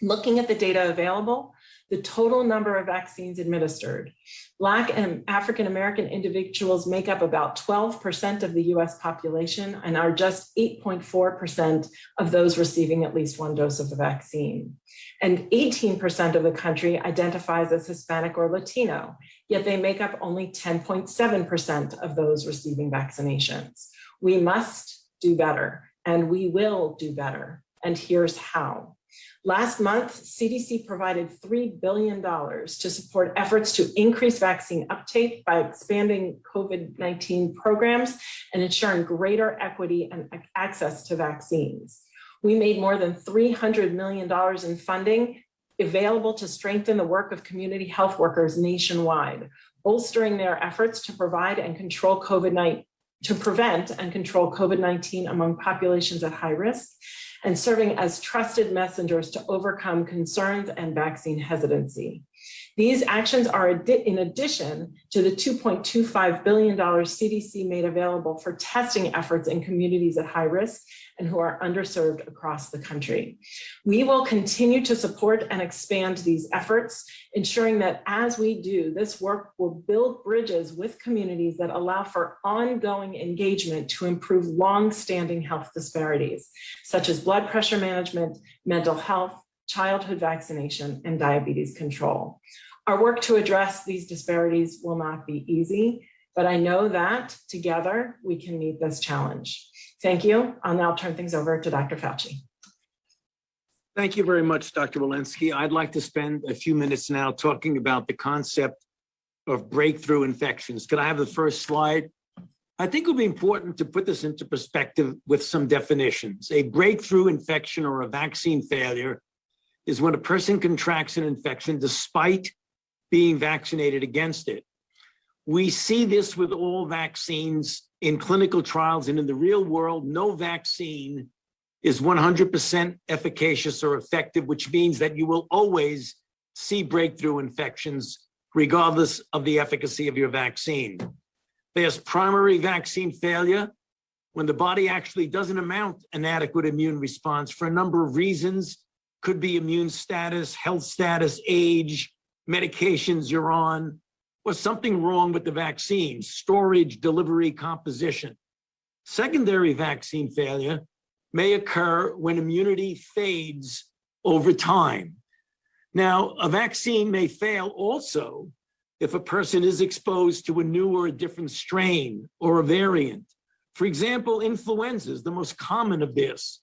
Looking at the data available, the total number of vaccines administered, Black and African American individuals make up about 12% of the US population and are just 8.4% of those receiving at least 1 dose of the vaccine. And 18% of the country identifies as Hispanic or Latino, yet they make up only 10.7% of those receiving vaccinations. We must do better, and we will do better. And here's how. Last month, CDC provided $3 billion to support efforts to increase vaccine uptake by expanding COVID-19 programs and ensuring greater equity and access to vaccines. We made more than $300 million in funding available to strengthen the work of community health workers nationwide, bolstering their efforts to provide and control to prevent and control COVID-19 among populations at high risk, and serving as trusted messengers to overcome concerns and vaccine hesitancy. These actions are in addition to the $2.25 billion CDC made available for testing efforts in communities at high risk and who are underserved across the country. We will continue to support and expand these efforts, ensuring that as we do, this work will build bridges with communities that allow for ongoing engagement to improve long-standing health disparities, such as blood pressure management, mental health, childhood vaccination, and diabetes control. Our work to address these disparities will not be easy, but I know that together we can meet this challenge. Thank you. I'll now turn things over to Dr. Fauci. Thank you very much, Dr. Walensky. I'd like to spend a few minutes now talking about the concept of breakthrough infections. Could I have the first slide? I think it would be important to put this into perspective with some definitions. A breakthrough infection or a vaccine failure is when a person contracts an infection despite being vaccinated against it. We see this with all vaccines in clinical trials, and in the real world, no vaccine is 100% efficacious or effective, which means that you will always see breakthrough infections regardless of the efficacy of your vaccine. There's primary vaccine failure when the body actually doesn't mount an adequate immune response for a number of reasons. Could be immune status, health status, age, medications you're on, or something wrong with the vaccine, storage, delivery, composition. Secondary vaccine failure may occur when immunity fades over time. Now, a vaccine may fail also if a person is exposed to a new or a different strain or a variant. For example, influenza is the most common of this,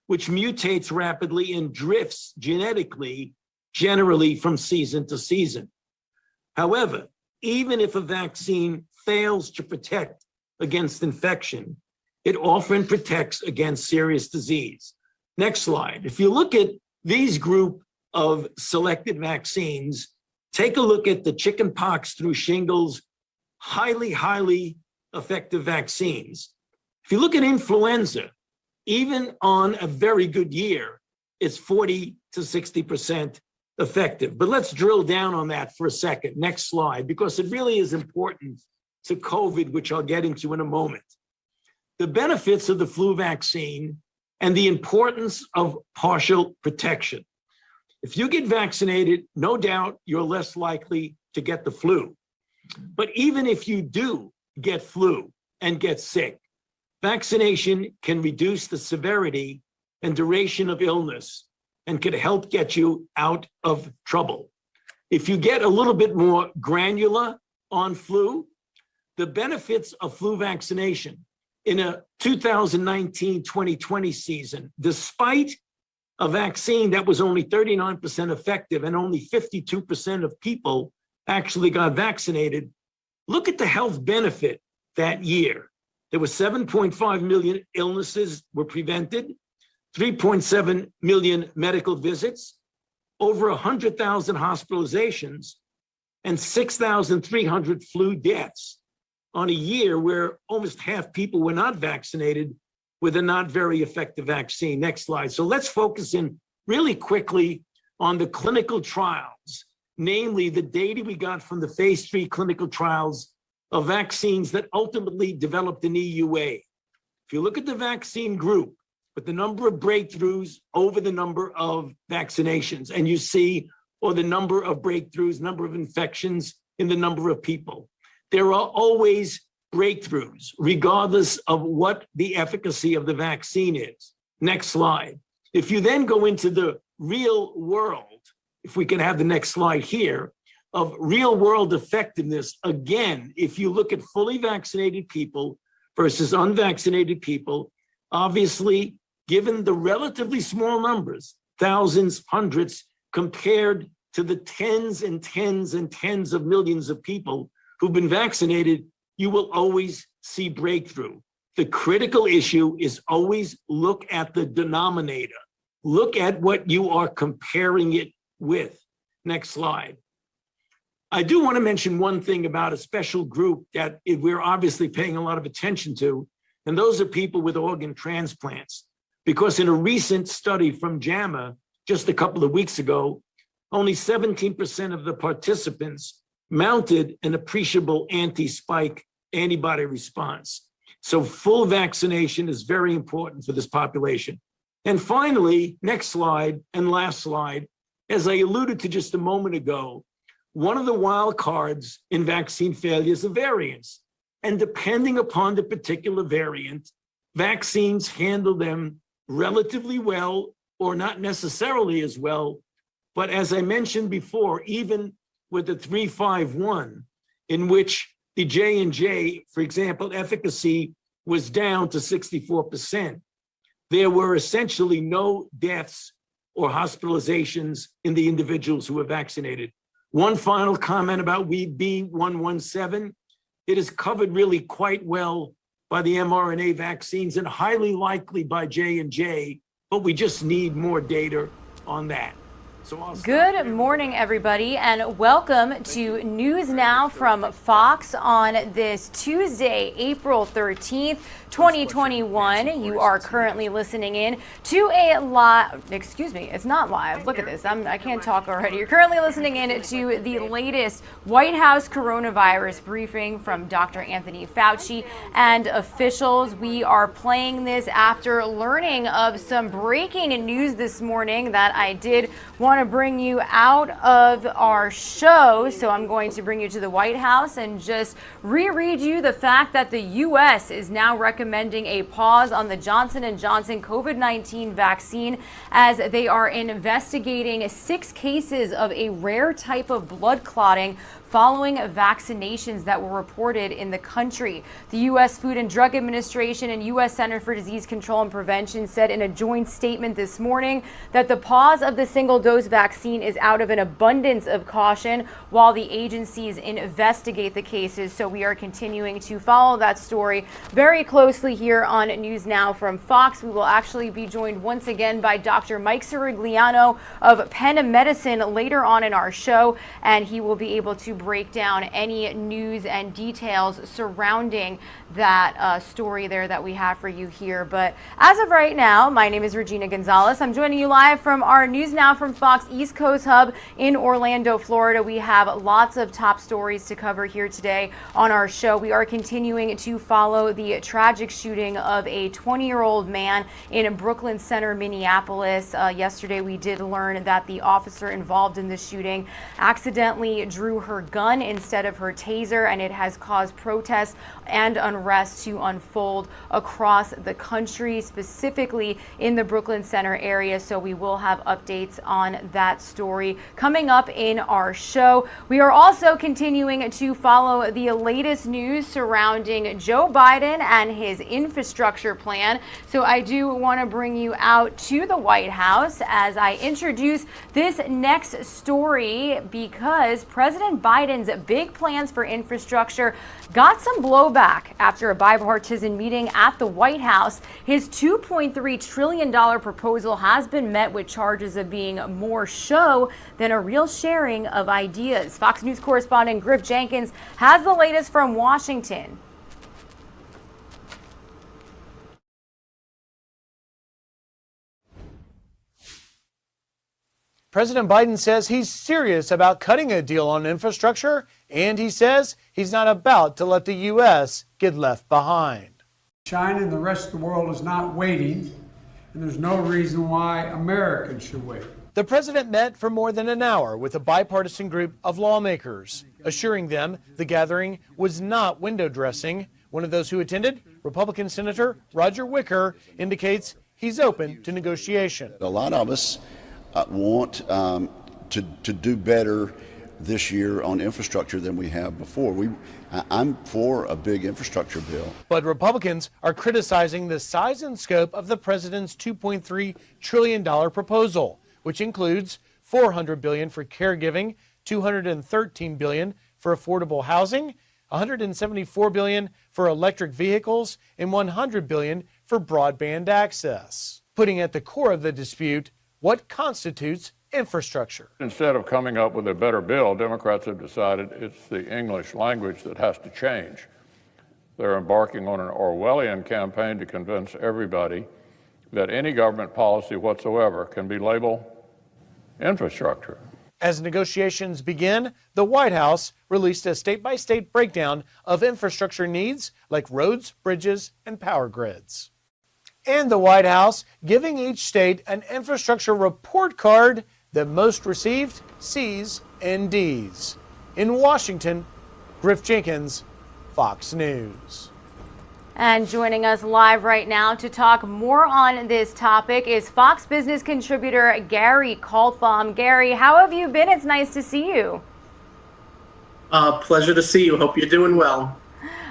which mutates rapidly and drifts genetically, generally from season to season. However, even if a vaccine fails to protect against infection, it often protects against serious disease. Next slide. If you look at these group of selected vaccines, take a look at the chickenpox through shingles, highly effective vaccines. If you look at influenza, even on a very good year, it's 40 to 60% effective. But let's drill down on that for a second. Next slide, because it really is important to COVID, which I'll get into in a moment. The benefits of the flu vaccine and the importance of partial protection. If you get vaccinated, no doubt you're less likely to get the flu. But even if you do get flu and get sick, vaccination can reduce the severity and duration of illness and can help get you out of trouble. If you get a little bit more granular on flu, the benefits of flu vaccination in a 2019-2020 season, despite a vaccine that was only 39% effective and only 52% of people actually got vaccinated, look at the health benefit that year. There were 7.5 million illnesses were prevented, 3.7 million medical visits, over 100,000 hospitalizations, and 6,300 flu deaths on a year where almost half people were not vaccinated with a not very effective vaccine. Next slide. So let's focus in really quickly on the clinical trials, namely the data we got from the phase 3 clinical trials of vaccines that ultimately developed an EUA. If you look at the vaccine group, with the number of breakthroughs over the number of vaccinations, and you see, or the number of breakthroughs, number of infections in the number of people. There are always breakthroughs, regardless of what the efficacy of the vaccine is. Next slide. If you then go into the real world, if we can have the next slide here, of real world effectiveness, again, if you look at fully vaccinated people versus unvaccinated people, obviously, given the relatively small numbers, thousands, hundreds, compared to the tens and tens and tens of millions of people who've been vaccinated, you will always see breakthrough. The critical issue is always look at the denominator. Look at what you are comparing it with. Next slide. I do want to mention one thing about a special group that we're obviously paying a lot of attention to, and those are people with organ transplants. Because in a recent study from JAMA, just a couple of weeks ago, only 17% of the participants mounted an appreciable anti-spike antibody response. So full vaccination is very important for this population. And finally, next slide and last slide, as I alluded to just a moment ago, one of the wild cards in vaccine failure is the variants. And depending upon the particular variant, vaccines handle them relatively well or not necessarily as well. But as I mentioned before, even with the 351, in which the J&J, for example, efficacy was down to 64%, there were essentially no deaths or hospitalizations in the individuals who were vaccinated. One final comment about B117. It is covered really quite well by the mRNA vaccines and highly likely by J&J, but we just need more data on that. Good morning, everybody, and welcome to News Now from Fox on this Tuesday, April 13th, 2021. You are currently listening in to a live, excuse me, it's not live. Look at this. I can't talk already. You're currently listening in to the latest White House coronavirus briefing from Dr. Anthony Fauci and officials. We are playing this after learning of some breaking news this morning that I did want to bring you out of our show. So I'm going to bring you to the White House and just reread you the fact that the U.S. is now recommending a pause on the Johnson & Johnson COVID-19 vaccine as they are investigating 6 cases of a rare type of blood clotting following vaccinations that were reported in the country. The U.S. Food and Drug Administration and U.S. Center for Disease Control and Prevention said in a joint statement this morning that the pause of the single-dose vaccine is out of an abundance of caution while the agencies investigate the cases. So we are continuing to follow that story very closely here on News Now from Fox. We will actually be joined once again by Dr. Mike Sirigliano of Penn Medicine later on in our show, and he will be able to break down any news and details surrounding that story there that we have for you here. But as of right now, my name is Regina Gonzalez. I'm joining you live from our News Now from Fox East Coast Hub in Orlando, Florida. We have lots of top stories to cover here today on our show. We are continuing to follow the tragic shooting of a 20-year-old man in Brooklyn Center, Minneapolis. Yesterday, we did learn that the officer involved in the shooting accidentally drew her gun instead of her taser, and it has caused protests and unrest to unfold across the country, specifically in the Brooklyn Center area. So we will have updates on that story coming up in our show. We are also continuing to follow the latest news surrounding Joe Biden and his infrastructure plan. So I do want to bring you out to the White House as I introduce this next story, because President Biden's big plans for infrastructure got some blowback after a bipartisan meeting at the White House. His $2.3 trillion proposal has been met with charges of being more show than a real sharing of ideas. Fox News correspondent Griff Jenkins has the latest from Washington. President Biden says he's serious about cutting a deal on infrastructure, and he says he's not about to let the U.S. get left behind. China and the rest of the world is not waiting, and there's no reason why Americans should wait. The president met for more than an hour with a bipartisan group of lawmakers, assuring them the gathering was not window dressing. One of those who attended, Republican Senator Roger Wicker, indicates he's open to negotiation. A lot of us want to do better this year on infrastructure than we have before. I'm for a big infrastructure bill. But Republicans are criticizing the size and scope of the president's $2.3 trillion proposal, which includes $400 billion for caregiving, $213 billion for affordable housing, $174 billion for electric vehicles, and $100 billion for broadband access. Putting at the core of the dispute, what constitutes infrastructure? Instead of coming up with a better bill, Democrats have decided it's the English language that has to change. They're embarking on an Orwellian campaign to convince everybody that any government policy whatsoever can be labeled infrastructure. As negotiations begin, the White House released a state-by-state breakdown of infrastructure needs like roads, bridges, and power grids. And the White House giving each state an infrastructure report card that most received C's and D's. In Washington, Griff Jenkins, Fox News. And joining us live right now to talk more on this topic is Fox Business contributor Gary Kaltbaum. Gary, how have you been? It's nice to see you. Pleasure to see you. Hope you're doing well.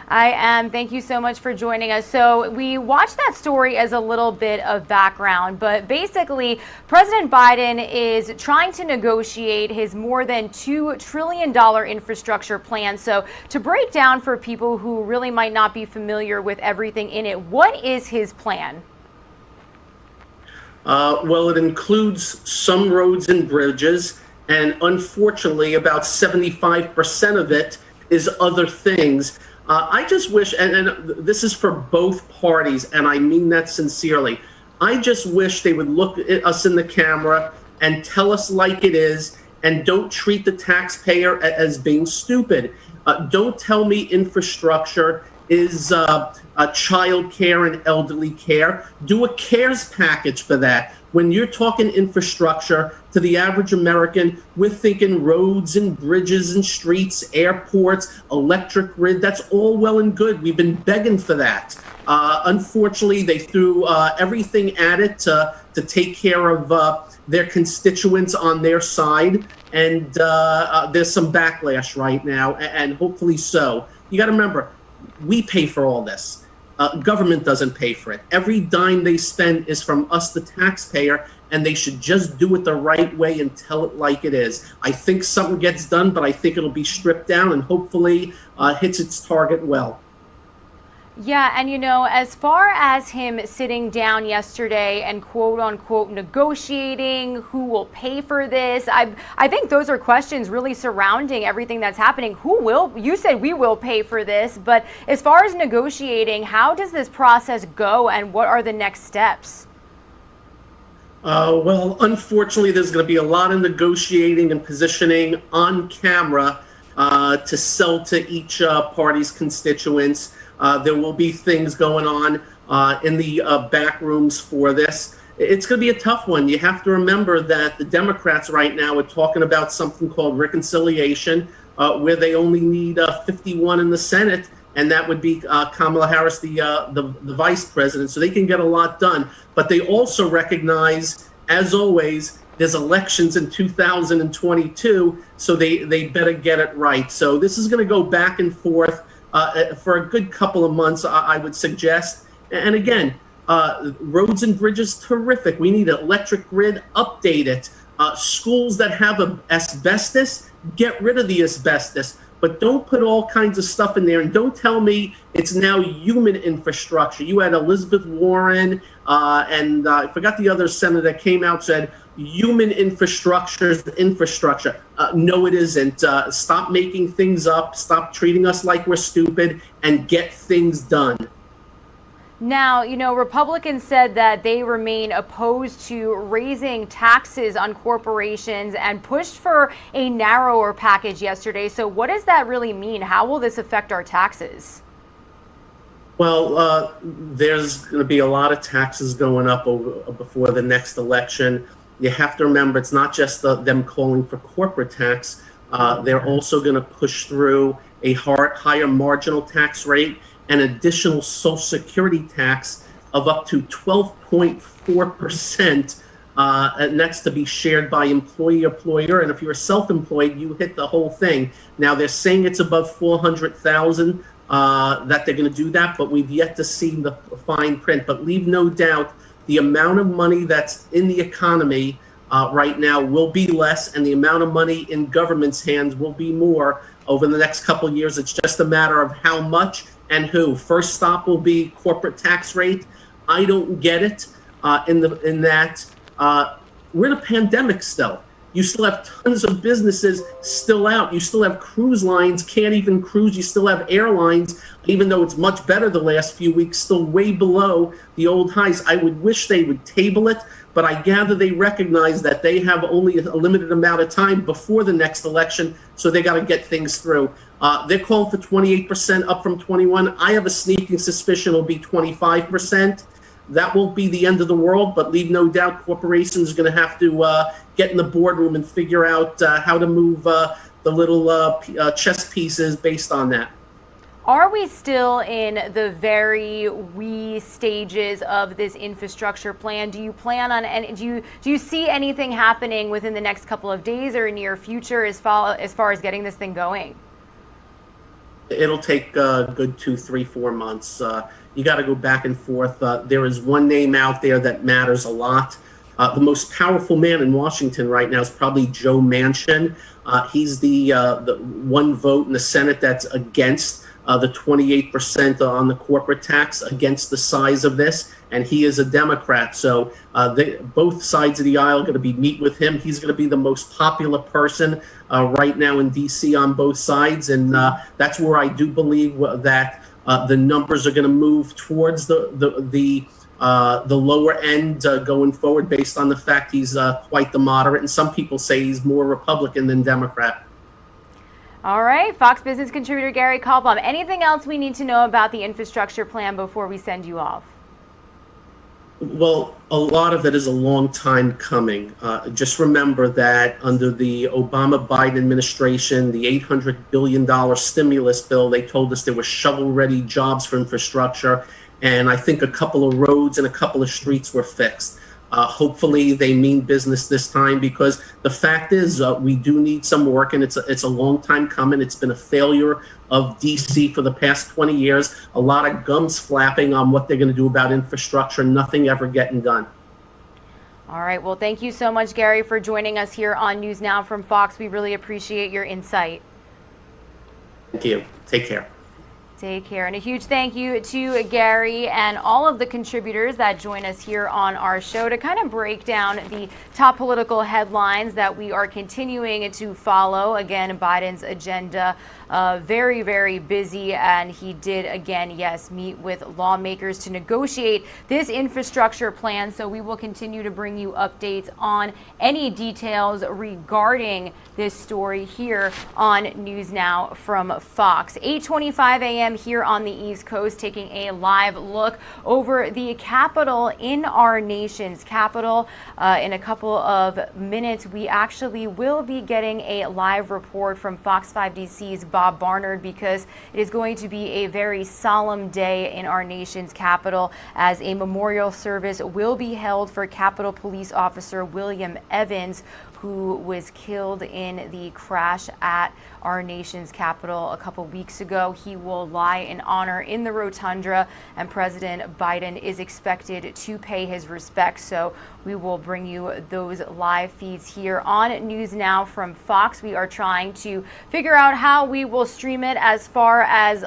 I am. Thank you so much for joining us. So we watched that story as a little bit of background, but basically President Biden is trying to negotiate his more than $2 trillion infrastructure plan. So to break down for people who really might not be familiar with everything in it, what is his plan? Well, it includes some roads and bridges, and unfortunately about 75% of it is other things. I just wish, and this is for both parties, and I mean that sincerely, I just wish they would look at us in the camera and tell us like it is, and don't treat the taxpayer as being stupid. Don't tell me infrastructure is child care and elderly care. Do a CARES package for that. When you're talking infrastructure to the average American, we're thinking roads and bridges and streets, airports, electric grid. That's all well and good. We've been begging for that. Unfortunately, they threw everything at it to take care of their constituents on their side. And there's some backlash right now, and hopefully so. You got to remember, we pay for all this. Government doesn't pay for it. Every dime they spend is from us, the taxpayer, and they should just do it the right way and tell it like it is. I think something gets done, but I think it'll be stripped down and hopefully hits its target well. Yeah, and as far as him sitting down yesterday and quote unquote negotiating who will pay for this, I think those are questions really surrounding everything that's happening. Who will? You said we will pay for this, but as far as negotiating, how does this process go and what are the next steps? Well, unfortunately, there's going to be a lot of negotiating and positioning on camera to sell to each party's constituents. There will be things going on in the back rooms for this. It's going to be a tough one. You have to remember that the Democrats right now are talking about something called reconciliation, where they only need 51 in the Senate, and that would be Kamala Harris, the vice president. So they can get a lot done. But they also recognize, as always, there's elections in 2022, so they better get it right. So this is going to go back and forth for a good couple of months, I would suggest. And again, roads and bridges, terrific. We need an electric grid, update it. Schools that have asbestos, get rid of the asbestos. But don't put all kinds of stuff in there, and don't tell me it's now human infrastructure. You had Elizabeth Warren, and I forgot the other senator that came out and said, human infrastructure is infrastructure. No, it isn't. Stop making things up. Stop treating us like we're stupid, and get things done. Now, Republicans said that they remain opposed to raising taxes on corporations and pushed for a narrower package yesterday. So what does that really mean? How will this affect our taxes? Well, there's going to be a lot of taxes going up before the next election. You have to remember, it's not just them calling for corporate tax. They're also going to push through a higher marginal tax rate, an additional Social Security tax of up to 12.4%, and that's to be shared by employer. And if you're self-employed, you hit the whole thing. Now they're saying it's above 400,000 that they're going to do that, but we've yet to see the fine print. But leave no doubt, the amount of money that's in the economy right now will be less, and the amount of money in government's hands will be more over the next couple of years. It's just a matter of how much and who. First stop will be corporate tax rate. I don't get it in that we're in a pandemic still. You still have tons of businesses still out. You still have cruise lines, can't even cruise. You still have airlines, even though it's much better the last few weeks, still way below the old highs. I would wish they would table it, but I gather they recognize that they have only a limited amount of time before the next election, so they got to get things through. They're calling for 28%, up from 21. I have a sneaking suspicion it'll be 25%. That won't be the end of the world, but leave no doubt corporations are going to have to get in the boardroom and figure out how to move the little chess pieces based on that. Are we still in the very wee stages of this infrastructure plan? Do you plan on, and do you see anything happening within the next couple of days or near future as far as getting this thing going? It'll take a good 2, 3, 4 months. You got to go back and forth. There is one name out there that matters a lot. The most powerful man in Washington right now is probably Joe Manchin. He's the one vote in the Senate that's against the 28% on the corporate tax against the size of this, and he is a Democrat. So both sides of the aisle are going to be meet with him. He's going to be the most popular person right now in D.C. on both sides, and that's where I do believe that the numbers are going to move towards the lower end going forward, based on the fact he's quite the moderate, and some people say he's more Republican than Democrat. All right, Fox Business contributor Gary Kalbaum. Anything else we need to know about the infrastructure plan before we send you off? Well, a lot of it is a long time coming. Just remember that under the Obama-Biden administration, the $800 billion stimulus bill, they told us there were shovel-ready jobs for infrastructure, and I think a couple of roads and a couple of streets were fixed. Hopefully they mean business this time, because the fact is we do need some work, and it's a long time coming. It's been a failure of DC for the past 20 years. A lot of gums flapping on what they're going to do about infrastructure, nothing ever getting done. All right. Well, thank you so much, Gary, for joining us here on News Now from Fox. We really appreciate your insight. Thank you. Take care. Take care. And a huge thank you to Gary and all of the contributors that join us here on our show to kind of break down the top political headlines that we are continuing to follow. Again, Biden's agenda, very, very busy. And he did, again, yes, meet with lawmakers to negotiate this infrastructure plan. So we will continue to bring you updates on any details regarding this story here on News Now from Fox. 8:25 a.m. here on the East Coast, taking a live look over the Capitol in our nation's capital. In a couple of minutes, we actually will be getting a live report from Fox 5 DC's Bob Barnard, because it is going to be a very solemn day in our nation's capital, as a memorial service will be held for Capitol Police Officer William Evans, who was killed in the crash at our nation's capital a couple weeks ago. He will lie in honor in the rotunda, and President Biden is expected to pay his respects. So we will bring you those live feeds here on News Now from Fox. We are trying to figure out how we will stream it, as far as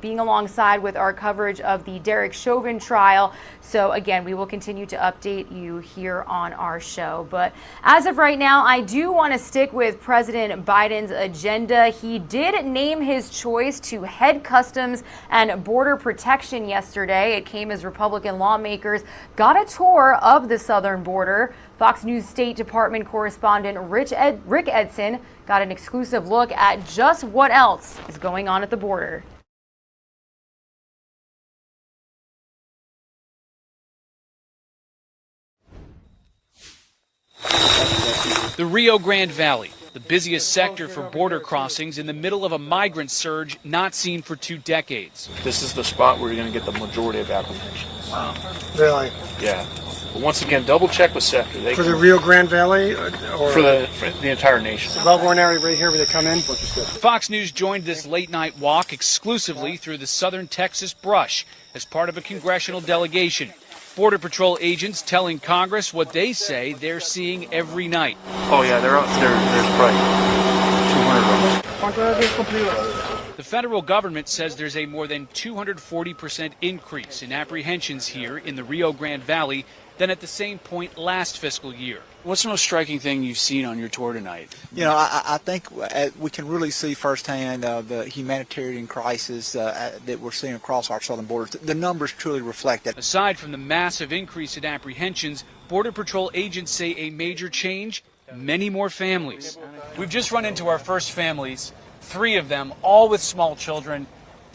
being alongside with our coverage of the Derek Chauvin trial. So again, we will continue to update you here on our show. But as of right now, I do want to stick with President Biden's agenda. He did name his choice to head Customs and Border Protection yesterday. It came as Republican lawmakers got a tour of the southern border. Fox News State Department correspondent Rick Edson got an exclusive look at just what else is going on at the border. The Rio Grande Valley, the busiest sector for border crossings in the middle of a migrant surge not seen for 2 decades. This is the spot where you're going to get the majority of applications. Wow. Really? Yeah. But once again, double check with Sector. For the Rio Grande Valley? Or for the entire nation. The Melbourne area right here where they come in? Fox News joined this late-night walk exclusively through the southern Texas brush as part of a congressional delegation. Border Patrol agents telling Congress what they say they're seeing every night. Oh yeah, they're out there. There's probably 200 of them. The federal government says there's a more than 240% increase in apprehensions here in the Rio Grande Valley than at the same point last fiscal year. What's the most striking thing you've seen on your tour tonight? You know, I think we can really see firsthand the humanitarian crisis that we're seeing across our southern border. The numbers truly reflect that. Aside from the massive increase in apprehensions, Border Patrol agents say a major change, many more families. We've just run into our first families, 3 of them, all with small children,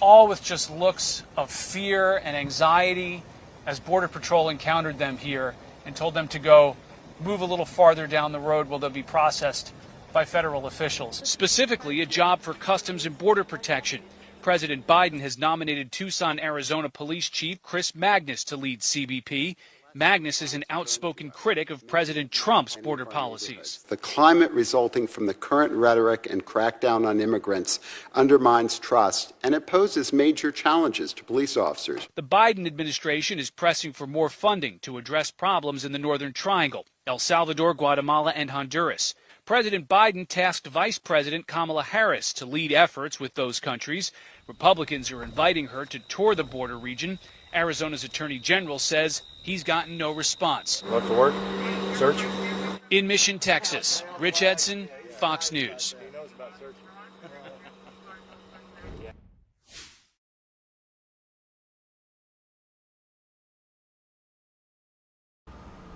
all with just looks of fear and anxiety, as Border Patrol encountered them here and told them to go move a little farther down the road where they'll be processed by federal officials. Specifically, a job for Customs and Border Protection. President Biden has nominated Tucson, Arizona Police Chief Chris Magnus to lead CBP. Magnus is an outspoken critic of President Trump's border policies. The climate resulting from the current rhetoric and crackdown on immigrants undermines trust, and it poses major challenges to police officers. The Biden administration is pressing for more funding to address problems in the Northern Triangle, El Salvador, Guatemala, and Honduras. President Biden tasked Vice President Kamala Harris to lead efforts with those countries. Republicans are inviting her to tour the border region. Arizona's Attorney General says he's gotten no response. Look for work, search. In Mission, Texas, Rich Edson, Fox News.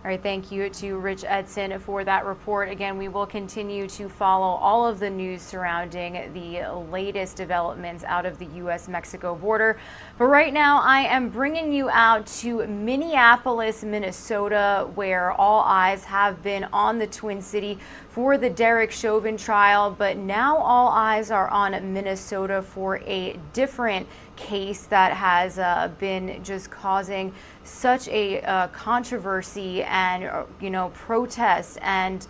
All right, thank you to Rich Edson for that report. Again, we will continue to follow all of the news surrounding the latest developments out of the U.S.-Mexico border. But right now, I am bringing you out to Minneapolis, Minnesota, where all eyes have been on the Twin City for the Derek Chauvin trial. But now all eyes are on Minnesota for a different case that has been just causing such a controversy and protests and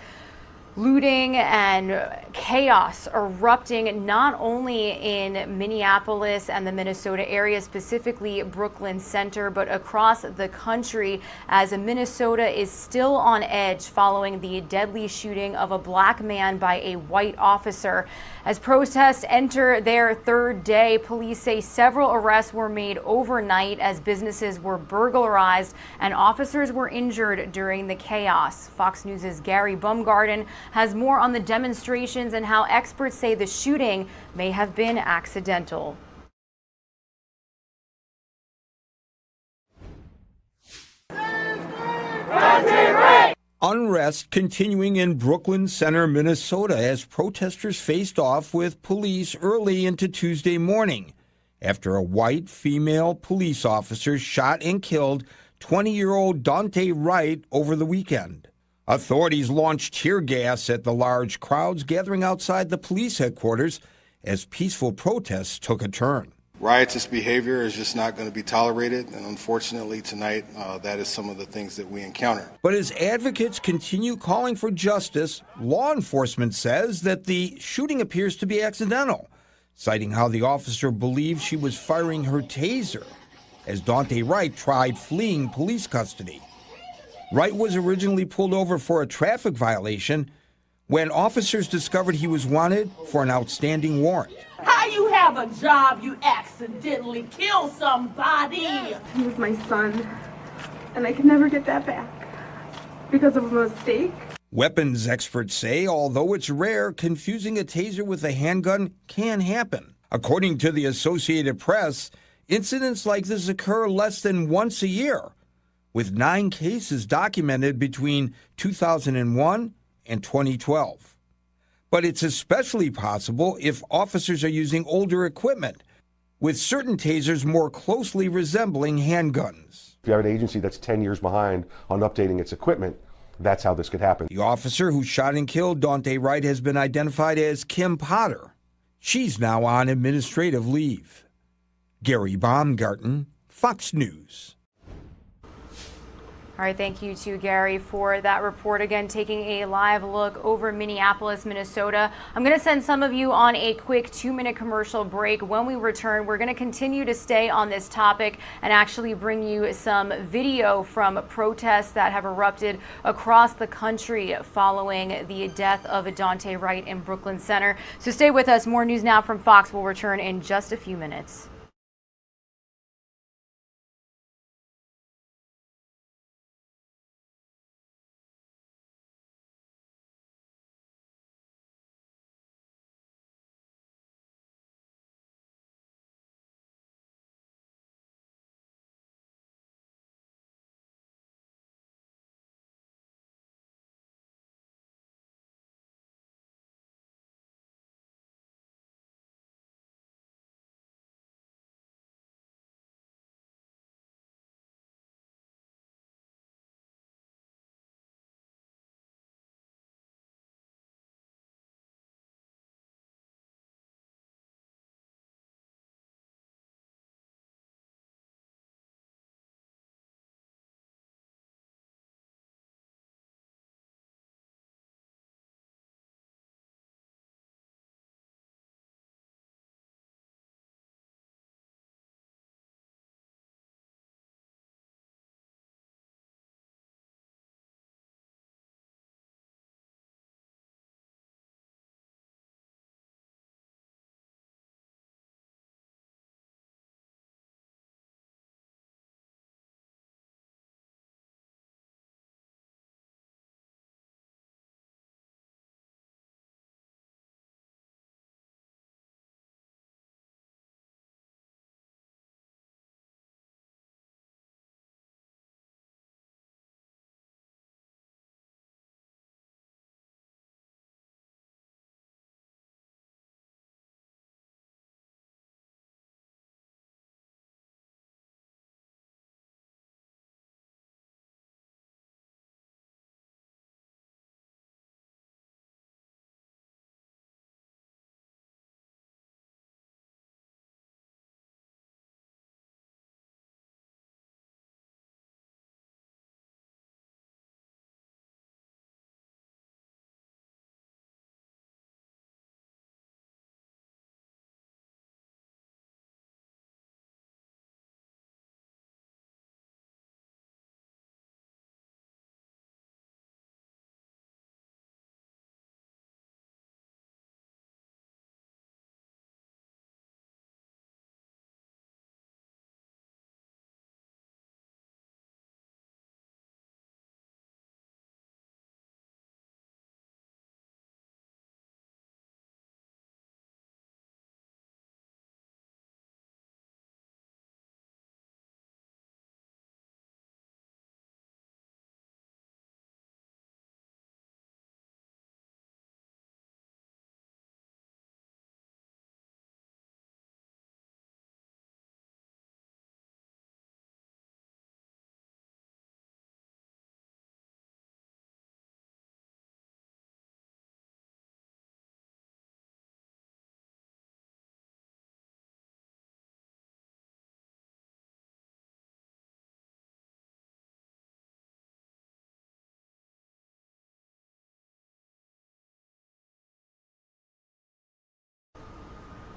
looting and chaos erupting not only in Minneapolis and the Minnesota area, specifically Brooklyn Center, but across the country, as Minnesota is still on edge following the deadly shooting of a black man by a white officer. As protests enter their third day, police say several arrests were made overnight as businesses were burglarized and officers were injured during the chaos. Fox News' Gary Baumgarten has more on the demonstrations and how experts say the shooting may have been accidental. Unrest continuing in Brooklyn Center, Minnesota, as protesters faced off with police early into Tuesday morning after a white female police officer shot and killed 20-year-old Dante Wright over the weekend. Authorities launched tear gas at the large crowds gathering outside the police headquarters as peaceful protests took a turn. Riotous behavior is just not going to be tolerated, and unfortunately tonight that is some of the things that we encounter. But as advocates continue calling for justice, law enforcement says that the shooting appears to be accidental, citing how the officer believed she was firing her taser as Dante Wright tried fleeing police custody. Wright was originally pulled over for a traffic violation when officers discovered he was wanted for an outstanding warrant. How you have a job, you accidentally kill somebody? He was my son, and I can never get that back because of a mistake. Weapons experts say, although it's rare, confusing a taser with a handgun can happen. According to the Associated Press, incidents like this occur less than once a year, with 9 cases documented between 2001 and 2012. But it's especially possible if officers are using older equipment, with certain tasers more closely resembling handguns. If you have an agency that's 10 years behind on updating its equipment, that's how this could happen. The officer who shot and killed Dante Wright has been identified as Kim Potter. She's now on administrative leave. Gary Baumgarten, Fox News. All right, thank you to Gary for that report. Again, taking a live look over Minneapolis, Minnesota. I'm going to send some of you on a quick 2-minute commercial break. When we return, we're going to continue to stay on this topic and actually bring you some video from protests that have erupted across the country following the death of Dante Wright in Brooklyn Center. So stay with us. More news now from Fox will return in just a few minutes.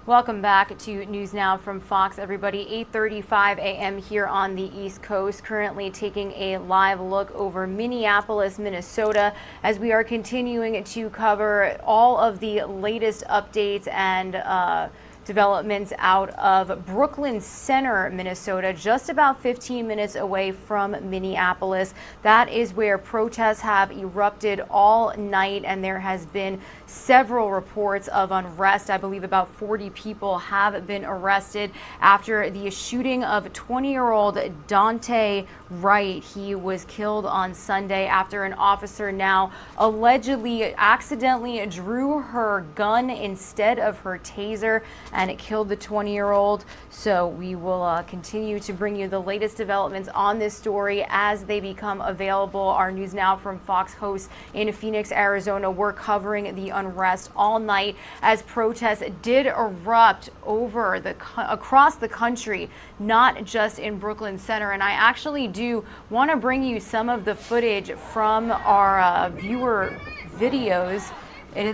Welcome back to News Now from Fox, everybody. 8:35 a.m. here on the East Coast. Currently taking a live look over Minneapolis, Minnesota, as we are continuing to cover all of the latest updates and developments out of Brooklyn Center, Minnesota, just about 15 minutes away from Minneapolis. That is where protests have erupted all night, and there has been several reports of unrest. I believe about 40 people have been arrested after the shooting of 20-year-old Dante Wright. He was killed on Sunday after an officer now allegedly accidentally drew her gun instead of her taser, and it killed the 20-year-old. So we will continue to bring you the latest developments on this story as they become available. Our News Now from Fox hosts in Phoenix, Arizona, we're covering the unrest all night as protests did erupt across the country, not just in Brooklyn Center. And I actually do want to bring you some of the footage from our viewer videos.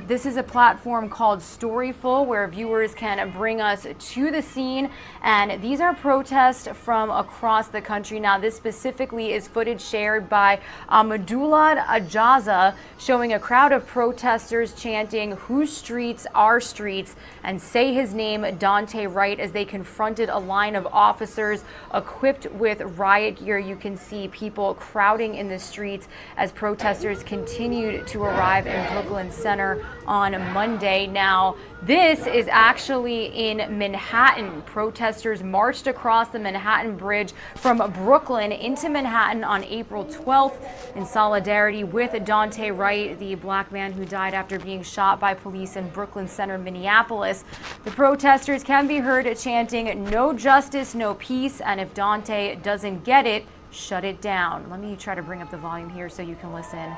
This is a platform called Storyful where viewers can bring us to the scene, and these are protests from across the country. Now, this specifically is footage shared by Amadullah Ajaza, showing a crowd of protesters chanting "Whose streets are streets" and "Say his name, Dante Wright," as they confronted a line of officers equipped with riot gear. You can see people crowding in the streets as protesters continued to arrive in Brooklyn Center on Monday. Now, this is actually in Manhattan. Protesters marched across the Manhattan Bridge from Brooklyn into Manhattan on April 12th in solidarity with Dante Wright, the black man who died after being shot by police in Brooklyn Center, Minneapolis. The protesters can be heard chanting "No justice, no peace," and "If Dante doesn't get it, shut it down." Let me try to bring up the volume here so you can listen.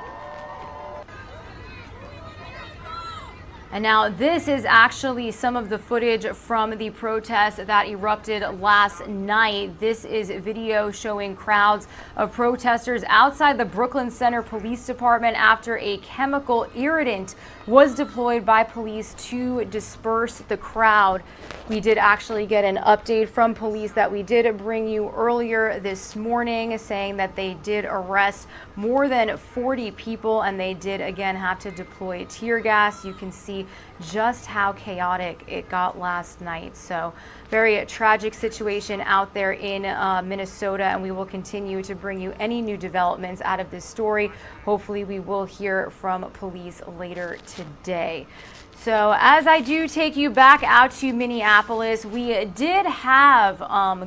And now this is actually some of the footage from the protests that erupted last night. This is video showing crowds of protesters outside the Brooklyn Center Police Department after a chemical irritant was deployed by police to disperse the crowd. We did actually get an update from police that we did bring you earlier this morning, saying that they did arrest more than 40 people, and they did again have to deploy tear gas. You can see just how chaotic it got last night. So very tragic situation out there in Minnesota, and we will continue to bring you any new developments out of this story. Hopefully we will hear from police later today. So as I do take you back out to Minneapolis, we did have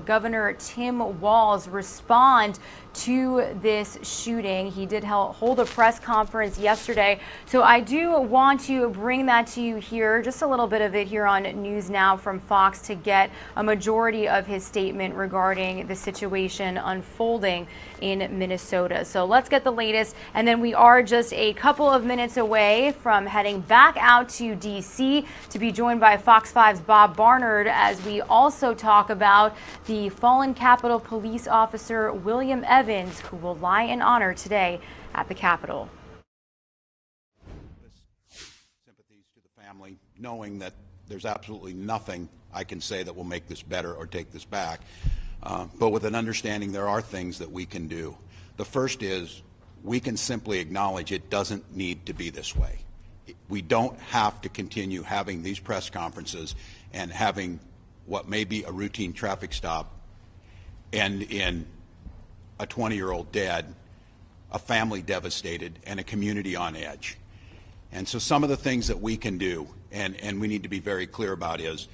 Governor Tim Walz respond to this shooting. He did hold a press conference yesterday. So I do want to bring that to you here, just a little bit of it here on News Now from Fox, to get a majority of his statement regarding the situation unfolding in Minnesota. So let's get the latest, and then we are just a couple of minutes away from heading back out to DC to be joined by Fox 5's Bob Barnard as we also talk about the fallen Capitol Police officer William Evans, who will lie in honor today at the Capitol. Sympathies to the family, knowing that there's absolutely nothing I can say that will make this better or take this back, but with an understanding there are things that we can do. The first is we can simply acknowledge it doesn't need to be this way. We don't have to continue having these press conferences and having what may be a routine traffic stop end in a 20-year-old dead, a family devastated, and a community on edge. And so some of the things that we can do, and we need to be very clear about, is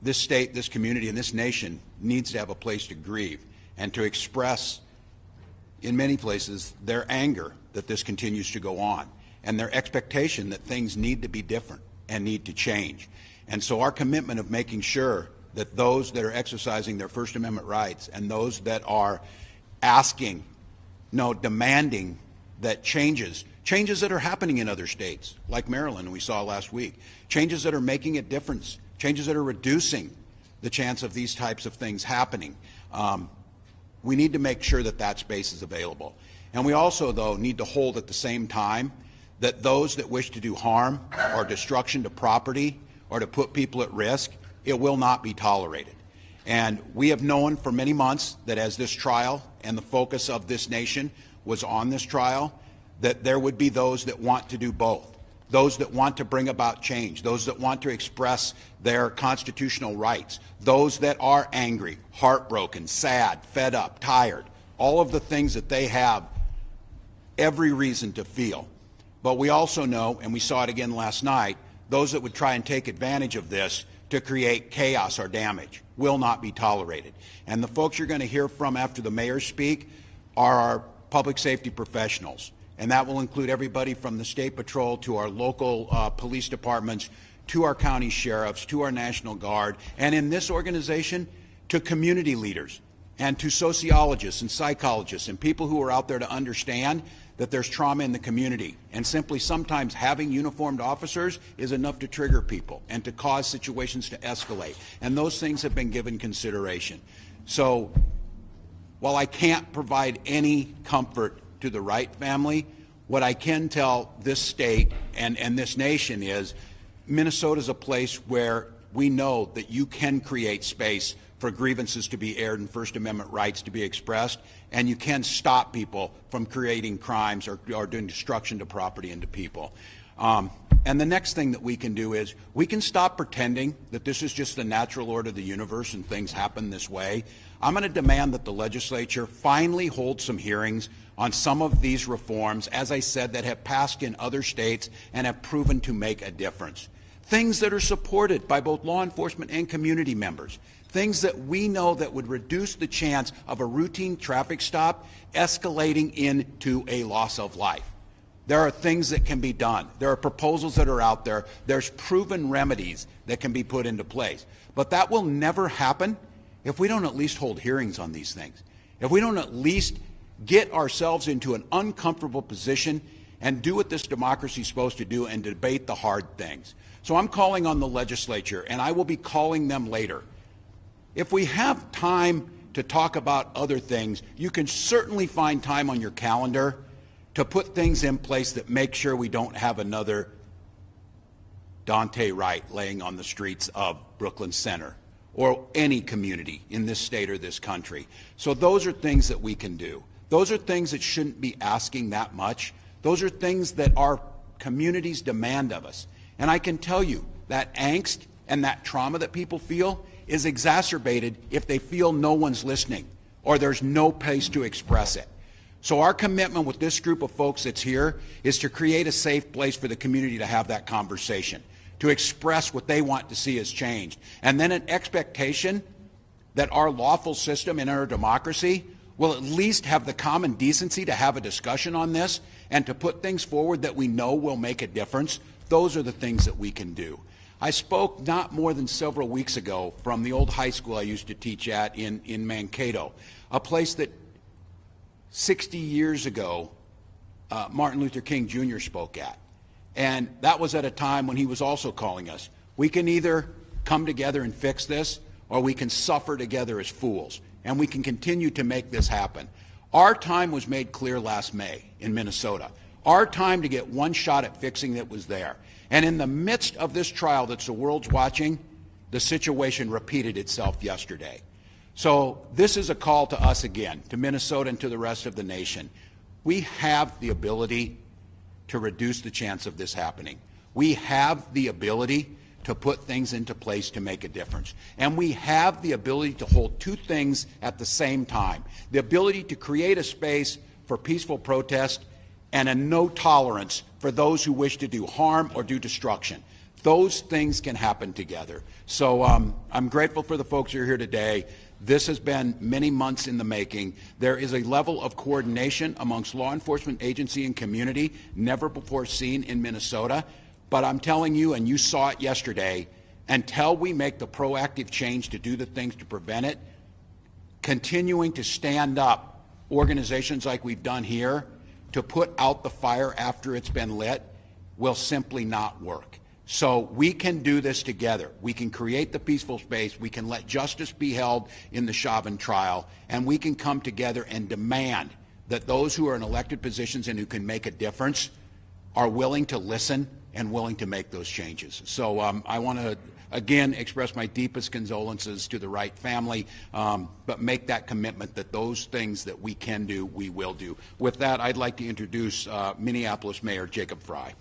this state, this community, and this nation needs to have a place to grieve and to express, in many places, their anger that this continues to go on and their expectation that things need to be different and need to change. And so our commitment of making sure that those that are exercising their First Amendment rights and those that are asking, no, demanding that changes that are happening in other states, like Maryland we saw last week, changes that are making a difference, changes that are reducing the chance of these types of things happening. We need to make sure that that space is available. And we also, though, need to hold at the same time that those that wish to do harm or destruction to property or to put people at risk, it will not be tolerated. And we have known for many months that as this trial and the focus of this nation was on this trial, that there would be those that want to do both. Those that want to bring about change, those that want to express their constitutional rights, those that are angry, heartbroken, sad, fed up, tired, all of the things that they have every reason to feel. But we also know, and we saw it again last night, those that would try and take advantage of this to create chaos or damage will not be tolerated. And the folks you're going to hear from after the mayors speak are our public safety professionals. And that will include everybody from the State Patrol to our local police departments, to our county sheriffs, to our National Guard, and in this organization, to community leaders and to sociologists and psychologists and people who are out there to understand that there's trauma in the community. And simply sometimes having uniformed officers is enough to trigger people and to cause situations to escalate. And those things have been given consideration. So while I can't provide any comfort to the Wright family, what I can tell this state and this nation is Minnesota is a place where we know that you can create space for grievances to be aired and First Amendment rights to be expressed, and you can stop people from creating crimes or doing destruction to property and to people. And the next thing that we can do is we can stop pretending that this is just the natural order of the universe and things happen this way. I'm going to demand that the legislature finally hold some hearings on some of these reforms, as I said, that have passed in other states and have proven to make a difference. Things that are supported by both law enforcement and community members. Things that we know that would reduce the chance of a routine traffic stop escalating into a loss of life. There are things that can be done. There are proposals that are out there. There's proven remedies that can be put into place. But that will never happen if we don't at least hold hearings on these things. If we don't at least get ourselves into an uncomfortable position and do what this democracy is supposed to do and debate the hard things. So I'm calling on the legislature, and I will be calling them later. If we have time to talk about other things, you can certainly find time on your calendar to put things in place that make sure we don't have another Dante Wright laying on the streets of Brooklyn Center or any community in this state or this country. So those are things that we can do. Those are things that shouldn't be asking that much. Those are things that our communities demand of us. And I can tell you that angst and that trauma that people feel is exacerbated if they feel no one's listening or there's no place to express it. So our commitment with this group of folks that's here is to create a safe place for the community to have that conversation, to express what they want to see as changed, and then an expectation that our lawful system and our democracy will at least have the common decency to have a discussion on this and to put things forward that we know will make a difference. Those are the things that we can do. I spoke not more than several weeks ago from the old high school I used to teach at in Mankato, a place that 60 years ago Martin Luther King Jr. spoke at. And that was at a time when he was also calling us. We can either come together and fix this, or we can suffer together as fools. And we can continue to make this happen. Our time was made clear last May in Minnesota. Our time to get one shot at fixing it was there. And in the midst of this trial that the world's watching, the situation repeated itself yesterday. So this is a call to us again, to Minnesota and to the rest of the nation. We have the ability to reduce the chance of this happening. We have the ability to put things into place to make a difference. And we have the ability to hold two things at the same time. The ability to create a space for peaceful protest and a no tolerance for those who wish to do harm or do destruction. Those things can happen together. So I'm grateful for the folks who are here today. This has been many months in the making. There is a level of coordination amongst law enforcement agency and community never before seen in Minnesota. But I'm telling you, and you saw it yesterday, until we make the proactive change to do the things to prevent it, continuing to stand up organizations like we've done here to put out the fire after it's been lit will simply not work. So we can do this together. We can create the peaceful space. We can let justice be held in the Chauvin trial, and we can come together and demand that those who are in elected positions and who can make a difference are willing to listen and willing to make those changes. So I want to again express my deepest condolences to the Wright family, but make that commitment that those things that we can do, we will do. With that, I'd like to introduce Minneapolis Mayor Jacob Frey.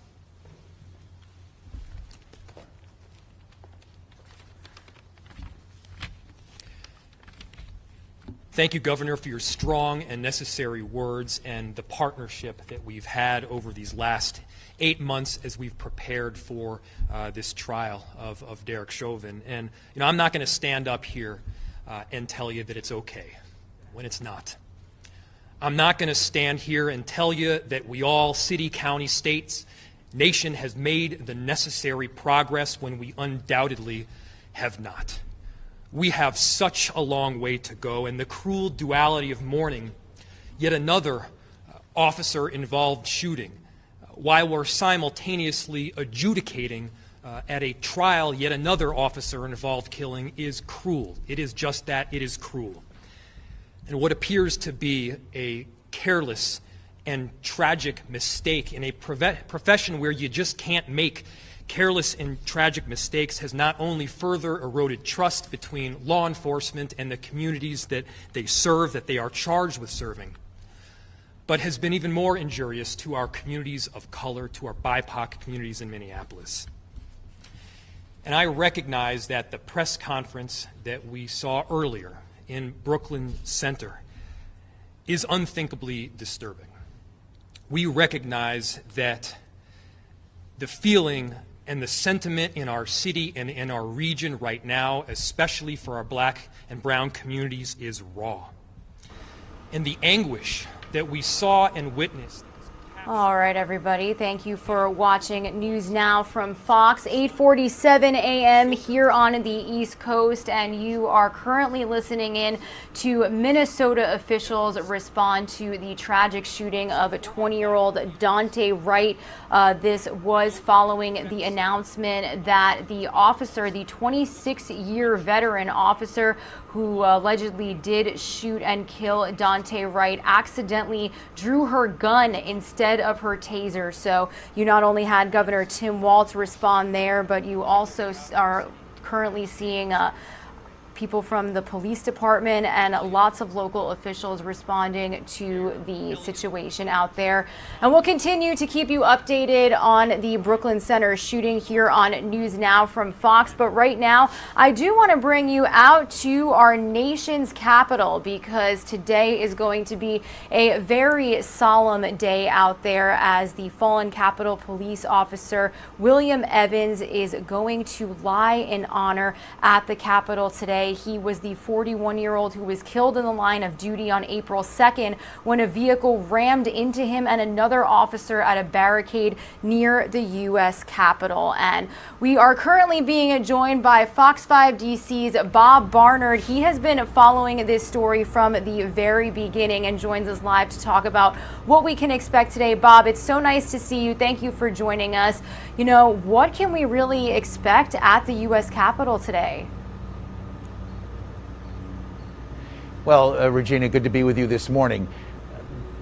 Thank you, Governor, for your strong and necessary words and the partnership that we've had over these last 8 months as we've prepared for this trial of Derek Chauvin. And I'm not going to stand up here and tell you that it's okay when it's not. I'm not going to stand here and tell you that we all, city, county, states, nation, has made the necessary progress when we undoubtedly have not. We have such a long way to go, and the cruel duality of mourning yet another officer-involved shooting, while we're simultaneously adjudicating at a trial yet another officer-involved killing, is cruel. It is just that, it is cruel. And what appears to be a careless and tragic mistake in a profession where you just can't make careless and tragic mistakes has not only further eroded trust between law enforcement and the communities that they serve, that they are charged with serving, but has been even more injurious to our communities of color, to our BIPOC communities in Minneapolis. And I recognize that the press conference that we saw earlier in Brooklyn Center is unthinkably disturbing. We recognize that the feeling and the sentiment in our city and in our region right now, especially for our black and brown communities, is raw. And the anguish that we saw and witnessed. All right, everybody. Thank you for watching News Now from Fox. 8:47 a.m. here on the East Coast, and you are currently listening in to Minnesota officials respond to the tragic shooting of 20-year-old Dante Wright. This was following the announcement that the officer, the 26-year veteran officer who allegedly did shoot and kill Dante Wright, accidentally drew her gun instead of her taser. So you not only had Governor Tim Walz respond there, but you also are currently seeing people from the police department and lots of local officials responding to the situation out there. And we'll continue to keep you updated on the Brooklyn Center shooting here on News Now from Fox. But right now, I do want to bring you out to our nation's capital, because today is going to be a very solemn day out there as the fallen Capitol Police officer William Evans is going to lie in honor at the Capitol today. He was the 41-year-old who was killed in the line of duty on April 2nd when a vehicle rammed into him and another officer at a barricade near the U.S. Capitol. And we are currently being joined by Fox 5 DC's Bob Barnard. He has been following this story from the very beginning and joins us live to talk about what we can expect today. Bob, it's so nice to see you. Thank you for joining us. You know, what can we really expect at the U.S. Capitol today? Well, Regina, good to be with you this morning.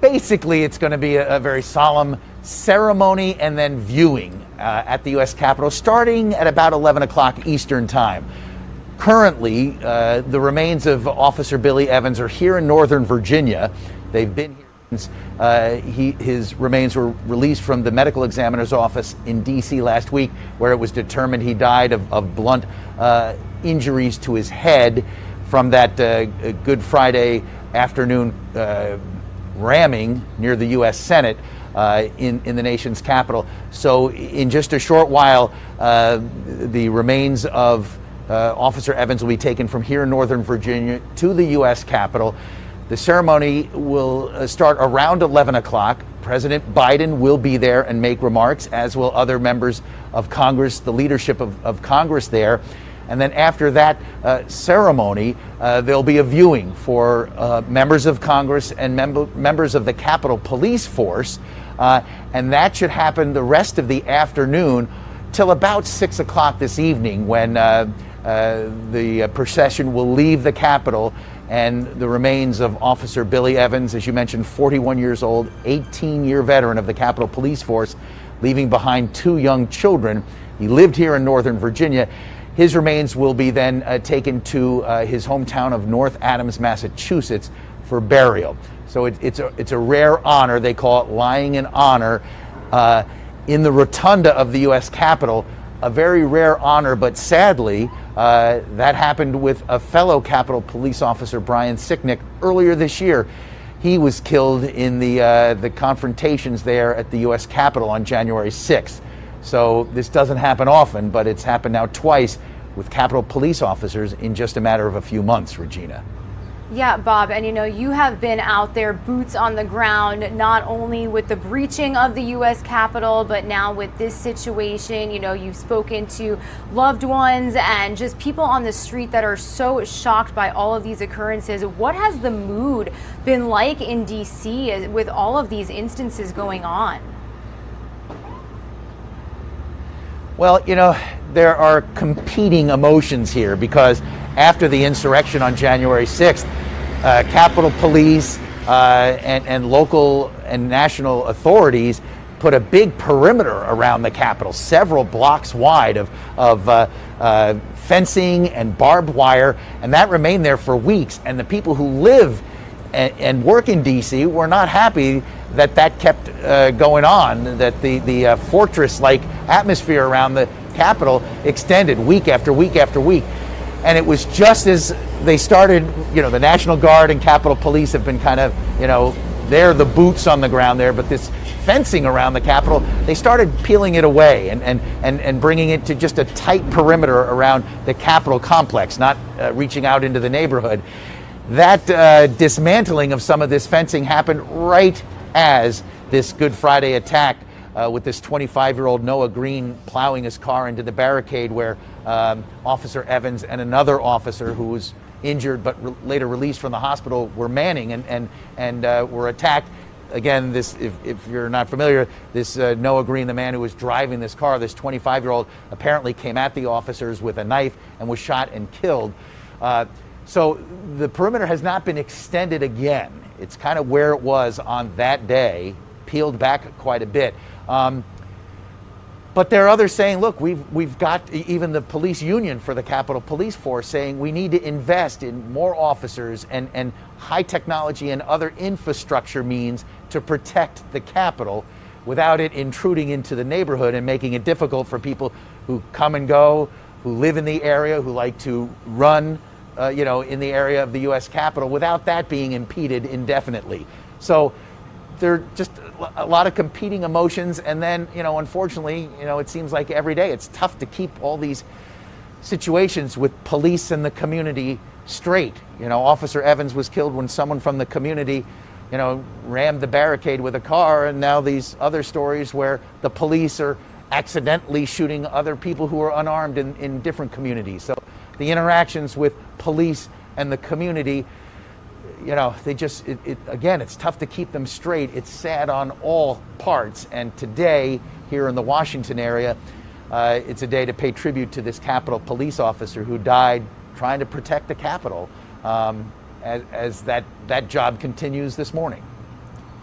Basically, it's going to be a very solemn ceremony and then viewing at the U.S. Capitol, starting at about 11 o'clock Eastern Time. Currently, the remains of Officer Billy Evans are here in Northern Virginia. They've been here since his remains were released from the medical examiner's office in D.C. last week, where it was determined he died of blunt injuries to his head from that Good Friday afternoon ramming near the U.S. Senate in the nation's capital. So in just a short while, the remains of Officer Evans will be taken from here in Northern Virginia to the U.S. Capitol. The ceremony will start around 11 o'clock. President Biden will be there and make remarks, as will other members of Congress, the leadership of Congress there. And then after that ceremony, there'll be a viewing for members of Congress and members of the Capitol Police Force. And that should happen the rest of the afternoon till about 6 o'clock this evening, when the procession will leave the Capitol and the remains of Officer Billy Evans, as you mentioned, 41 years old, 18-year veteran of the Capitol Police Force, leaving behind 2 young children. He lived here in Northern Virginia. His remains will be then taken to his hometown of North Adams, Massachusetts, for burial. So it's a rare honor. They call it lying in honor in the rotunda of the U.S. Capitol. A very rare honor, but sadly, that happened with a fellow Capitol Police officer, Brian Sicknick, earlier this year. He was killed in the confrontations there at the U.S. Capitol on January 6th. So this doesn't happen often, but it's happened now twice with Capitol Police officers in just a matter of a few months, Regina. Yeah, Bob, and you have been out there, boots on the ground, not only with the breaching of the U.S. Capitol, but now with this situation. You've spoken to loved ones and just people on the street that are so shocked by all of these occurrences. What has the mood been like in D.C. with all of these instances going on? Well, there are competing emotions here because after the insurrection on January 6th, Capitol Police and local and national authorities put a big perimeter around the Capitol, several blocks wide of fencing and barbed wire, and that remained there for weeks. And the people who live and work in D.C. were not happy that kept going on, that the fortress-like atmosphere around the Capitol extended week after week after week. And it was just as they started, the National Guard and Capitol Police have been kind of, they're the boots on the ground there, but this fencing around the Capitol, they started peeling it away and bringing it to just a tight perimeter around the Capitol complex, not reaching out into the neighborhood. That dismantling of some of this fencing happened right as this Good Friday attack with this 25-year-old Noah Green plowing his car into the barricade where Officer Evans and another officer who was injured but later released from the hospital were manning and were attacked. Again, this, if you're not familiar, this Noah Green, the man who was driving this car, this 25-year-old, apparently came at the officers with a knife and was shot and killed. So the perimeter has not been extended again. It's kind of where it was on that day, peeled back quite a bit. But there are others saying, look, we've got even the police union for the Capitol Police Force saying we need to invest in more officers and high technology and other infrastructure means to protect the Capitol without it intruding into the neighborhood and making it difficult for people who come and go, who live in the area, who like to run in the area of the U.S. Capitol without that being impeded indefinitely. So there are just a lot of competing emotions. And then, unfortunately, it seems like every day it's tough to keep all these situations with police and the community straight. Officer Evans was killed when someone from the community, rammed the barricade with a car. And now these other stories where the police are accidentally shooting other people who are unarmed in different communities. So the interactions with police and the community, they just, again, it's tough to keep them straight. It's sad on all parts. And today, here in the Washington area, it's a day to pay tribute to this Capitol Police officer who died trying to protect the Capitol as that job continues this morning.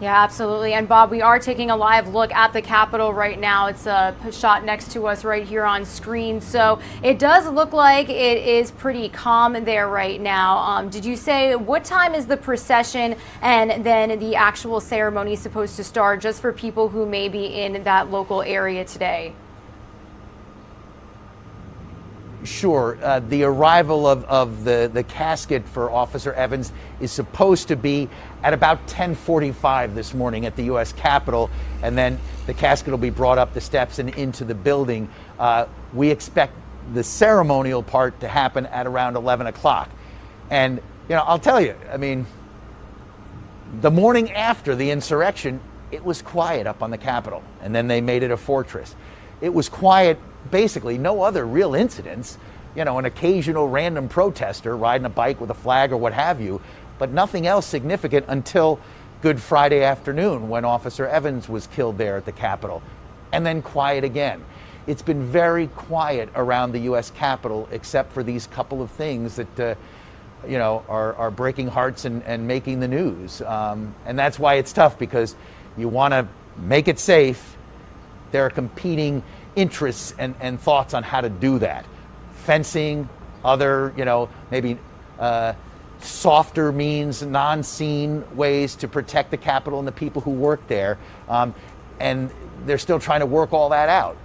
Yeah, absolutely. And Bob, we are taking a live look at the Capitol right now. It's a shot next to us right here on screen. So it does look like it is pretty calm there right now. Did you say what time is the procession and then the actual ceremony supposed to start, just for people who may be in that local area today? Sure. The arrival of the casket for Officer Evans is supposed to be at about 10:45 this morning at the U.S. Capitol, and then the casket will be brought up the steps and into the building. We expect the ceremonial part to happen at around 11 o'clock. And, I'll tell you, the morning after the insurrection, it was quiet up on the Capitol, and then they made it a fortress. It was quiet. Basically, no other real incidents, an occasional random protester riding a bike with a flag or what have you, but nothing else significant until Good Friday afternoon when Officer Evans was killed there at the Capitol, and then quiet again. It's been very quiet around the U.S. Capitol except for these couple of things that are breaking hearts and making the news. And that's why it's tough, because you want to make it safe. There are competing interests and thoughts on how to do that. Fencing, other, maybe softer means, non-scene ways to protect the Capitol and the people who work there. And they're still trying to work all that out.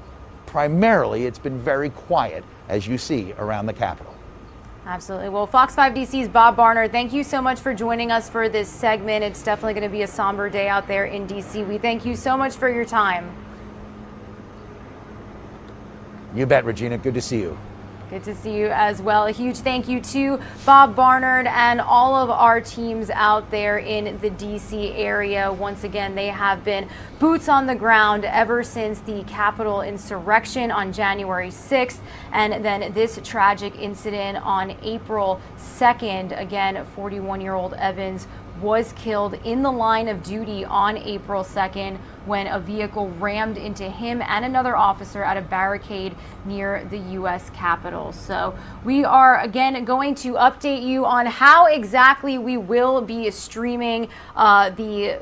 Primarily, it's been very quiet, as you see, around the Capitol. Absolutely. Well, Fox 5 DC's Bob Barnard, thank you so much for joining us for this segment. It's definitely going to be a somber day out there in DC. We thank you so much for your time. You bet, Regina. Good to see you. Good to see you as well. A huge thank you to Bob Barnard and all of our teams out there in the DC area. Once again, they have been boots on the ground ever since the Capitol insurrection on January 6th, and then this tragic incident on April 2nd. Again, 41-year-old Evans was killed in the line of duty on April 2nd when a vehicle rammed into him and another officer at a barricade near the U.S. Capitol. So we are again going to update you on how exactly we will be streaming the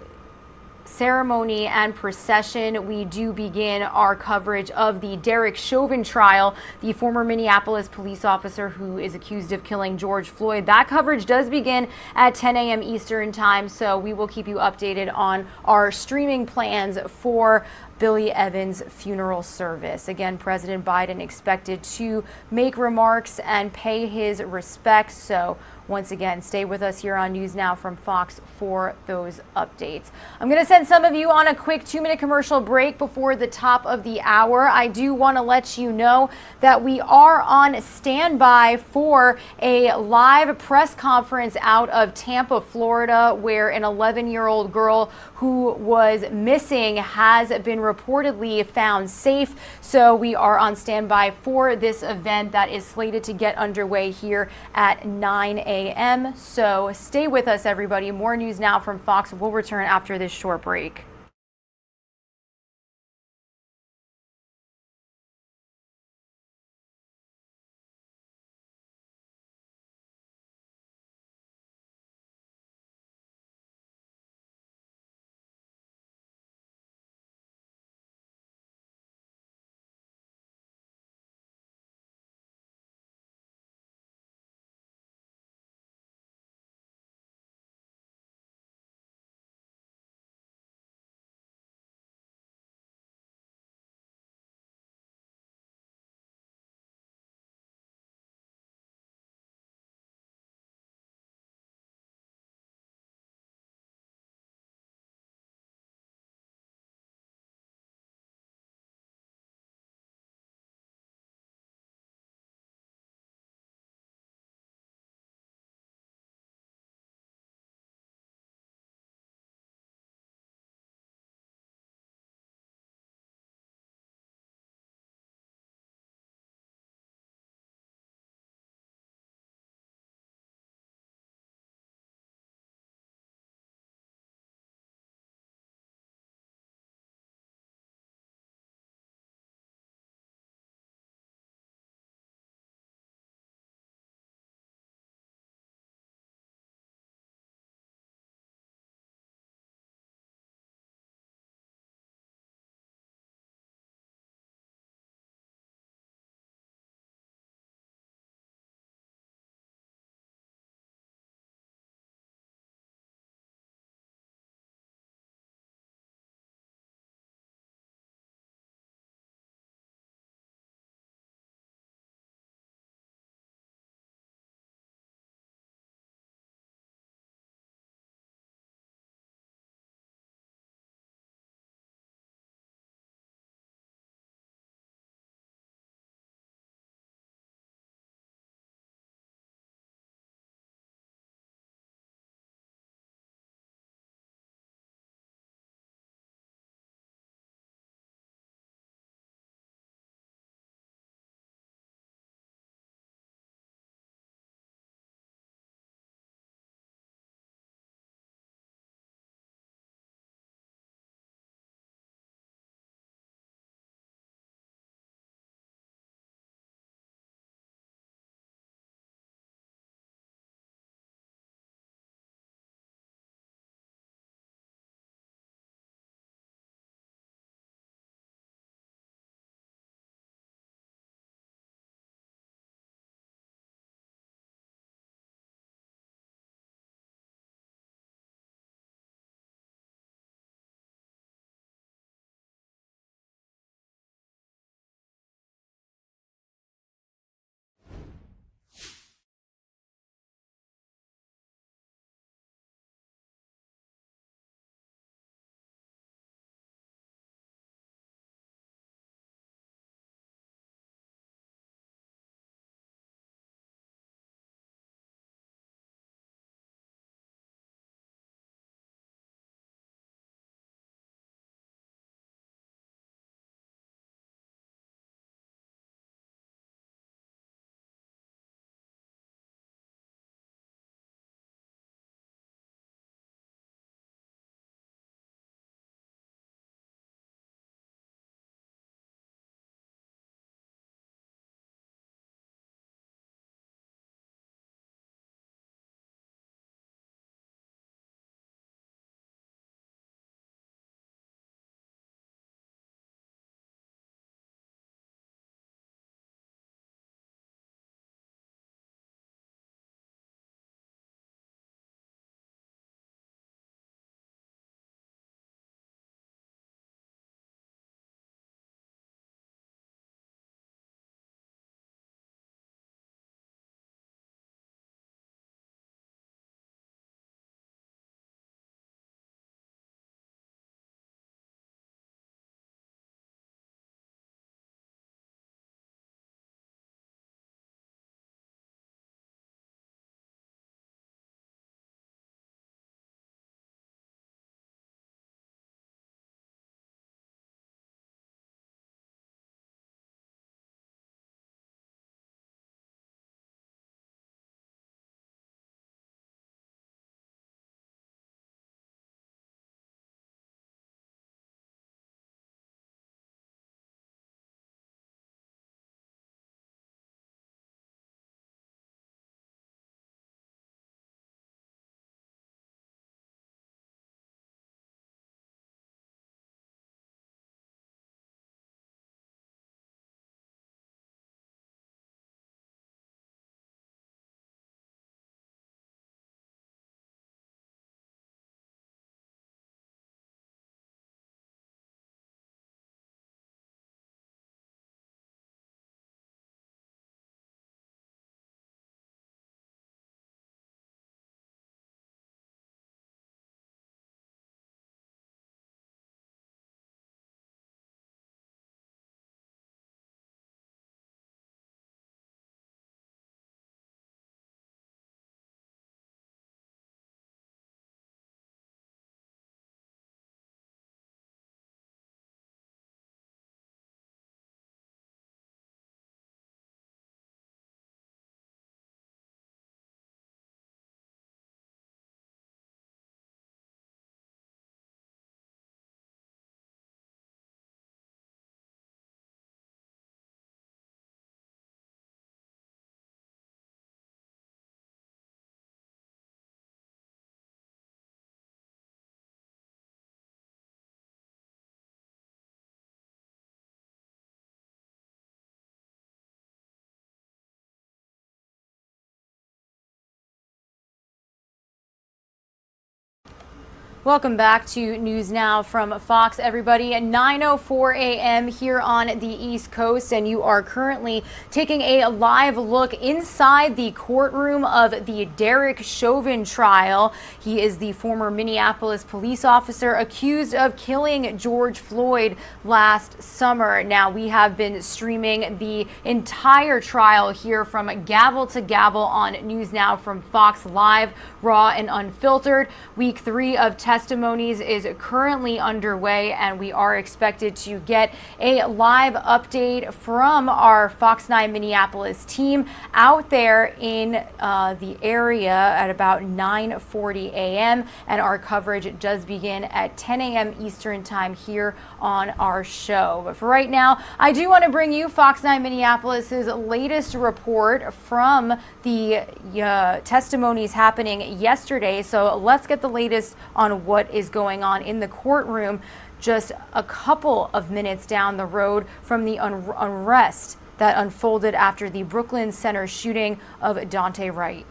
ceremony and procession. We do begin our coverage of the Derek Chauvin trial, the former Minneapolis police officer who is accused of killing George Floyd. That coverage does begin at 10 a.m. Eastern time, so we will keep you updated on our streaming plans for Billy Evans' funeral service. Again, President Biden expected to make remarks and pay his respects, so once again, stay with us here on News Now from Fox for those updates. I'm going to send some of you on a quick 2-minute commercial break before the top of the hour. I do want to let you know that we are on standby for a live press conference out of Tampa, Florida, where an 11-year-old girl who was missing has been reportedly found safe. So we are on standby for this event that is slated to get underway here at 9 a.m. So stay with us, everybody. More News Now from Fox will return after this short break. Welcome back to News Now from Fox, everybody. At 9:04 a.m. here on the East Coast, and you are currently taking a live look inside the courtroom of the Derek Chauvin trial. He is the former Minneapolis police officer accused of killing George Floyd last summer. Now, we have been streaming the entire trial here from gavel to gavel on News Now from Fox Live, raw and unfiltered. Week 3 of testimonies is currently underway, and we are expected to get a live update from our Fox 9 Minneapolis team out there in the area at about 9:40 a.m. and our coverage does begin at 10 a.m. Eastern time here on our show. But for right now, I do want to bring you Fox 9 Minneapolis's latest report from the testimonies happening yesterday. So let's get the latest on what is going on in the courtroom just a couple of minutes down the road from the unrest that unfolded after the Brooklyn Center shooting of Daunte Wright.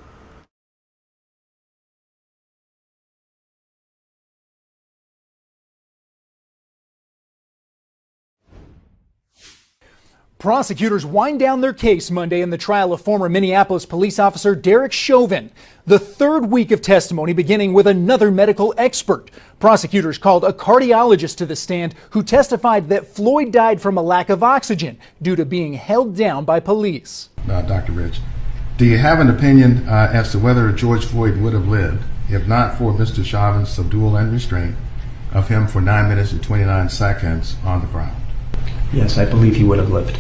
Prosecutors wind down their case Monday in the trial of former Minneapolis police officer Derek Chauvin. The third week of testimony beginning with another medical expert. Prosecutors called a cardiologist to the stand who testified that Floyd died from a lack of oxygen due to being held down by police. Dr. Rich, do you have an opinion as to whether George Floyd would have lived if not for Mr. Chauvin's subdual and restraint of him for 9 minutes and 29 seconds on the ground? Yes, I believe he would have lived.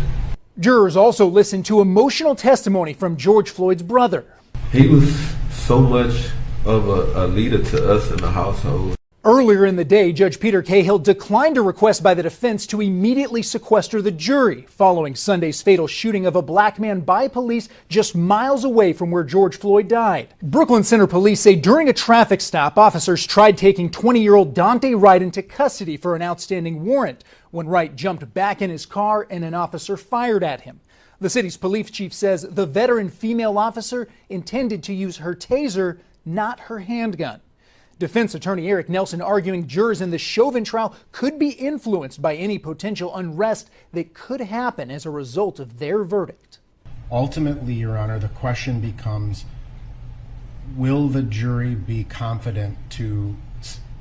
Jurors also listened to emotional testimony from George Floyd's brother. He was so much of a leader to us in the household. Earlier in the day, Judge Peter Cahill declined a request by the defense to immediately sequester the jury following Sunday's fatal shooting of a black man by police just miles away from where George Floyd died. Brooklyn Center police say during a traffic stop, officers tried taking 20-year-old Daunte Wright into custody for an outstanding warrant when Wright jumped back in his car and an officer fired at him. The city's police chief says the veteran female officer intended to use her taser, not her handgun. Defense attorney Eric Nelson arguing jurors in the Chauvin trial could be influenced by any potential unrest that could happen as a result of their verdict. Ultimately, Your Honor, the question becomes, will the jury be confident to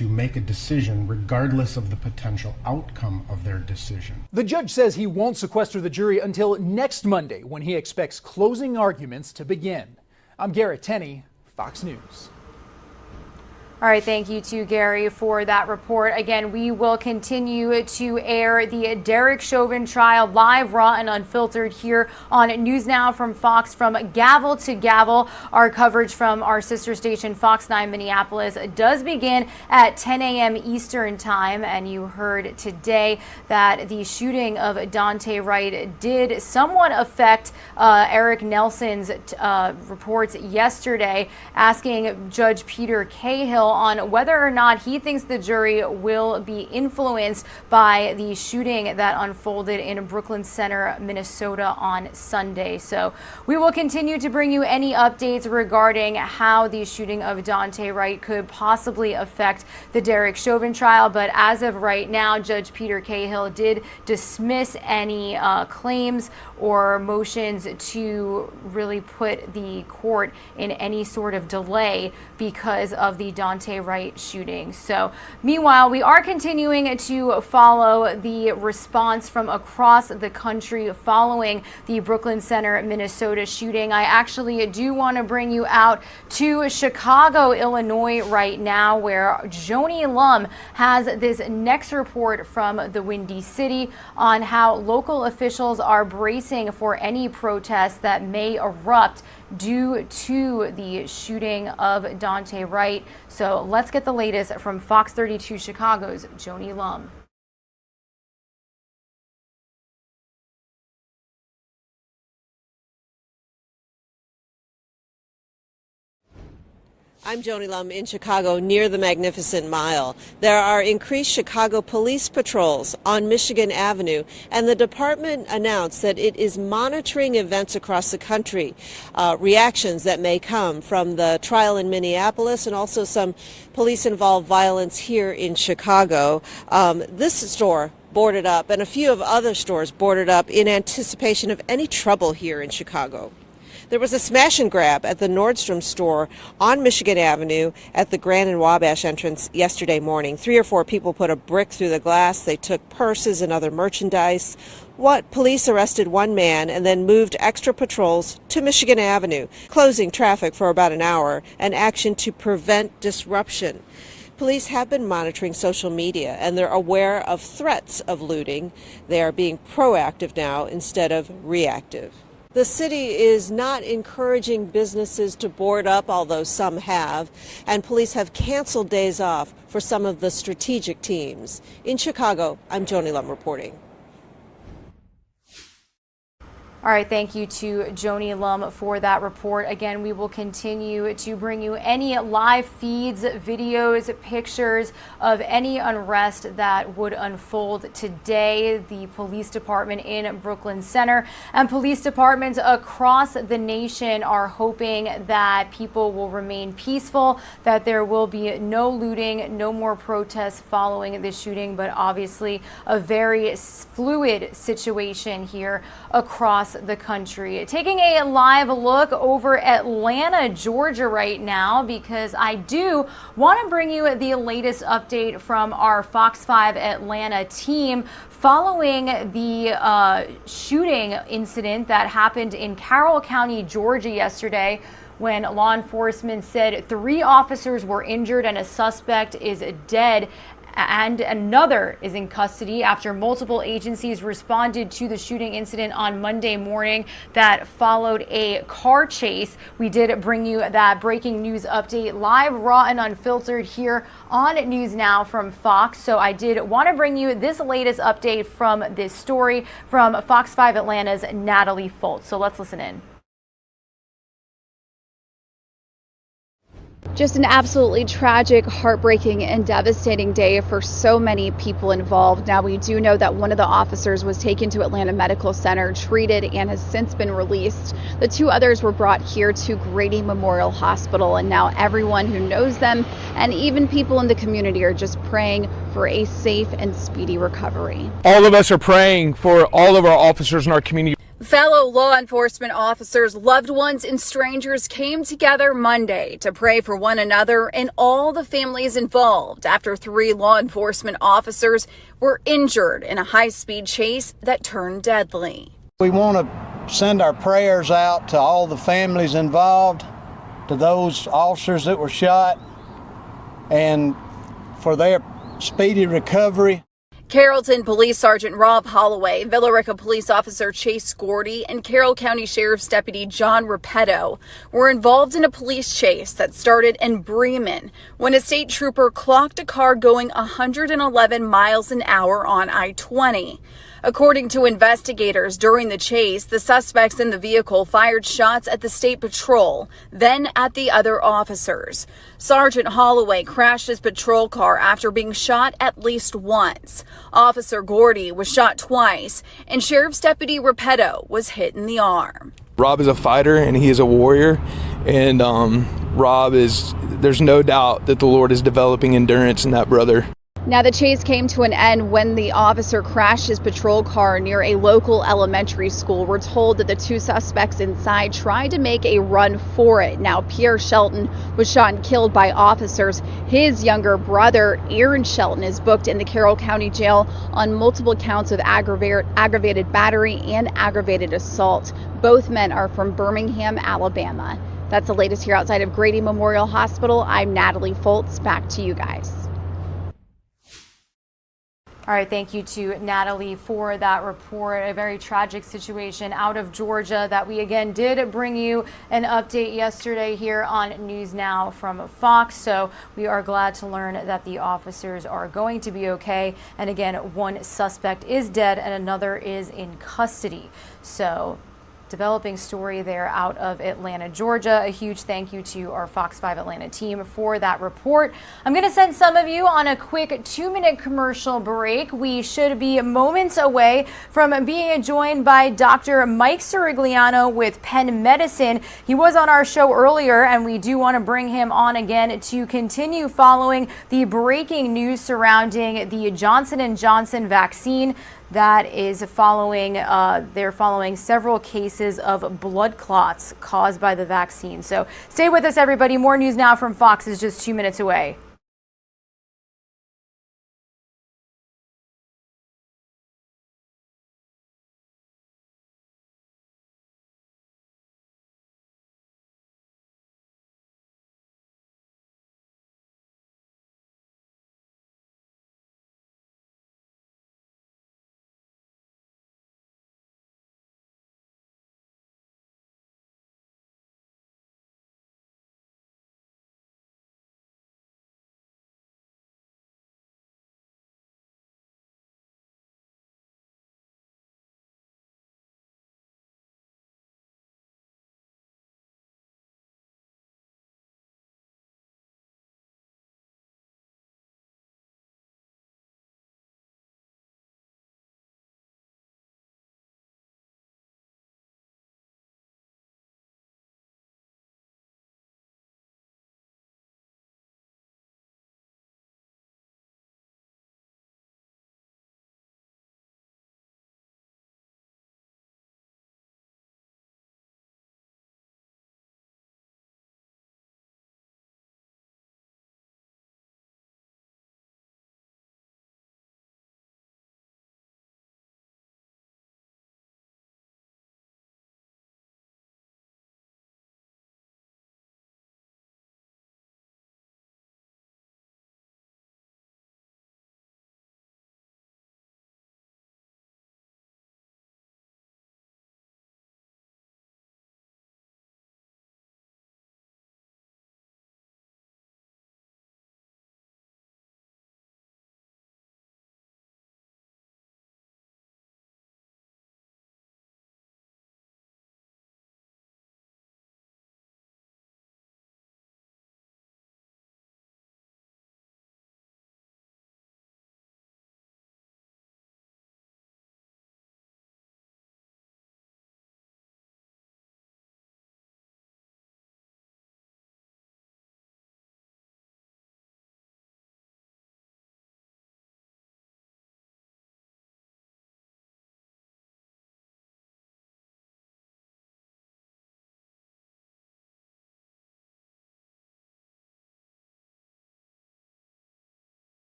make a decision regardless of the potential outcome of their decision? The judge says he won't sequester the jury until next Monday when he expects closing arguments to begin. I'm Garrett Tenney, Fox News. All right, thank you to Gary for that report. Again, we will continue to air the Derek Chauvin trial live, raw, and unfiltered here on News Now from Fox from gavel to gavel. Our coverage from our sister station, Fox 9 Minneapolis, does begin at 10 a.m. Eastern time. And you heard today that the shooting of Daunte Wright did somewhat affect Eric Nelson's reports yesterday, asking Judge Peter Cahill on whether or not he thinks the jury will be influenced by the shooting that unfolded in Brooklyn Center, Minnesota on Sunday. So we will continue to bring you any updates regarding how the shooting of Daunte Wright could possibly affect the Derek Chauvin trial. But as of right now, Judge Peter Cahill did dismiss any claims or motions to really put the court in any sort of delay because of the Daunte Wright shooting. So meanwhile, we are continuing to follow the response from across the country following the Brooklyn Center, Minnesota shooting. I actually do want to bring you out to Chicago, Illinois right now, where Joni Lum has this next report from the Windy City on how local officials are bracing for any protests that may erupt due to the shooting of Daunte Wright. So let's get the latest from Fox 32 Chicago's Joni Lum. I'm Joni Lum in Chicago near the Magnificent Mile. There are increased Chicago police patrols on Michigan Avenue, and the department announced that it is monitoring events across the country, reactions that may come from the trial in Minneapolis and also some police-involved violence here in Chicago. This store boarded up and a few of other stores boarded up in anticipation of any trouble here in Chicago. There was a smash and grab at the Nordstrom store on Michigan Avenue at the Grand and Wabash entrance yesterday morning. 3 or 4 people put a brick through the glass. They took purses and other merchandise. Police arrested one man and then moved extra patrols to Michigan Avenue, closing traffic for about an hour, an action to prevent disruption. Police have been monitoring social media, and they're aware of threats of looting. They are being proactive now instead of reactive. The city is not encouraging businesses to board up, although some have, and police have canceled days off for some of the strategic teams. In Chicago, I'm Joni Lum reporting. All right, thank you to Joni Lum for that report. Again, we will continue to bring you any live feeds, videos, pictures of any unrest that would unfold today. The police department in Brooklyn Center and police departments across the nation are hoping that people will remain peaceful, that there will be no looting, no more protests following the shooting, but obviously a very fluid situation here across the country. Taking a live look over Atlanta, Georgia right now, because I do want to bring you the latest update from our Fox 5 Atlanta team following the shooting incident that happened in Carroll County, Georgia yesterday, when law enforcement said 3 officers were injured and a suspect is dead, and another is in custody after multiple agencies responded to the shooting incident on Monday morning that followed a car chase. We did bring you that breaking news update live, raw, and unfiltered here on NewsNOW from Fox. So I did want to bring you this latest update from this story from Fox 5 Atlanta's Natalie Foltz. So let's listen in. Just an absolutely tragic, heartbreaking, and devastating day for so many people involved. Now, we do know that one of the officers was taken to Atlanta Medical Center, treated, and has since been released. The 2 others were brought here to Grady Memorial Hospital, and now everyone who knows them and even people in the community are just praying for a safe and speedy recovery. All of us are praying for all of our officers in our community. Fellow law enforcement officers, loved ones, and strangers came together Monday to pray for one another and all the families involved after 3 law enforcement officers were injured in a high-speed chase that turned deadly. We want to send our prayers out to all the families involved, to those officers that were shot, and for their speedy recovery. Carrollton Police Sergeant Rob Holloway, Villa Rica Police Officer Chase Gordy, and Carroll County Sheriff's Deputy John Repetto were involved in a police chase that started in Bremen when a state trooper clocked a car going 111 miles an hour on I-20. According to investigators, during the chase, the suspects in the vehicle fired shots at the state patrol, then at the other officers. Sergeant Holloway crashed his patrol car after being shot at least once. Officer Gordy was shot twice, and Sheriff's Deputy Repetto was hit in the arm. Rob is a fighter and he is a warrior, and there's no doubt that the Lord is developing endurance in that brother. Now, the chase came to an end when the officer crashed his patrol car near a local elementary school. We're told that the 2 suspects inside tried to make a run for it. Now, Pierre Shelton was shot and killed by officers. His younger brother, Aaron Shelton, is booked in the Carroll County Jail on multiple counts of aggravated battery and aggravated assault. Both men are from Birmingham, Alabama. That's the latest here outside of Grady Memorial Hospital. I'm Natalie Foltz. Back to you guys. All right, thank you to Natalie for that report. A very tragic situation out of Georgia that we again did bring you an update yesterday here on NewsNOW from Fox. So we are glad to learn that the officers are going to be okay. And again, one suspect is dead and another is in custody. So developing story there out of Atlanta, Georgia. A huge thank you to our Fox 5 Atlanta team for that report. I'm going to send some of you on a quick 2-minute commercial break. We should be moments away from being joined by Dr. Mike Sirigliano with Penn Medicine. He was on our show earlier, and we do want to bring him on again to continue following the breaking news surrounding the Johnson & Johnson vaccine that is following, they're following several cases of blood clots caused by the vaccine. So stay with us, everybody. More news now from Fox is just 2 minutes away.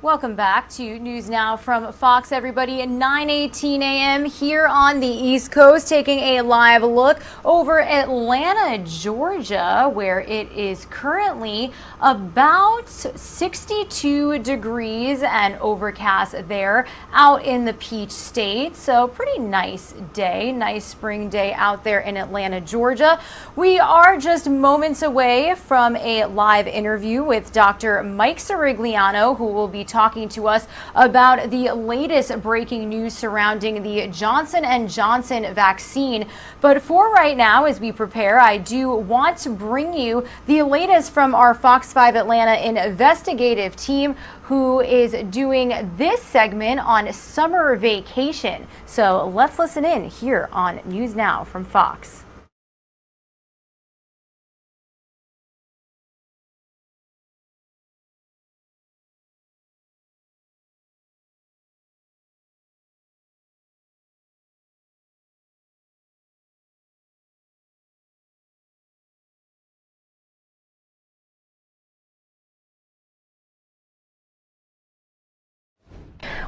Welcome back to News Now from Fox, everybody. At 9:18 a.m. here on the East Coast, taking a live look over Atlanta, Georgia, where it is currently about 62 degrees and overcast there out in the Peach State. So pretty nice day, nice spring day out there in Atlanta, Georgia. We are just moments away from a live interview with Dr. Mike Sirigliano, who will be talking to us about the latest breaking news surrounding the Johnson & Johnson vaccine. But for right now, as we prepare, I do want to bring you the latest from our Fox 5 Atlanta investigative team, who is doing this segment on summer vacation. So let's listen in here on News Now from Fox.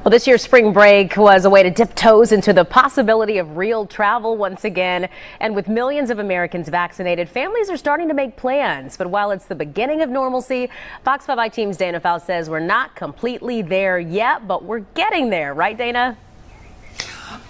Well, this year's spring break was a way to dip toes into the possibility of real travel once again. And with millions of Americans vaccinated, families are starting to make plans. But while it's the beginning of normalcy, Fox 5 team's Dana Faust says we're not completely there yet, but we're getting there. Right, Dana?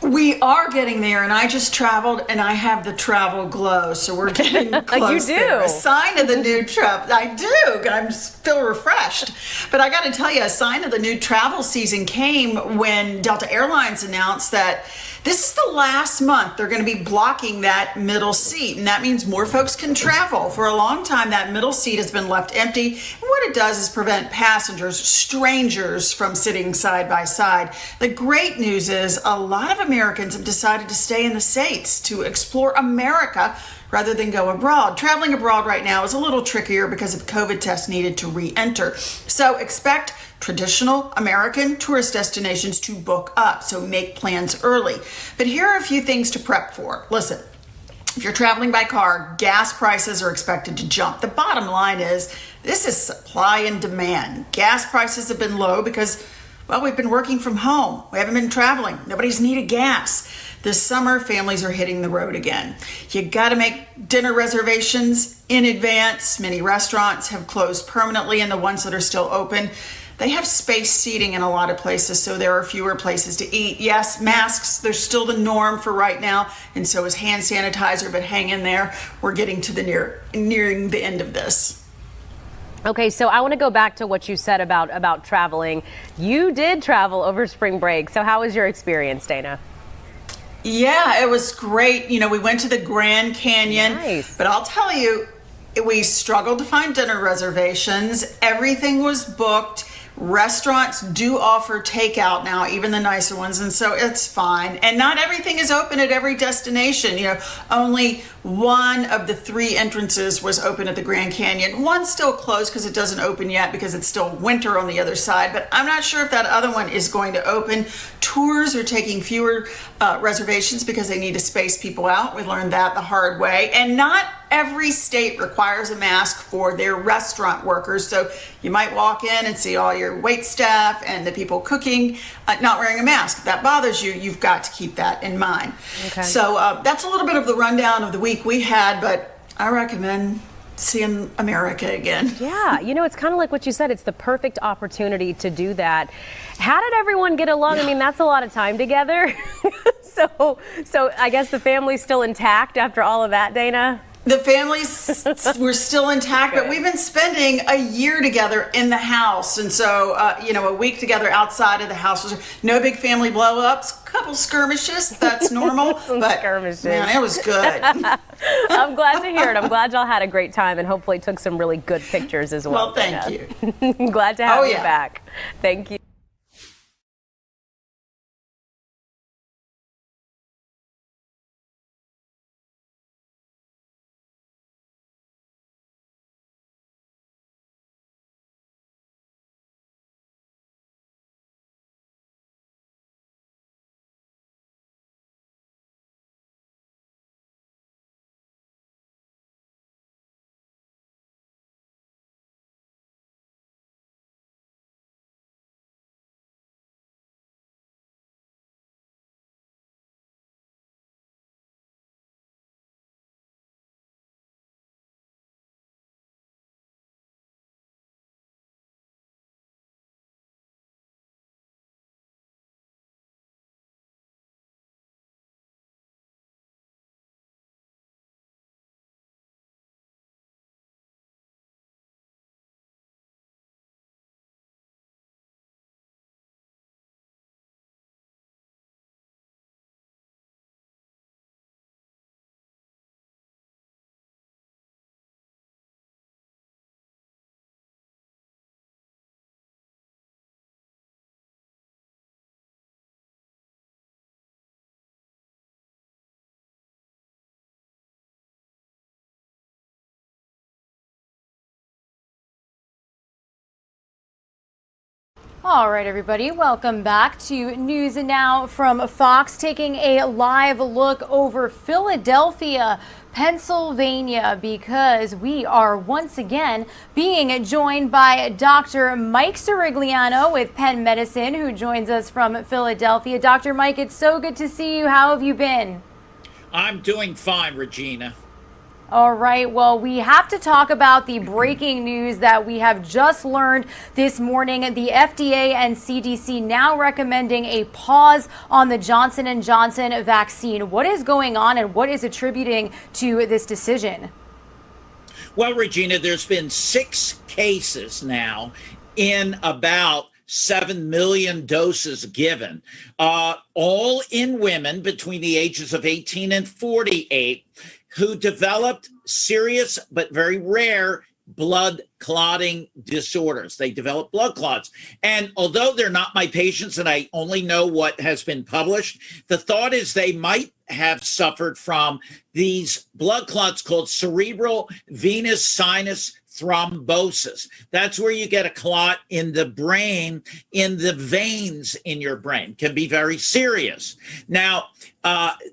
We are getting there, and I just traveled, and I have the travel glow, so we're getting close. You do. There. A sign of the new travel. I do. I just feel refreshed. But I got to tell you, a sign of the new travel season came when Delta Airlines announced that this is the last month they're going to be blocking that middle seat, and that means more folks can travel. For a long time, that middle seat has been left empty, and what it does is prevent passengers, strangers, from sitting side by side. The great news is a lot of Americans have decided to stay in the States to explore America rather than go abroad. Traveling abroad right now is a little trickier because of COVID tests needed to re-enter. So expect traditional American tourist destinations to book up, so make plans early. But here are a few things to prep for. Listen, if you're traveling by car, gas prices are expected to jump. The bottom line is this is supply and demand. Gas prices have been low because, well, we've been working from home. We haven't been traveling. Nobody's needed gas. This summer, families are hitting the road again. You got to make dinner reservations in advance. Many restaurants have closed permanently, and the ones that are still open, they have spaced seating in a lot of places, so there are fewer places to eat. Yes, masks, they're still the norm for right now, and so is hand sanitizer, but hang in there. We're getting to the nearing the end of this. Okay, so I want to go back to what you said about traveling. You did travel over spring break, so how was your experience, Dana? Yeah, it was great. You know, we went to the Grand Canyon, Nice. But I'll tell you, we struggled to find dinner reservations. Everything was booked. Restaurants do offer takeout now, even the nicer ones, and so it's fine. And not everything is open at every destination. You know, only one of the 3 entrances was open at the Grand Canyon. One's still closed because it doesn't open yet because it's still winter on the other side, but I'm not sure if that other one is going to open. Tours are taking fewer reservations because they need to space people out. We learned that the hard way. And not every state requires a mask for their restaurant workers, so you might walk in and see all your wait staff and the people cooking not wearing a mask. If that bothers you, you've got to keep that in mind. Okay. So that's a little bit of the rundown of the week we had, but I recommend seeing America again. Yeah, you know, it's kind of like what you said. It's the perfect opportunity to do that. How did everyone get along? I mean, that's a lot of time together. So I guess the family's still intact after all of that, Dana? The families were still intact, but we've been spending a year together in the house. And so, you know, a week together outside of the house. No big family blow-ups, couple skirmishes. That's normal. But, skirmishes. Man, it was good. I'm glad to hear it. I'm glad y'all had a great time and hopefully took some really good pictures as well. Well, thank you. Glad to have you back. Thank you. All right, everybody, welcome back to News Now from Fox, taking a live look over Philadelphia, Pennsylvania, because we are once again being joined by Dr. Mike Sirigliano with Penn Medicine, who joins us from Philadelphia. Dr. Mike, it's so good to see you. How have you been? I'm doing fine, Regina. All right, well, we have to talk about the breaking news that we have just learned this morning. The FDA and CDC now recommending a pause on the Johnson & Johnson vaccine. What is going on and what is attributing to this decision? Well, Regina, there's been 6 cases now in about 7 million doses given, all in women between the ages of 18 and 48 who developed serious but very rare blood clotting disorders. They develop blood clots. And although they're not my patients and I only know what has been published, the thought is they might have suffered from these blood clots called cerebral venous sinus thrombosis. That's where you get a clot in the brain, in the veins in your brain. Can be very serious. Now,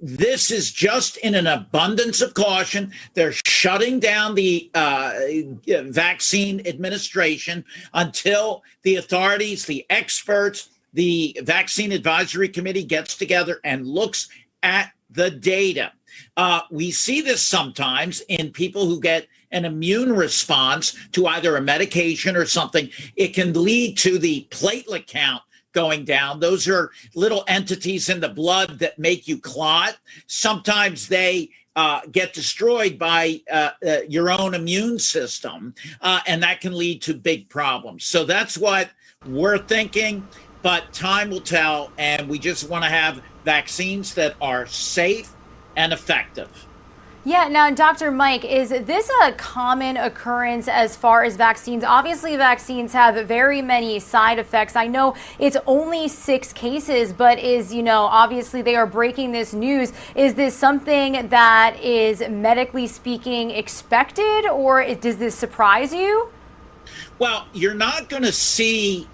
this is just in an abundance of caution. They're shutting down the vaccine administration until the authorities, the experts, the Vaccine Advisory Committee gets together and looks at the data. We see this sometimes in people who get an immune response to either a medication or something. It can lead to the platelet count going down. Those are little entities in the blood that make you clot. Sometimes they get destroyed by your own immune system, and that can lead to big problems. So that's what we're thinking, but time will tell, and we just want to have vaccines that are safe and effective. Yeah, now, Dr. Mike, is this a common occurrence as far as vaccines? Obviously, vaccines have very many side effects. I know it's only 6 cases, but obviously they are breaking this news. Is this something that is medically speaking expected, or does this surprise you? Well, you're not going to see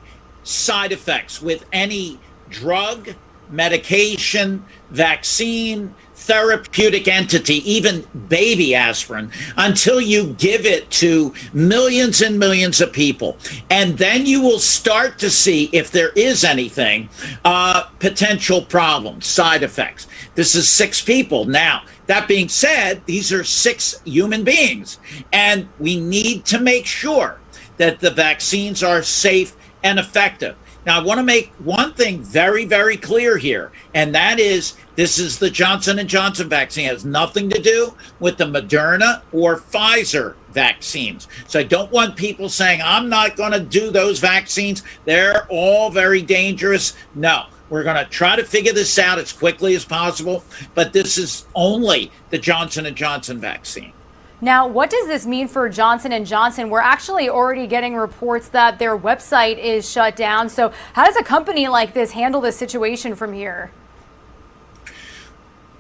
side effects with any drug, medication, vaccine, therapeutic entity, even baby aspirin, until you give it to millions and millions of people. And then you will start to see, if there is anything, potential problems, side effects. This is 6 people. Now, that being said, these are 6 human beings, and we need to make sure that the vaccines are safe and effective. Now, I want to make one thing very, very clear here, and that is this is the Johnson & Johnson vaccine. It has nothing to do with the Moderna or Pfizer vaccines. So I don't want people saying, I'm not going to do those vaccines. They're all very dangerous. No, we're going to try to figure this out as quickly as possible, but this is only the Johnson & Johnson vaccine. Now, what does this mean for Johnson & Johnson? We're actually already getting reports that their website is shut down. So how does a company like this handle this situation from here?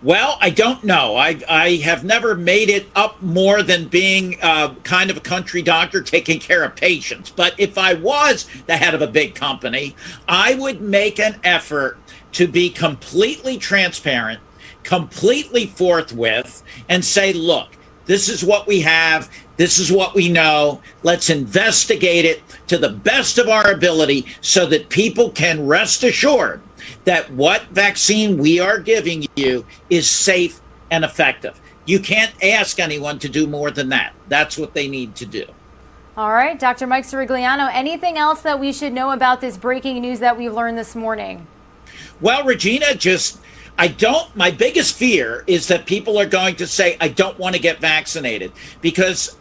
Well, I don't know. I have never made it up more than being kind of a country doctor taking care of patients. But if I was the head of a big company, I would make an effort to be completely transparent, completely forthwith, and say, look, this is what we have. This is what we know. Let's investigate it to the best of our ability so that people can rest assured that what vaccine we are giving you is safe and effective. You can't ask anyone to do more than that. That's what they need to do. All right, Dr. Mike Sirigliano, anything else that we should know about this breaking news that we've learned this morning? Well, Regina, my biggest fear is that people are going to say, I don't want to get vaccinated, because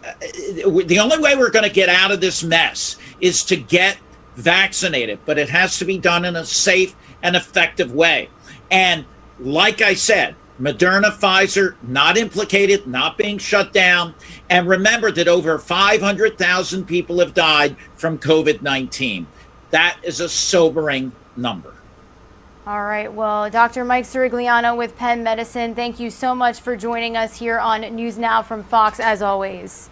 the only way we're going to get out of this mess is to get vaccinated, but it has to be done in a safe and effective way. And like I said, Moderna, Pfizer, not implicated, not being shut down. And remember that over 500,000 people have died from COVID-19. That is a sobering number. All right. Well, Dr. Mike Sirigliano with Penn Medicine, thank you so much for joining us here on News Now from Fox, as always.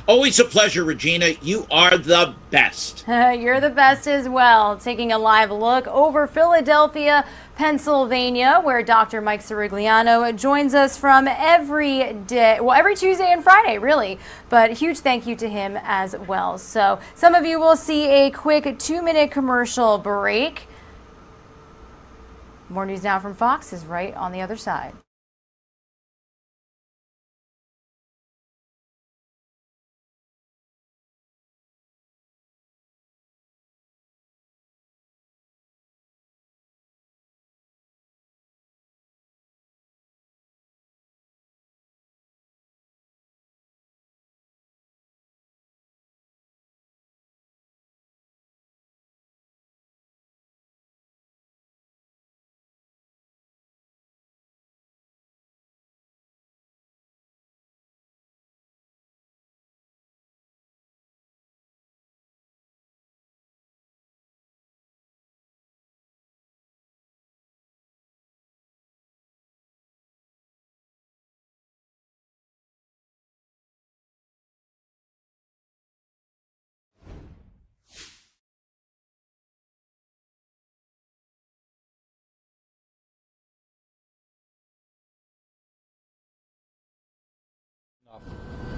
Always a pleasure, Regina. You are the best. You're the best as well. Taking a live look over Philadelphia, Pennsylvania, where Dr. Mike Sirigliano joins us from every day, well, every Tuesday and Friday, really. But huge thank you to him as well. So some of you will see a quick 2-minute commercial break. More News Now from Fox is right on the other side.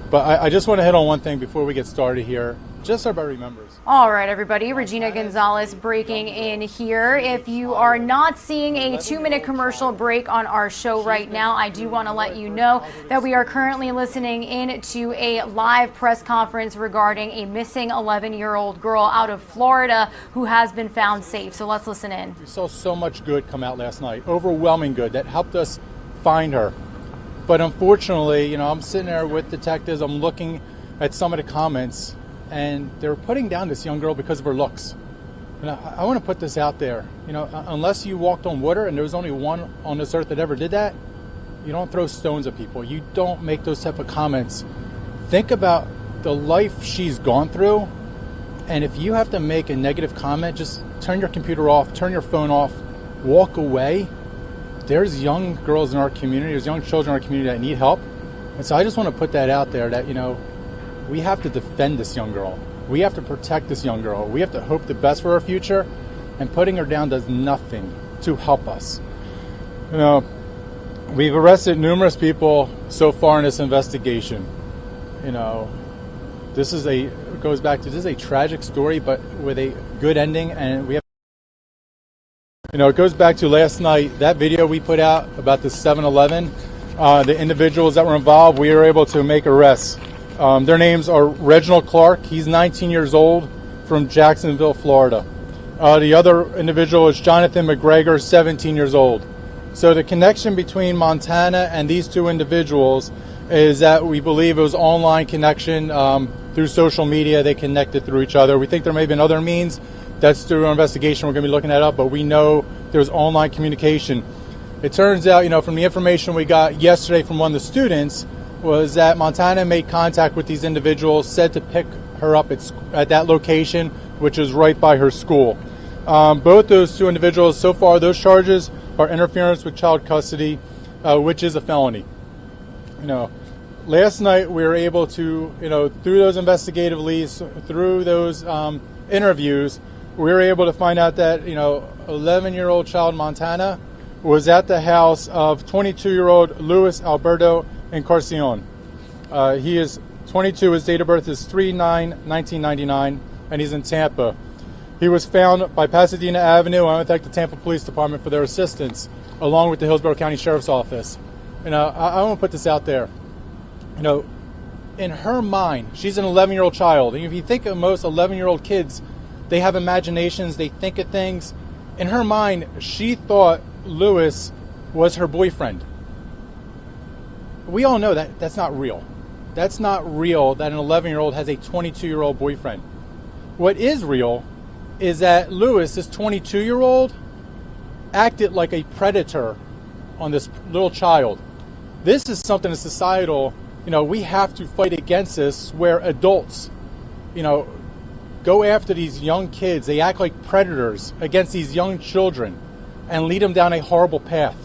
But I just want to hit on one thing before we get started here, just so everybody remembers. All right, everybody. Regina Gonzalez breaking in here. If you are not seeing a 2-minute commercial break on our show right now, I do want to let you know that we are currently listening in to a live press conference regarding a missing 11-year-old girl out of Florida who has been found safe. So let's listen in. We saw so much good come out last night, overwhelming good that helped us find her. But unfortunately, I'm sitting there with detectives, I'm looking at some of the comments, and they're putting down this young girl because of her looks. And I want to put this out there. Unless you walked on water, and there was only one on this earth that ever did that, you don't throw stones at people. You don't make those type of comments. Think about the life she's gone through, and if you have to make a negative comment, just turn your computer off, turn your phone off, walk away. There's young girls in our community, there's young children in our community that need help. And so I just want to put that out there that, we have to defend this young girl. We have to protect this young girl. We have to hope the best for her future, and putting her down does nothing to help us. We've arrested numerous people so far in this investigation. This is a tragic story, but with a good ending, and we have it goes back to last night, that video we put out about the 7-Eleven, the individuals that were involved, we were able to make arrests. Their names are Reginald Clark, he's 19 years old, from Jacksonville, Florida. The other individual is Jonathan McGregor, 17 years old. So the connection between Montana and these two individuals is that we believe it was online connection through social media. They connected through each other. We think there may have been other means. That's through our investigation. We're going to be looking that up, but we know there's online communication. It turns out, from the information we got yesterday from one of the students, was that Montana made contact with these individuals, said to pick her up at that location, which is right by her school. Both those two individuals, so far, those charges are interference with child custody, which is a felony. Last night we were able to, through those investigative leads, through those interviews, we were able to find out that, 11-year-old child in Montana was at the house of 22-year-old Luis Alberto Encarnacion. He is 22, his date of birth is 3/9/1999, and he's in Tampa. He was found by Pasadena Avenue. I want to thank the Tampa Police Department for their assistance, along with the Hillsborough County Sheriff's Office. I want to put this out there. In her mind, she's an 11-year-old child. And if you think of most 11-year-old kids, they have imaginations, they think of things. In her mind, she thought Lewis was her boyfriend. We all know that that's not real. That's not real that an 11-year-old has a 22-year-old boyfriend. What is real is that Lewis, this 22-year-old, acted like a predator on this little child. This is something that's societal. We have to fight against this, where adults, go after these young kids. They act like predators against these young children and lead them down a horrible path.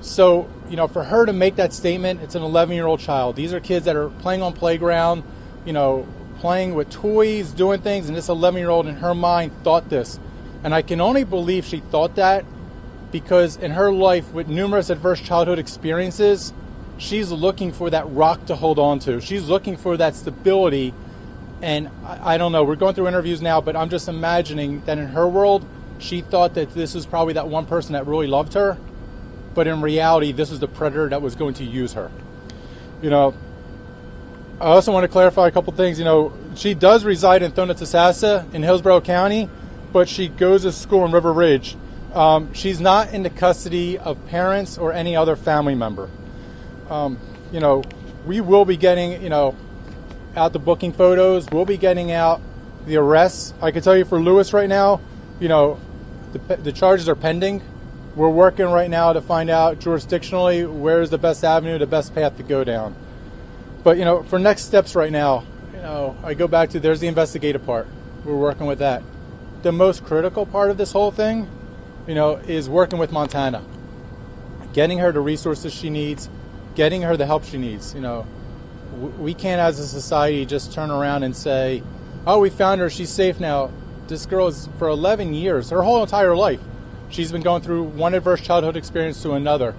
So, you know, for her to make that statement, it's an 11-year-old child. These are kids that are playing on playground, you know, playing with toys, doing things, and this 11-year-old in her mind thought this. And I can only believe she thought that because in her life, with numerous adverse childhood experiences, she's looking for that rock to hold on to. She's looking for that stability. And I don't know, we're going through interviews now, but I'm just imagining that in her world, she thought that this was probably that one person that really loved her. But in reality, this is the predator that was going to use her. You know, I also want to clarify a couple things. You know, she does reside in Thonatasassa in Hillsborough County, but she goes to school in River Ridge. She's not in the custody of parents or any other family member. You know, we will be getting, you know, out the booking photos. We'll be getting out the arrests. I can tell you for Lewis right now, you know, the charges are pending. We're working right now to find out jurisdictionally where is the best avenue, the best path to go down. But, you know, for next steps right now, you know, I go back to there's the investigative part. We're working with that. The most critical part of this whole thing, you know, is working with Montana. Getting her the resources she needs, getting her the help she needs. You know, we can't as a society just turn around and say, oh, we found her, she's safe now. This girl is, for 11 years, her whole entire life, she's been going through one adverse childhood experience to another.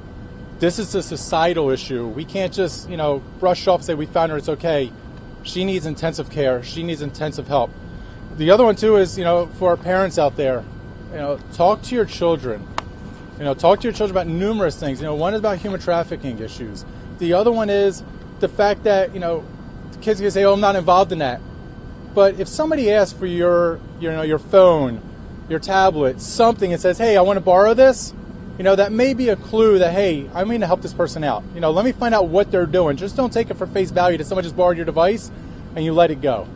This is a societal issue. We can't just, you know, brush off and say we found her, it's okay. She needs intensive care. She needs intensive help. The other one, too, is, you know, for our parents out there, you know, talk to your children. You know, talk to your children about numerous things. You know, one is about human trafficking issues. The other one is the fact that, you know, the kids can say, oh, I'm not involved in that. But if somebody asks for your phone, your tablet, something, and says, hey, I want to borrow this, you know, that may be a clue that, hey, I'm going to help this person out. You know, let me find out what they're doing. Just don't take it for face value that someone just borrowed your device and you let it go.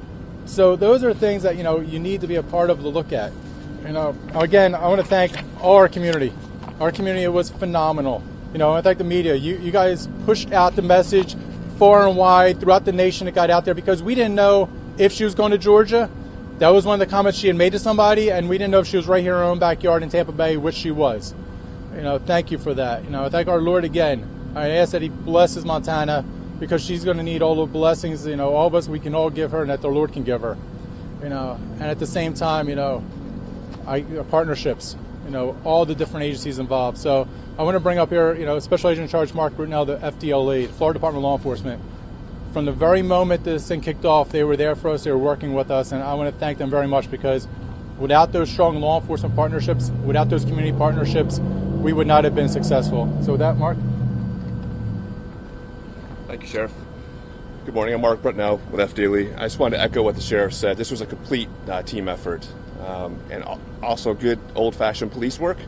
So those are things that, you know, you need to be a part of to look at. You know, again, I want to thank all our community. Our community was phenomenal. You know, I thank the media. You guys pushed out the message far and wide throughout the nation. It got out there because we didn't know if she was going to Georgia. That was one of the comments she had made to somebody, and we didn't know if she was right here in her own backyard in Tampa Bay, which she was. You know, thank you for that. You know, I thank our Lord again. I ask that He blesses Montana because she's going to need all the blessings, you know, all of us, we can all give her and that the Lord can give her. You know, and at the same time, you know, partnerships, you know, all the different agencies involved. So I want to bring up here, you know, Special Agent in Charge Mark Brunell, the FDLE, Florida Department of Law Enforcement. From the very moment this thing kicked off, they were there for us, they were working with us, and I want to thank them very much because without those strong law enforcement partnerships, without those community partnerships, we would not have been successful. So with that, Mark. Thank you, Sheriff. Good morning, I'm Mark Brunell with FDLE. I just wanted to echo what the Sheriff said. This was a complete team effort and also good old-fashioned police work.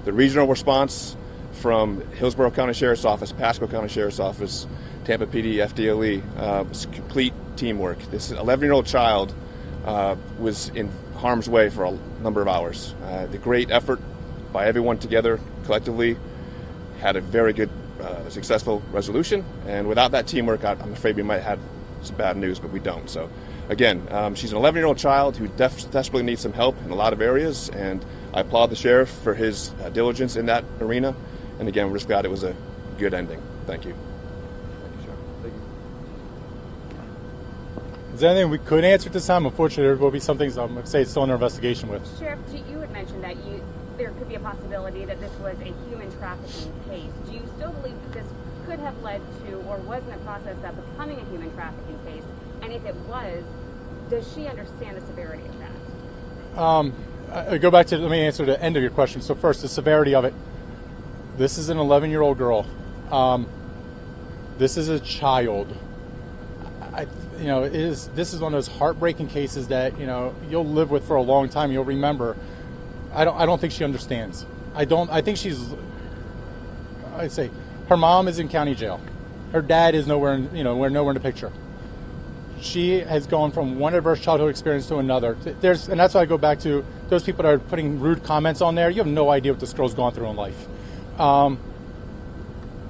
The regional response from Hillsborough County Sheriff's Office, Pasco County Sheriff's Office, Tampa PD, FDLE, was complete teamwork. This 11-year-old child was in harm's way for a number of hours. The great effort by everyone together, collectively, had a very good, successful resolution. And without that teamwork, I'm afraid we might have some bad news, but we don't. So, again, she's an 11-year-old child who desperately needs some help in a lot of areas, and I applaud the Sheriff for his diligence in that arena. And again, we're just glad it was a good ending. Thank you. Is there anything we could answer at this time? Unfortunately, there will be some things I'm going to say it's still under investigation with. Sheriff, you had mentioned that there could be a possibility that this was a human trafficking case. Do you still believe that this could have led to or was in the process of becoming a human trafficking case? And if it was, does she understand the severity of that? I go back to, let me answer the end of your question. So first, the severity of it. This is an 11-year-old girl. This is a child. This is one of those heartbreaking cases that, you know, you'll live with for a long time. You'll remember. I don't think she understands. I'd say her mom is in county jail. Her dad is nowhere in the picture. She has gone from one adverse childhood experience to another. And that's why I go back to those people that are putting rude comments on there. You have no idea what this girl's gone through in life. I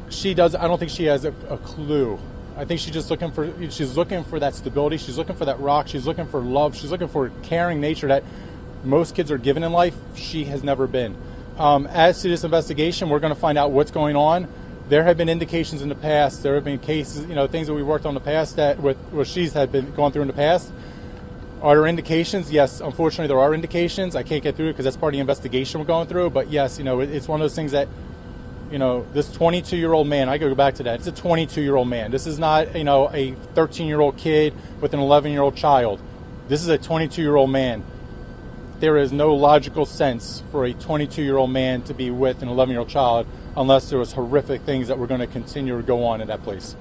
don't think she has a clue. I think she's looking for that stability. She's looking for that rock. She's looking for love. She's looking for caring nature that most kids are given in life. She has never been. As to this investigation, we're going to find out what's going on. there have been indications in the past. There have been cases, things that we worked on in the past that with what she's had been going through in the past. Are there indications? Yes, unfortunately there are indications. I can't get through it because that's part of the investigation we're going through. But yes, it's one of those things that, this 22-year-old man, I go back to that. It's a 22-year-old man. This is not, a 13-year-old kid with an 11-year-old child. This is a 22-year-old man. There is no logical sense for a 22-year-old man to be with an 11-year-old child unless there was horrific things that were going to continue to go on in that place.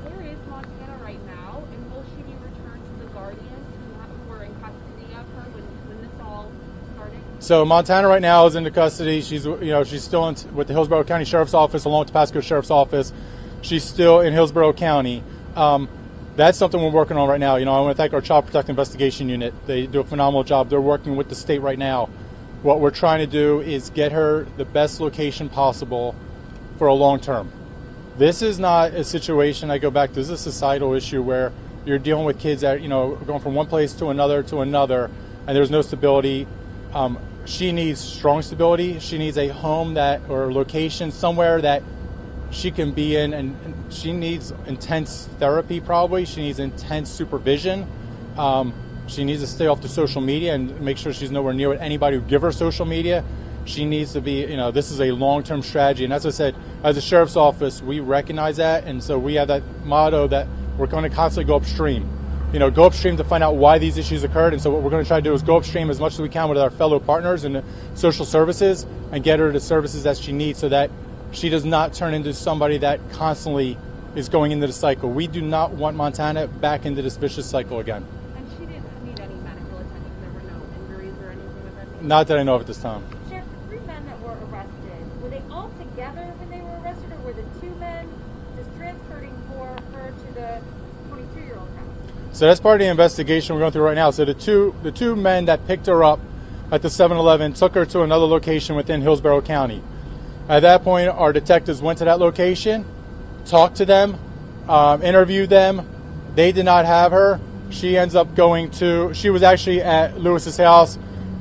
Where is Montana right now, and will she be returned to the guardians who were in custody of her when this all started? So Montana right now is in the custody. She's still with the Hillsborough County Sheriff's Office along with the Pasco Sheriff's Office. She's still in Hillsborough County. That's something we're working on right now. I want to thank our Child Protective Investigation Unit. They do a phenomenal job. They're working with the state right now. What we're trying to do is get her the best location possible for a long term. This is not a situation, I go back to, this is a societal issue where you're dealing with kids that, going from one place to another, and there's no stability. She needs strong stability. She needs a home or location somewhere that she can be in, and she needs intense therapy probably. She needs intense supervision. She needs to stay off the social media and make sure she's nowhere near anybody who give her social media. She needs to be, this is a long-term strategy. And as I said, as a sheriff's office, we recognize that. And so we have that motto that we're going to constantly go upstream. Go upstream to find out why these issues occurred. And so what we're going to try to do is go upstream as much as we can with our fellow partners in the social services and get her the services that she needs so that she does not turn into somebody that constantly is going into the cycle. We do not want Montana back into this vicious cycle again. And she didn't need any medical attention. There were no injuries or anything of that nature? Not that I know of at this time. Sheriff, the 3 men that were arrested, were they all together when they were arrested, or were the 2 men just transferring her to the 22-year-old house? So that's part of the investigation we're going through right now. So the two men that picked her up at the 7-Eleven took her to another location within Hillsborough County. At that point, our detectives went to that location, talked to them, interviewed them. They did not have her. She ends up she was actually at Lewis's house,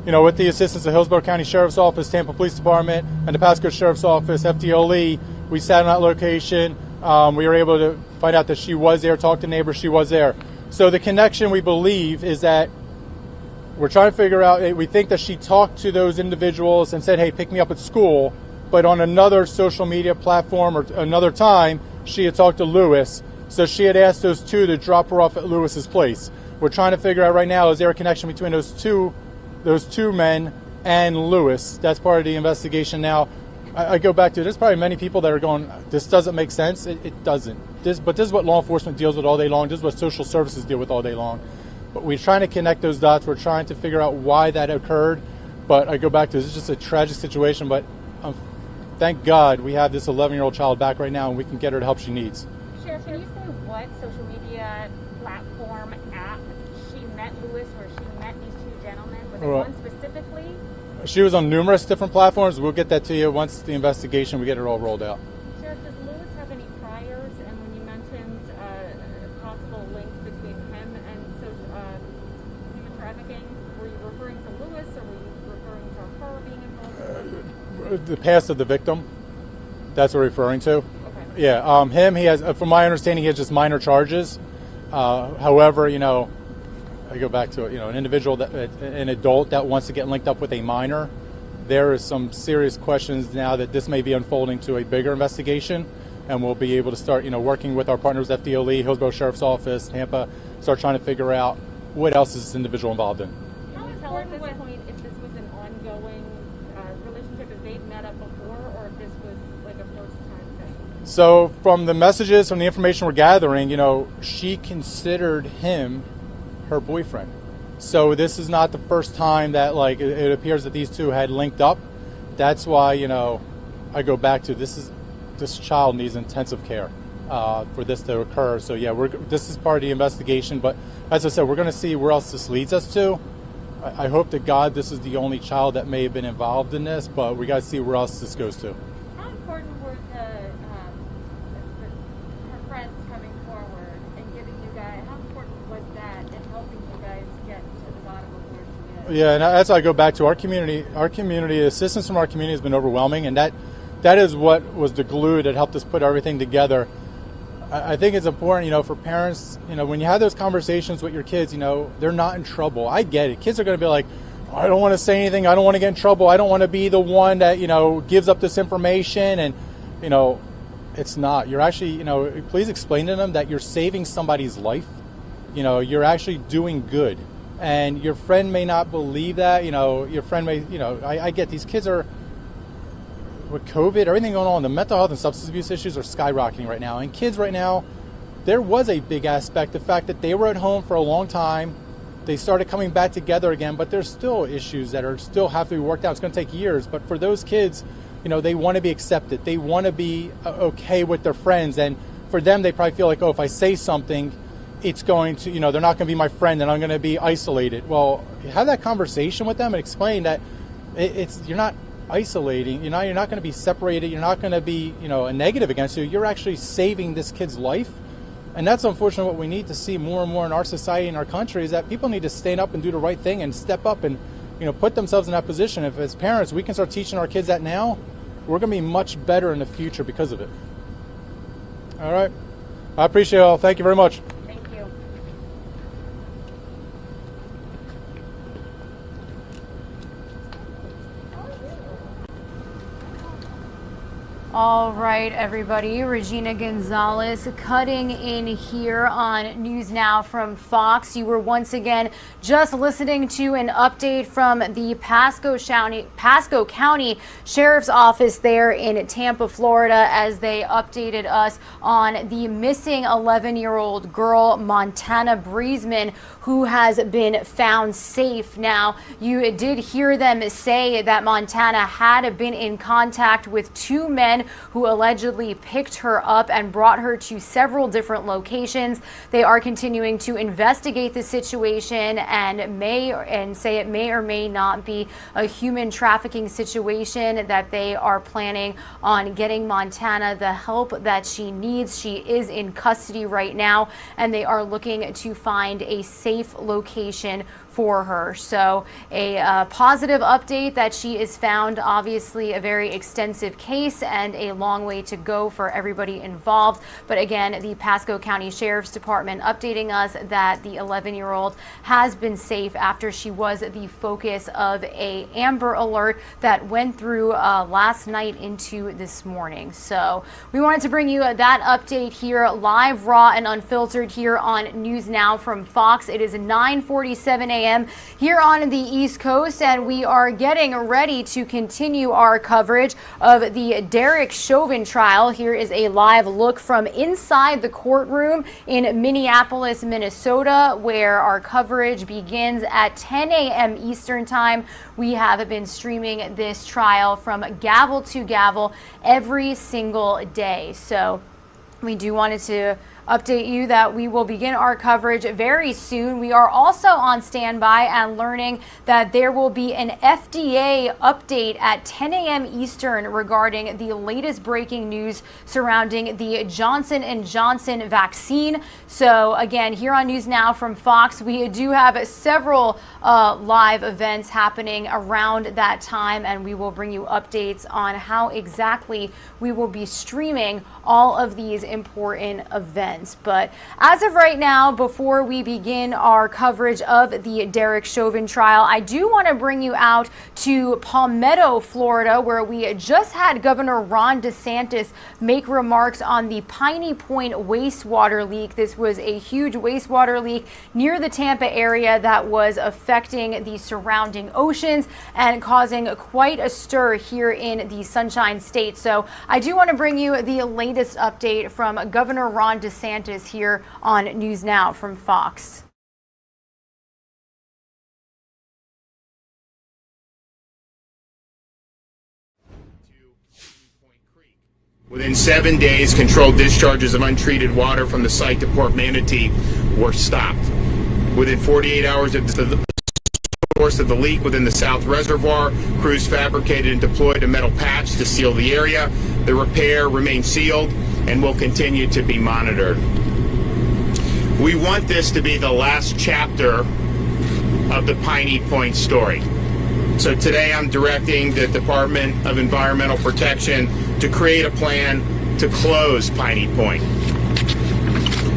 with the assistance of Hillsborough County Sheriff's Office, Tampa Police Department, and the Pasco Sheriff's Office, FDLE. We sat on that location. We were able to find out that she was there, talk to neighbors, she was there. So the connection, we believe, is that we're trying to figure out, we think that she talked to those individuals and said, hey, pick me up at school. But on another social media platform or another time, she had talked to Lewis. So she had asked those 2 to drop her off at Lewis's place. We're trying to figure out right now, is there a connection between those two men and Lewis? That's part of the investigation now. I go back to, there's probably many people that are going, this doesn't make sense. It doesn't. But this is what law enforcement deals with all day long. This is what social services deal with all day long. But we're trying to connect those dots. We're trying to figure out why that occurred. But I go back to, this is just a tragic situation. But thank God we have this 11-year-old child back right now and we can get her the help she needs. Sheriff, can you say what social media platform app she met Lewis or she met these 2 gentlemen? Was there one specifically? She was on numerous different platforms. We'll get that to you once the investigation, we get it all rolled out. Sheriff, does Lewis have any priors? And when you mentioned a possible link between him and human trafficking, were you referring to Lewis or were you referring to her being involved? The past of the victim, that's what we're referring to. Okay. Yeah, him, he has, from my understanding, he has just minor charges. However, I go back to an individual, an adult that wants to get linked up with a minor. There is some serious questions now that this may be unfolding to a bigger investigation, and we'll be able to start, working with our partners, FDLE, Hillsborough Sheriff's Office, Tampa, start trying to figure out what else is this individual involved in. How important was it if this was an ongoing relationship, if they'd met up before, or if this was like a first-time thing? So from the messages, from the information we're gathering, she considered him her boyfriend. So this is not the first time that it appears that these 2 had linked up. That's why, I go back to this child needs intensive care for this to occur. So yeah, this is part of the investigation, but as I said, we're going to see where else this leads us to. I hope to God this is the only child that may have been involved in this, but we got to see where else this goes to. How important were her friends coming forward and giving you guys, how important was that in helping you guys get to the bottom of where she is? Yeah, and as I go back to our community, assistance from our community has been overwhelming, and that that is what was the glue that helped us put everything together. I think it's important, for parents, when you have those conversations with your kids, they're not in trouble. I get it. Kids are going to be like, I don't want to say anything. I don't want to get in trouble. I don't want to be the one that, gives up this information. And, it's not. You're actually, please explain to them that you're saving somebody's life. You're actually doing good. And your friend may not believe that. Your friend may, I get these kids are, with COVID, everything going on, the mental health and substance abuse issues are skyrocketing right now. And kids right now, there was a big aspect, the fact that they were at home for a long time. They started coming back together again, but there's still issues that are still have to be worked out. It's going to take years. But for those kids, they want to be accepted. They want to be okay with their friends. And for them, they probably feel like, oh, if I say something, it's going to, they're not going to be my friend and I'm going to be isolated. Well, have that conversation with them and explain that you're not isolating, you're not going to be separated, you're not going to be, a negative against you. You're actually saving this kid's life. And that's unfortunately what we need to see more and more in our society and our country, is that people need to stand up and do the right thing and step up and, put themselves in that position. If as parents we can start teaching our kids that now, we're going to be much better in the future because of it. All right. I appreciate it all. Thank you very much. All right, everybody. Regina Gonzalez cutting in here on NewsNOW from Fox. You were once again just listening to an update from the Pasco County Sheriff's Office there in Tampa, Florida, as they updated us on the missing 11-year-old girl, Montana Breesman, who has been found safe. Now, you did hear them say that Montana had been in contact with two men who allegedly picked her up and brought her to several different locations. They are continuing to investigate the situation and say it may or may not be a human trafficking situation, that they are planning on getting Montana the help that she needs. She is in custody right now, and they are looking to find a safe location for her. So a positive update that she is found. Obviously a very extensive case and a long way to go for everybody involved. But again, the Pasco County Sheriff's Department updating us that the 11-year-old has been safe after she was the focus of a Amber Alert that went through last night into this morning. So we wanted to bring you that update here live, raw and unfiltered here on NewsNOW from Fox. It is 9:47 a.m. here on the East Coast, and we are getting ready to continue our coverage of the Derek Chauvin trial. Here is a live look from inside the courtroom in Minneapolis, Minnesota, where our coverage begins at 10 a.m. Eastern Time. We have been streaming this trial from gavel to gavel every single day. So we do wanted to update you that we will begin our coverage very soon. We are also on standby and learning that there will be an FDA update at 10 a.m. Eastern regarding the latest breaking news surrounding the Johnson & Johnson vaccine. So again, here on NewsNOW from Fox, we do have several live events happening around that time, and we will bring you updates on how exactly we will be streaming all of these important events. But as of right now, before we begin our coverage of the Derek Chauvin trial, I do want to bring you out to Palmetto, Florida, where we just had Governor Ron DeSantis make remarks on the Piney Point wastewater leak. This was a huge wastewater leak near the Tampa area that was affecting the surrounding oceans and causing quite a stir here in the Sunshine State. So I do want to bring you the latest update from Governor Ron DeSantis here on NewsNOW from Fox. Within 7 days, controlled discharges of untreated water from the site to Port Manatee were stopped. Within 48 hours of the source of the leak within the South Reservoir, crews fabricated and deployed a metal patch to seal the area. The repair remains sealed and will continue to be monitored. We want this to be the last chapter of the Piney Point story. So today I'm directing the Department of Environmental Protection to create a plan to close Piney Point.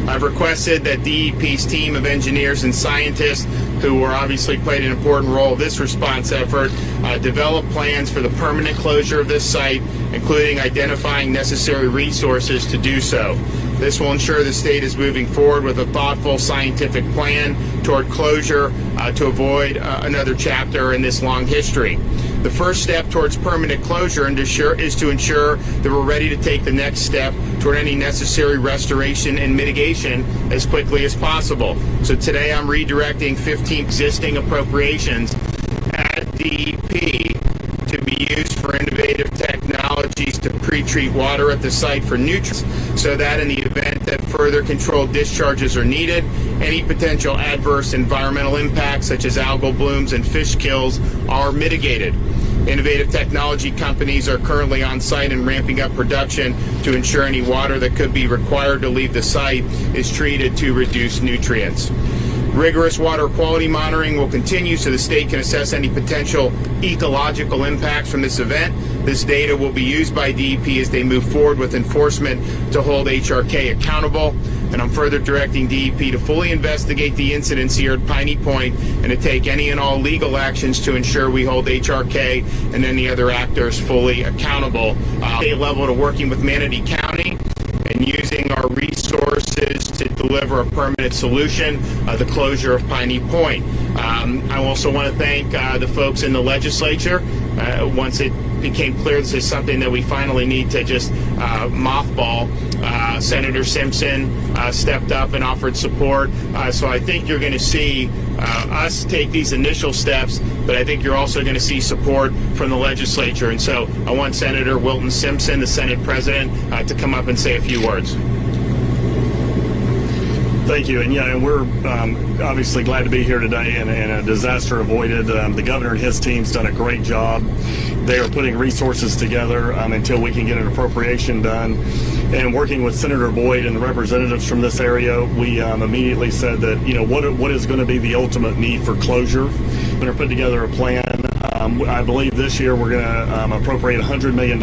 I've requested that DEP's team of engineers and scientists, who were obviously played an important role in this response effort, develop plans for the permanent closure of this site, including identifying necessary resources to do so. This will ensure the state is moving forward with a thoughtful scientific plan toward closure to avoid another chapter in this long history. The first step towards permanent closure is to ensure that we're ready to take the next step toward any necessary restoration and mitigation as quickly as possible. So today I'm redirecting 15 existing appropriations at DEP to be used for innovative technologies to pre-treat water at the site for nutrients, so that in the event that further controlled discharges are needed, any potential adverse environmental impacts such as algal blooms and fish kills are mitigated. Innovative technology companies are currently on site and ramping up production to ensure any water that could be required to leave the site is treated to reduce nutrients. Rigorous water quality monitoring will continue so the state can assess any potential ecological impacts from this event. This data will be used by DEP as they move forward with enforcement to hold HRK accountable. And I'm further directing DEP to fully investigate the incidents here at Piney Point and to take any and all legal actions to ensure we hold HRK and any other actors fully accountable. State level to working with Manatee County and using our resources to deliver a permanent solution, the closure of Piney Point. I also want to thank the folks in the legislature. Once it became clear this is something that we finally need to just mothball, Senator Simpson stepped up and offered support. So I think you're going to see us take these initial steps, but I think you're also going to see support from the legislature. And so I want Senator Wilton Simpson, the Senate President, to come up and say a few words. Thank you. And yeah, and we're obviously glad to be here today and a disaster avoided. The governor and his team's done a great job. They are putting resources together until we can get an appropriation done. And working with Senator Boyd and the representatives from this area, we immediately said that, you know, what is going to be the ultimate need for closure. We're going to put together a plan. I believe this year we're going to appropriate $100 million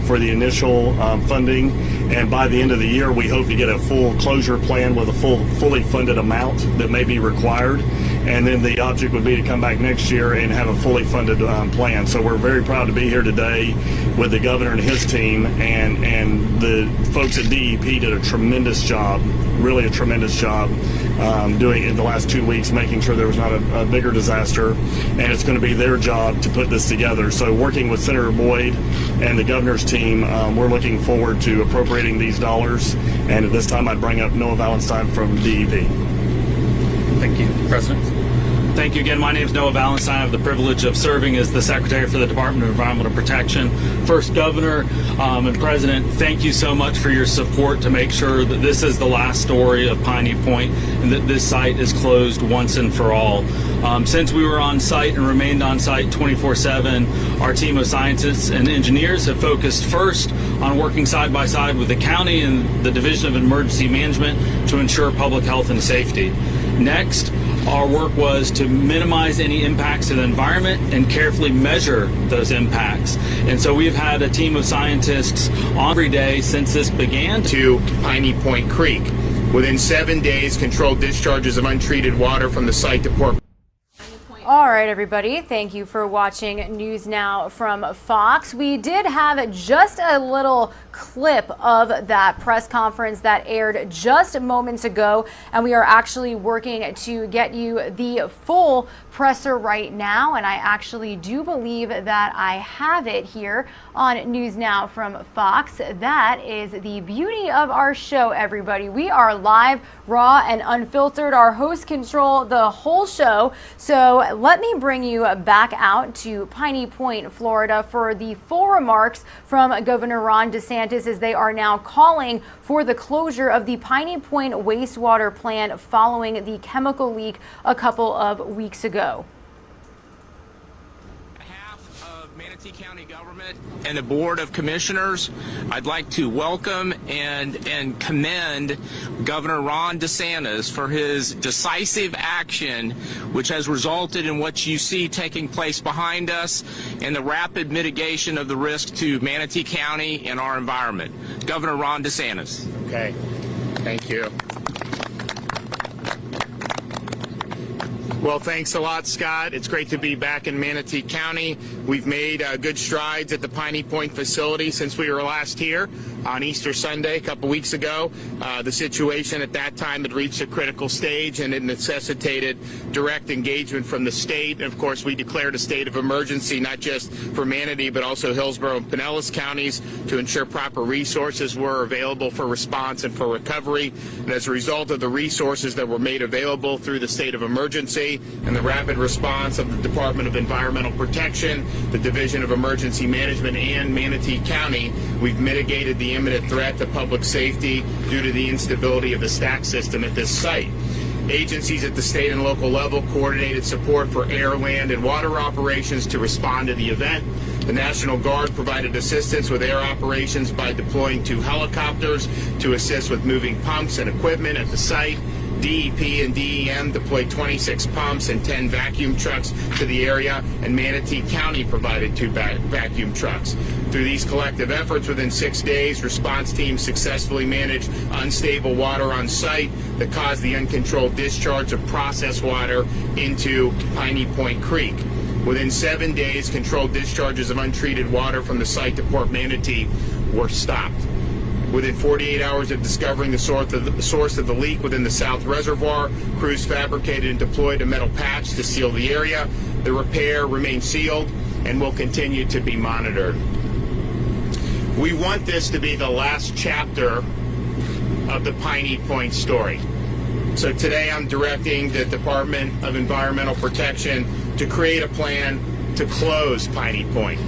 for the initial funding, and by the end of the year we hope to get a full closure plan with a fully funded amount that may be required, and then the object would be to come back next year and have a fully funded plan. So we're very proud to be here today with the governor and his team, and the folks at DEP did a tremendous job, really a tremendous job doing in the last 2 weeks, making sure there was not a bigger disaster, and it's going to be their job to put this together. So working with Senator Boyd and the governor's team, we're looking forward to appropriating these dollars, and at this time I'd bring up Noah Valenstein from DEP. Thank you, President. Thank you again. My name is Noah Valenstein. I have the privilege of serving as the Secretary for the Department of Environmental Protection. First, Governor and President, thank you so much for your support to make sure that this is the last story of Piney Point and that this site is closed once and for all. Since we were on site and remained on site 24/7, our team of scientists and engineers have focused first on working side by side with the county and the Division of Emergency Management to ensure public health and safety. Next, our work was to minimize any impacts to the environment and carefully measure those impacts. And so we've had a team of scientists on every day since this began. To Piney Point Creek. Within 7 days, controlled discharges of untreated water from the site to Port. All right, everybody. Thank you for watching News Now from Fox. We did have just a little clip of that press conference that aired just moments ago, and we are actually working to get you the full presser right now, and I actually do believe that I have it here on News Now from Fox. That is the beauty of our show, everybody. We are live, raw, and unfiltered. Our hosts control the whole show, so let me bring you back out to Piney Point, Florida for the full remarks from Governor Ron DeSantis as they are now calling for the closure of the Piney Point wastewater plant following the chemical leak a couple of weeks ago. Manatee County government and the Board of Commissioners, I'd like to welcome and commend Governor Ron DeSantis for his decisive action, which has resulted in what you see taking place behind us and the rapid mitigation of the risk to Manatee County and our environment. Governor Ron DeSantis. Okay, thank you. Well, thanks a lot, Scott. It's great to be back in Manatee County. We've made good strides at the Piney Point facility since we were last here on Easter Sunday a couple weeks ago. The situation at that time had reached a critical stage, and it necessitated direct engagement from the state. And of course, we declared a state of emergency, not just for Manatee, but also Hillsborough and Pinellas counties, to ensure proper resources were available for response and for recovery. And as a result of the resources that were made available through the state of emergency and the rapid response of the Department of Environmental Protection, the Division of Emergency Management, and Manatee County, we've mitigated the imminent threat to public safety due to the instability of the stack system at this site. Agencies at the state and local level coordinated support for air, land, and water operations to respond to the event. The National Guard provided assistance with air operations by deploying 2 helicopters to assist with moving pumps and equipment at the site. DEP and DEM deployed 26 pumps and 10 vacuum trucks to the area, and Manatee County provided 2 vacuum trucks. Through these collective efforts, within 6 days, response teams successfully managed unstable water on site that caused the uncontrolled discharge of processed water into Piney Point Creek. Within 7 days, controlled discharges of untreated water from the site to Port Manatee were stopped. Within 48 hours of discovering the source of the leak within the South Reservoir, crews fabricated and deployed a metal patch to seal the area. The repair remains sealed and will continue to be monitored. We want this to be the last chapter of the Piney Point story. So today I'm directing the Department of Environmental Protection to create a plan to close Piney Point.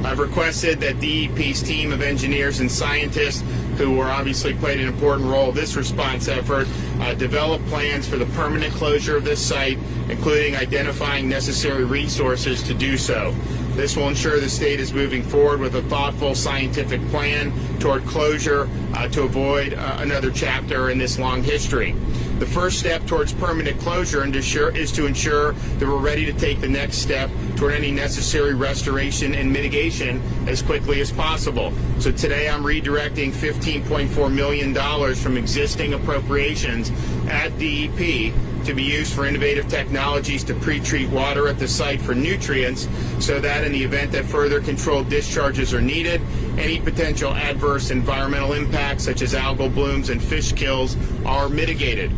I've requested that DEP's team of engineers and scientists, who were obviously played an important role in this response effort, develop plans for the permanent closure of this site, including identifying necessary resources to do so. This will ensure the state is moving forward with a thoughtful scientific plan toward closure to avoid another chapter in this long history. The first step towards permanent closure is to ensure that we're ready to take the next step toward any necessary restoration and mitigation as quickly as possible. So today I'm redirecting $15.4 million from existing appropriations at DEP to be used for innovative technologies to pre-treat water at the site for nutrients, so that in the event that further controlled discharges are needed, any potential adverse environmental impacts such as algal blooms and fish kills are mitigated.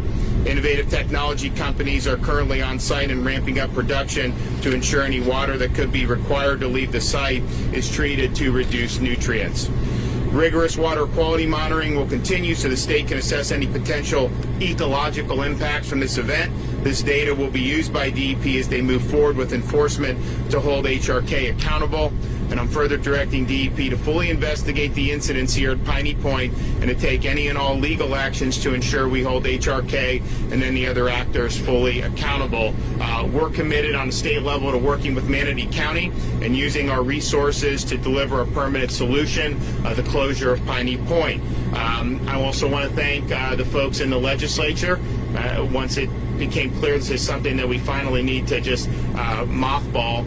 Innovative technology companies are currently on site and ramping up production to ensure any water that could be required to leave the site is treated to reduce nutrients. Rigorous water quality monitoring will continue so the state can assess any potential ecological impacts from this event. This data will be used by DEP as they move forward with enforcement to hold HRK accountable. And I'm further directing DEP to fully investigate the incidents here at Piney Point and to take any and all legal actions to ensure we hold HRK and any other actors fully accountable. We're committed on the state level to working with Manatee County and using our resources to deliver a permanent solution, the closure of Piney Point. I also want to thank the folks in the legislature. Once it became clear this is something that we finally need to just mothball,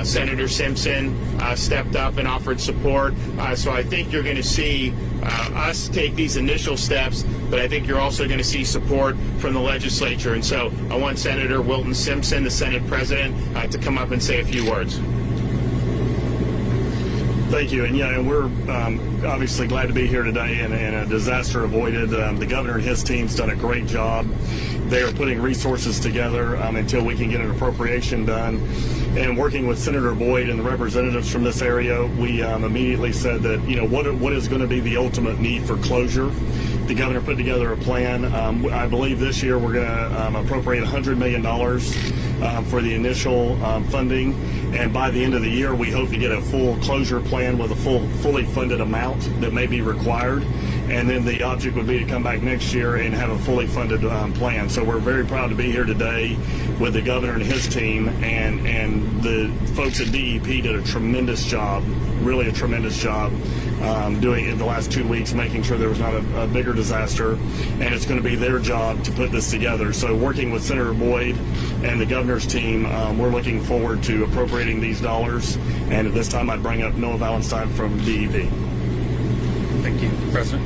Senator Simpson stepped up and offered support. So I think you're going to see us take these initial steps, but I think you're also going to see support from the legislature. And so I want Senator Wilton Simpson, the Senate President, to come up and say a few words. Thank you. And yeah, we're obviously glad to be here today and a disaster avoided. The governor and his team's done a great job. They are putting resources together until we can get an appropriation done. And working with Senator Boyd and the representatives from this area, we immediately said that, you know, what is going to be the ultimate need for closure. The governor put together a plan. I believe this year we're going to appropriate $100 million for the initial funding. And by the end of the year, we hope to get a full closure plan with a fully funded amount that may be required. and then the object would be to come back next year and have a fully funded plan. So we're very proud to be here today with the governor and his team, and the folks at DEP did a tremendous job, really a tremendous job doing it in the last 2 weeks, making sure there was not a bigger disaster, and it's going to be their job to put this together. So working with Senator Boyd and the governor's team, we're looking forward to appropriating these dollars, and at this time I'd bring up Noah Valenstein from DEP. Thank you, President.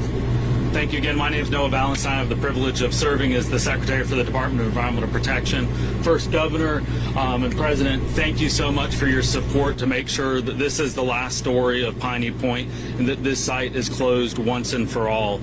Thank you again. My name is Noah Valenstein. I have the privilege of serving as the Secretary for the Department of Environmental Protection. First, Governor and President, thank you so much for your support to make sure that this is the last story of Piney Point and that this site is closed once and for all.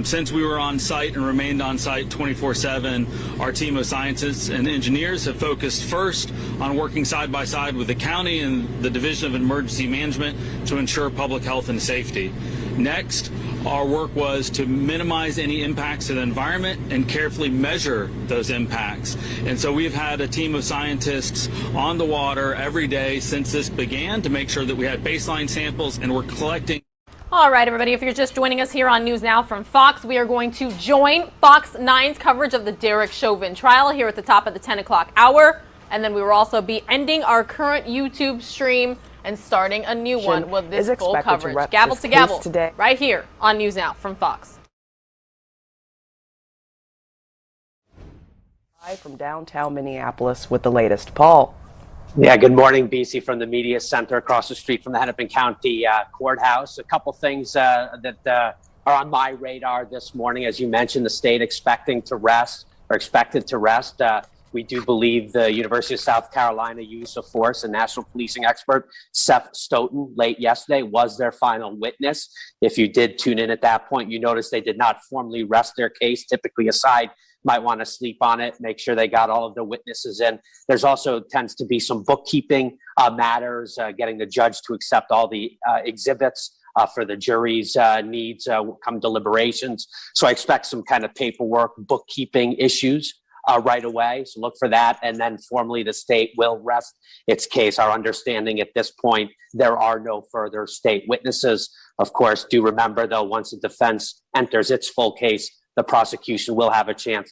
Since we were on site and remained on site 24/7, our team of scientists and engineers have focused first on working side by side with the county and the Division of Emergency Management to ensure public health and safety. Next, our work was to minimize any impacts to the environment and carefully measure those impacts. And so we've had a team of scientists on the water every day since this began to make sure that we had baseline samples, and we're collecting. All right, everybody, if you're just joining us here on News Now from Fox, we are going to join Fox 9's coverage of the Derek Chauvin trial here at the top of the 10 o'clock hour. And then we will also be ending our current YouTube stream and starting a new one with this full coverage. Gavel to gavel today, right here on News Now from Fox. Hi from downtown Minneapolis with the latest. Paul. Yeah, good morning, BC, from the Media Center across the street from the Hennepin County Courthouse. A couple things that are on my radar this morning. As you mentioned, the state expected to rest. We do believe the University of South Carolina use of force and national policing expert Seth Stoughton late yesterday was their final witness. If you did tune in at that point, you noticed they did not formally rest their case. Typically a side might want to sleep on it, make sure they got all of the witnesses in. There's also tends to be some bookkeeping matters, getting the judge to accept all the exhibits for the jury's needs come deliberations. So I expect some kind of paperwork, bookkeeping issues right away. So look for that. And then formally the state will rest its case. Our understanding at this point, there are no further state witnesses. Of course, do remember though, once the defense enters its full case, the prosecution will have a chance